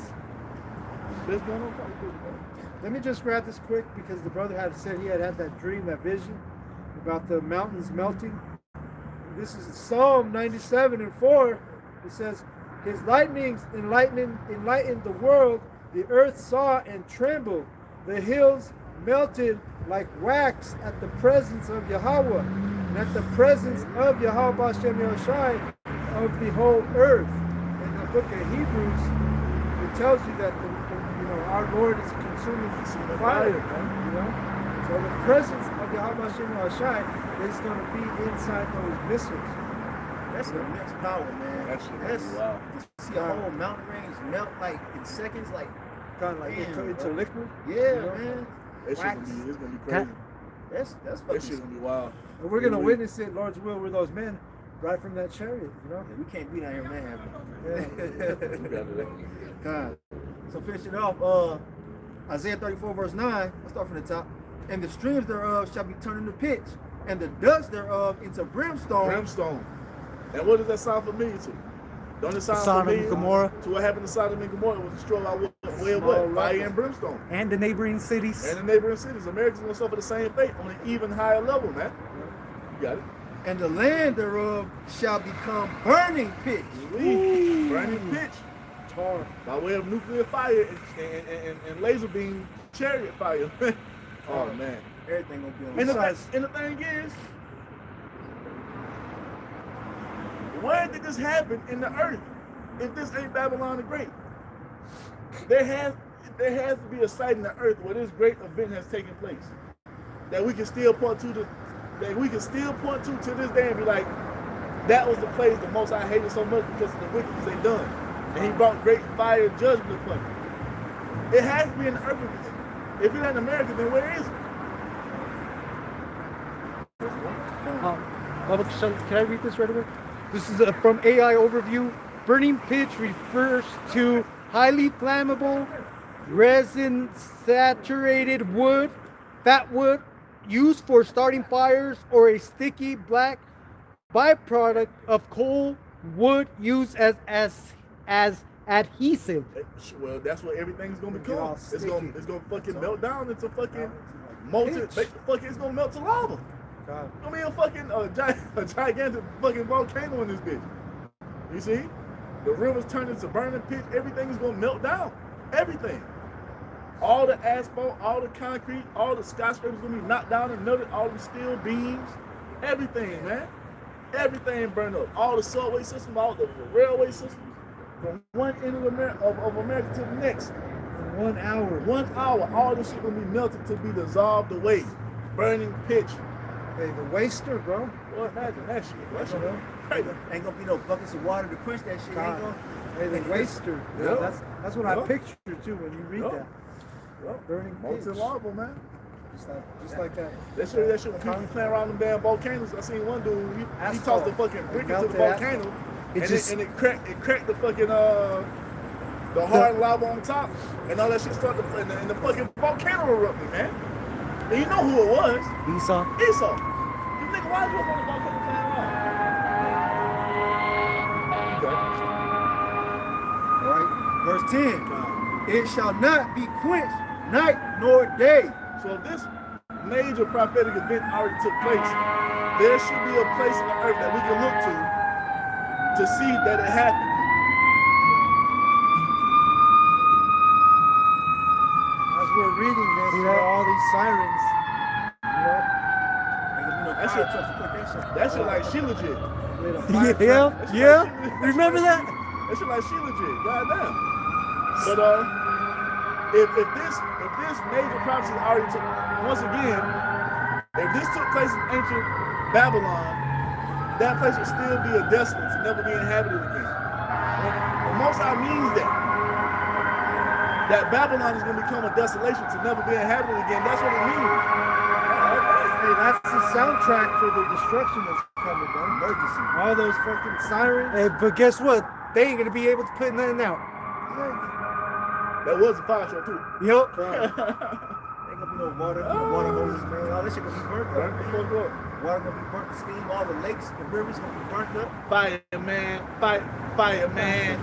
gun on top of it, man. Let me just grab this quick because the brother had said he had that dream, that vision about the mountains melting. This is Psalm 97:4. It says, His lightnings enlightened the world. The earth saw and trembled. The hills melted like wax at the presence of Yahweh, and at the presence of Yahweh Bashem Yahushai of the whole earth. In the book of Hebrews, it tells you that our Lord is a consuming fire. You know, so the presence of Yahweh Bashem Yahushai is going to be inside those missiles. That's immense power, man. That shit That's is wild. to see a whole mountain range melt like in seconds, like Kind of like Damn, into bro. liquid. yeah, You know? man. That shit Wax. it's gonna be crazy. That's That fucking. shit gonna be wild. And we're going to Yeah, witness it, Lord's will, with those men right from that chariot, you know? Yeah, we can't be down here, man. We gotta do that. God. So finishing off, Isaiah 34 verse 9. Let's start from the top. And the streams thereof shall be turned into pitch, and the dust thereof into brimstone. Brimstone. And what does that sound familiar to? Don't it sound Sodom and familiar Gomorrah. to what happened to Sodom and Gomorrah? It was destroyed by what? Small Fire levels. and brimstone. And the neighboring cities. And the neighboring cities. Americans gonna suffer the same fate on an even higher level, man. You got it. And the land thereof shall become burning pitch. Burning pitch Tar. by way of nuclear fire and laser beam chariot fire. Oh man. Everything gonna be on And the the, side. and the thing is, where did this happen in the earth? If this ain't Babylon the Great, there has to be a site in the earth where this great event has taken place that we can still point to this day and be like, that was the place the Most High hated so much because of the wickedness they done, and He brought great fire and judgment upon it. It has to be in the earth. If it ain't America, then where is it? Can I read this right away? This is from AI Overview. Burning pitch refers to highly flammable, resin-saturated wood, fat wood, used for starting fires, or a sticky black byproduct of coal wood used as adhesive. Well, that's what everything's gonna Get all become. It's gonna fucking melt down into fucking molten. Pitch. It's gonna melt to lava. God. I mean, a gigantic fucking volcano in this bitch. You see, the rivers turn into burning pitch. Everything is gonna melt down. Everything. All the asphalt, all the concrete, all the skyscrapers gonna be knocked down and melted. All the steel beams, everything, man. Everything burned up. All the subway system, all the railway system, from one end of America to the next. In 1 hour. 1 hour, all this shit gonna be melted to be dissolved away. Burning pitch. Hey, the waster, bro. Well, imagine that shit. That shit crazy. Ain't gonna be no buckets of water to quench that shit. God. Ain't gonna. Hey, the waster. Yeah. That's what I Yeah. picture too when you read Yeah. that. Well, Burning molten pitch. lava, man. Just like that. That shit when people be playing around them damn volcanoes. I seen one dude, he tossed the fucking brick into the melted volcano, It and it cracked the fucking the hard lava on top, and all that shit started and the fucking volcano erupted, man. And you know who it was? Esau. Esau. You think why you up on the volcano playing around? All right. Verse 10. It shall not be quenched night nor day. So if this major prophetic event already took place, there should be a place on earth that we can look to see that it happened. As we're reading this, you know, all these sirens, you know, Ain't gonna be no That fire shit- trucks to put that shit. That shit like she legit. with a fire Yeah, truck. yeah. Remember that? That shit like she legit. Goddamn. But if this major prophecy already took, once again, if this took place in ancient Babylon, that place would still be a desolate to never be inhabited again. And Most High means that Babylon is going to become a desolation to never be inhabited again. That's what it means. Hey, that's the soundtrack for the destruction that's coming, man. Emergency. All those fucking sirens. Hey, but guess what? They ain't gonna be able to put nothing out. That was a fire show too. Yup. Ain't gonna be no water, no water hoses, man. All that shit gonna be burnt Burn up. the fuck up. Water gonna be burnt to steam. All the lakes, the rivers gonna be burnt up. Fireman, fireman.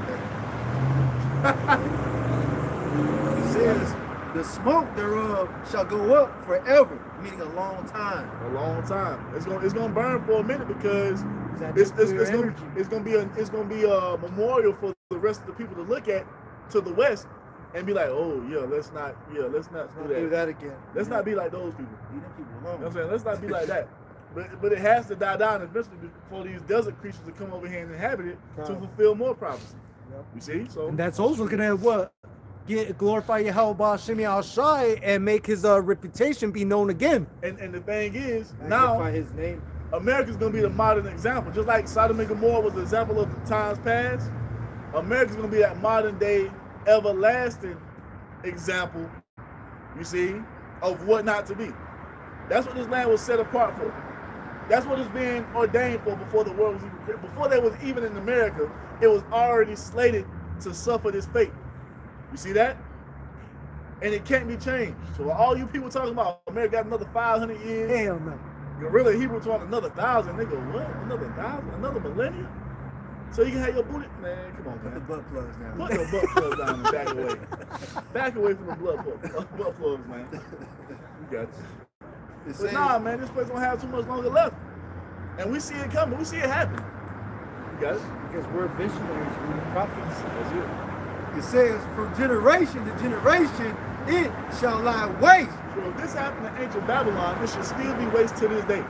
He says, the smoke thereof shall go up forever, meaning a long time. A long time. It's gonna burn for a minute because That it's nuclear gonna energy. be a memorial for the rest of the people to look at to the west and be like, oh yeah, let's not Don't do that again. Let's not be like those people. Leave them people You know alone. what I'm saying? Let's not be like that. But it has to die down eventually for these desert creatures to come over here and inhabit it to Right. fulfill more prophecy. Yep. You see? So And that's also gonna what? Glorify Yahweh Shemi Al Shai and make his reputation be known again. and the thing is, now Magnify his name. America's gonna be the modern example. Just like Sodom and Gomorrah was the example of the times past, America's gonna be that modern day, everlasting example, you see, of what not to be. That's what this land was set apart for. That's what it's being ordained for before the world was even, before there was even in America, it was already slated to suffer this fate. You see that? And it can't be changed. So all you people talking about America got another 500 years. Hell no. Gorilla Hebrew talking another 1,000. Nigga, what? Another 1,000? Another millennium? So you can have your booty? Man, come on, Put the man. butt plugs down. Put your butt plugs down and back away. Back away from the butt plugs, man. You got you. It But says, nah, man, this place don't have too much longer left. And we see it coming. We see it happen. You got it? Because we're visionaries, we're prophets. That's it. it says, from generation to generation, it shall lie waste. So if this happened in ancient Babylon, it should still be waste to this day.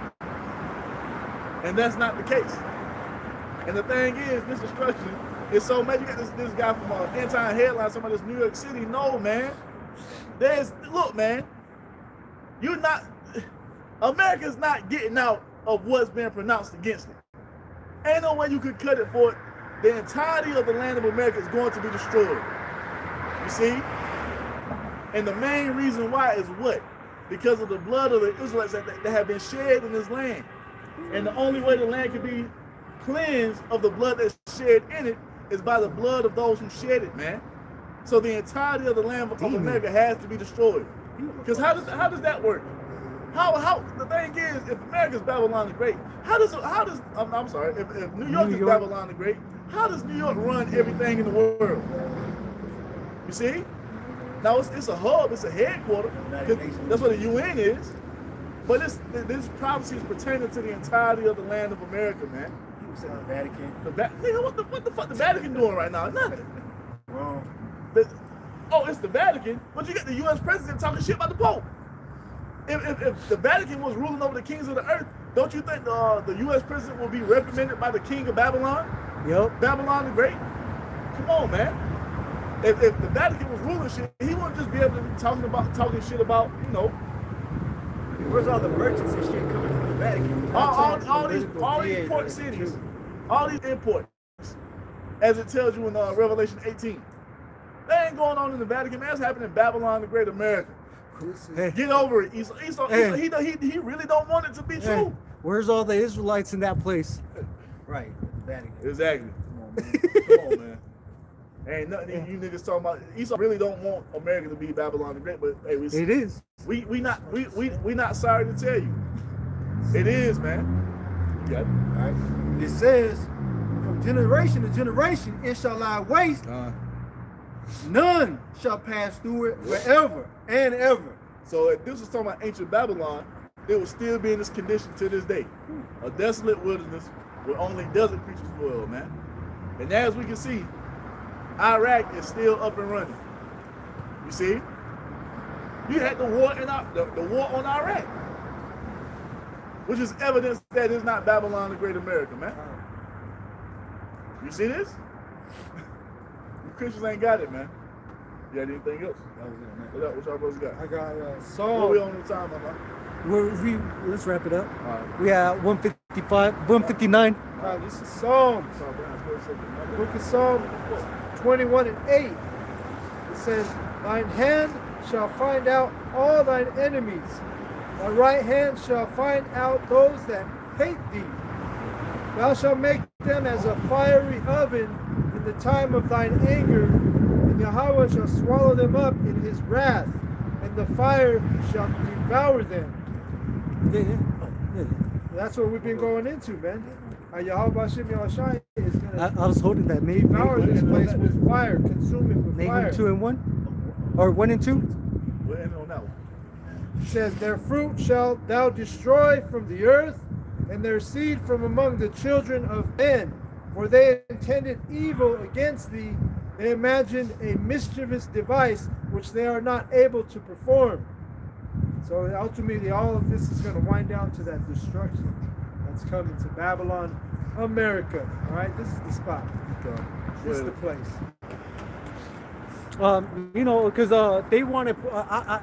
And that's not the case. And the thing is, this destruction is so mad. You got this guy from End Time Headlines talking about this New York City. No, man. Look, man. You're not, America's not getting out of what's been pronounced against it. Ain't no way you could cut it for it. The entirety of the land of America is going to be destroyed. You see? And the main reason why is what? Because of the blood of the Israelites that have been shed in this land. And the only way the land can be cleansed of the blood that's shed in it is by the blood of those who shed it, man. So the entirety of the land of America has to be destroyed. Because how does that work? How the thing is, if America's Babylon the Great, I'm sorry, if New York is Babylon the Great, how does New York run everything in the world? You see? Now it's a hub, it's a headquarter. That's what the UN is. But this prophecy is pertaining to the entirety of the land of America, man. People say the Vatican. Nigga, what the fuck the Vatican doing right now? Nothing. Wrong. It's the Vatican, but you got the U.S. president talking shit about the Pope. If the Vatican was ruling over the kings of the earth, don't you think the U.S. president will be reprimanded by the king of Babylon? Yep. Babylon the Great? Come on, man. If the Vatican was ruling shit, he wouldn't just be able to be talking shit about, you know, Where's all the merchants and shit coming from the Vatican? all these port cities, all these imports, as it tells you in Revelation 18. That ain't going on in the Vatican, man. That's happening in Babylon the Great America. Hey. Get over it. He really don't want it to be Hey, true. where's all the Israelites in that place? Right, the Vatican. Exactly. Come on, man. Come on, man. Ain't nothing you niggas talking about. Esau really don't want America to be Babylon the Great, but hey, It is. we not sorry to tell you. It is, man. You got it. All right. It says, from generation to generation, it shall lie waste. None shall pass through it forever and ever. So if this was talking about ancient Babylon, it would still be in this condition to this day. A desolate wilderness where only desert creatures dwell, man. And as we can see, Iraq is still up and running. You see? You had the war on Iraq, which is evidence that it's not Babylon the Great America, man. You see this? You Christians ain't got it, man. You got anything else? That was it, man. What y'all brothers got? I got What we Psalm. on the time, man? Let's wrap it up. All right. We at 155, 159. This is Psalms. Book of Psalm 21 and 8. It says, thine hand shall find out all thine enemies, Thy right hand shall find out those that hate thee. Thou shalt make them as a fiery oven in the time of thine anger, and Yahweh shall swallow them up in his wrath, and the fire shall devour them. That's what we've been going into, man. Yahweh Hashem Yahushai is going I to was holding that. Nahum, devour this place with fire, consume it with Nahum fire. 2 and 1? Or 1 and 2? We're ending on that one. It says, their fruit shalt thou destroy from the earth, and their seed from among the children of men. For they intended evil against thee. They imagined a mischievous device which they are not able to perform. So ultimately, all of this is going to wind down to that destruction that's coming to Babylon, America. All right, this is the spot. This is the place. You know, because they want to.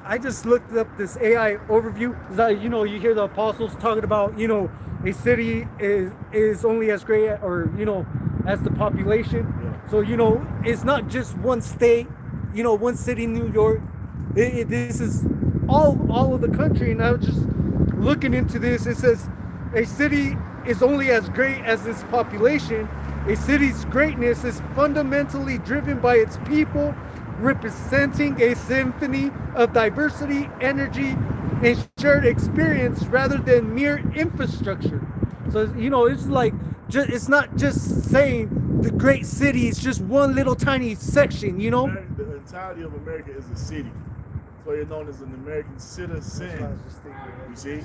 I just looked up this AI overview. You know, you hear the apostles talking about, you know, a city is only as great, or you know, as the population. Yeah. So you know, it's not just one state. You know, one city, New York. This is all of the country. And I was just looking into this. It says a city is only as great as its population. A city's greatness is fundamentally driven by its people, representing a symphony of diversity, energy, and shared experience rather than mere infrastructure. So, you know, it's like, it's not just saying the great city, it's just one little tiny section, you know? The entirety of America is a city. That's why you're known as an American citizen. You see?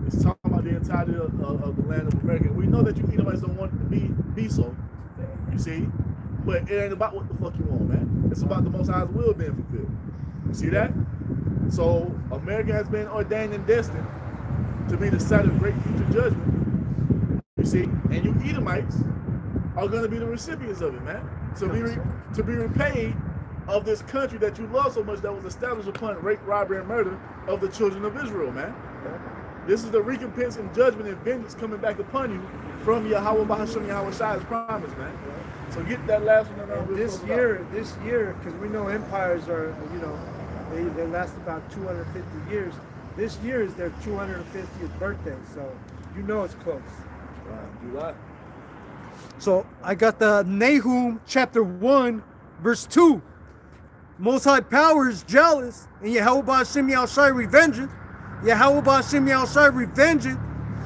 It's talking about the entirety of the land of America. We know that you Edomites don't want it to be so. You see? But it ain't about what the fuck you want, man. It's about the Most High's will being fulfilled. You see that? So America has been ordained and destined to be the site of great future judgment. You see? And you Edomites are going to be the recipients of it, man. To be repaid of this country that you love so much, that was established upon rape, robbery, and murder of the children of Israel, man. This is the recompense and judgment and vengeance coming back upon you from Yahweh Bahasham Yahweh Shai's promise, man. So get that last one. And this year, because we know empires are, you know, they last about 250 years. This year is their 250th birthday, so you know it's close. July. So I got the Nahum chapter 1, verse 2. Most High power is jealous, and Yahweh Ba'ashem Yahushai revengeth. Yahweh Ba'ashem Yahushai revengeth,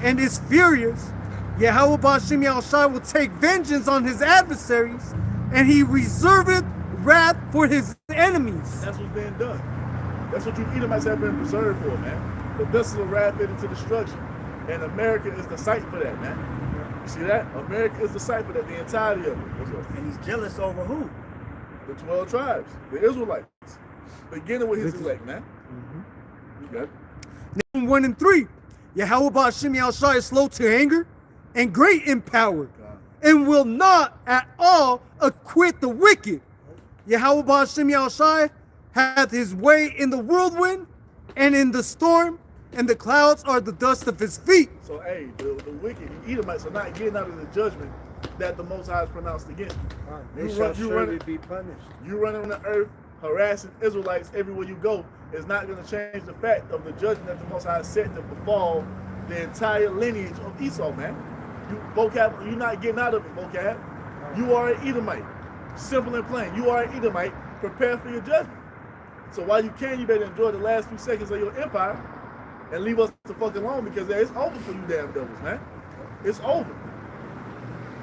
and is furious. Yahweh Ba'ashem Yahushai will take vengeance on his adversaries, and he reserveth wrath for his enemies. That's what's being done. That's what you Edomites have been preserved for, man. The vessels of wrath into destruction. And America is the site for that, man. You see that? America is the site for that, the entirety of it. And he's jealous over who? The 12 tribes, the Israelites. Beginning with his elect, man. You got it? Nahum 1 and 3. Yahweh Ba'ashem Yahushai is slow to anger and great in power, and will not at all acquit the wicked. Yahweh Ba'ashem Yahushai hath his way in the whirlwind and in the storm, and the clouds are the dust of his feet. So, hey, the wicked, the Edomites are not getting out of the judgment that the Most High has pronounced against them. They shall surely be punished. You running on the earth, harassing Israelites everywhere you go, is not going to change the fact of the judgment that the Most High set to befall the entire lineage of Esau, man. You're not getting out of it, vocab. You are an Edomite. Simple and plain. You are an Edomite. Prepare for your judgment. So while you can, you better enjoy the last few seconds of your empire and leave us the fuck alone, because it's over for you damn devils, man. It's over.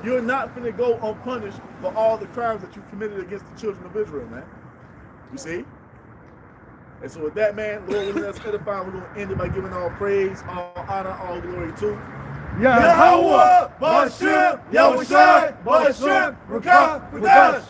You're not finna go unpunished for all the crimes that you committed against the children of Israel, man. You see? And so with that, man, Lord, when that's edifying, we're going to end it by giving all praise, all honor, all glory to Yahweh Ba'ashem Yahushai Ba'ashem Rakah Kadash.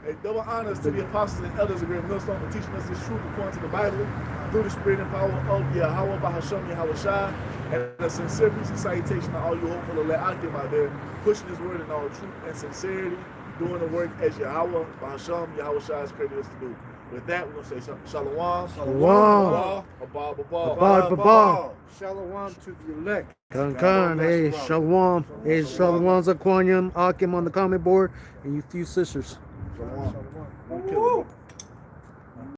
A double honors to the apostles and elders of Great Millstone for teaching us this truth according to the Bible through the spirit and power of Yahweh Bahasham Yahweh Shai, and a sincere peace and salutation to all you hopeful to let Akim out there, pushing his word in all truth and sincerity, doing the work as Yahweh Bahasham Yahweh Shai has created us to do. With that, we're going to say shalom, Shalom. abba. Shalom to the elect. Kan, hey, shalom. Hey, shalom Zaquanium, Akim on the comment board, and you few sisters. Shalom. Woo.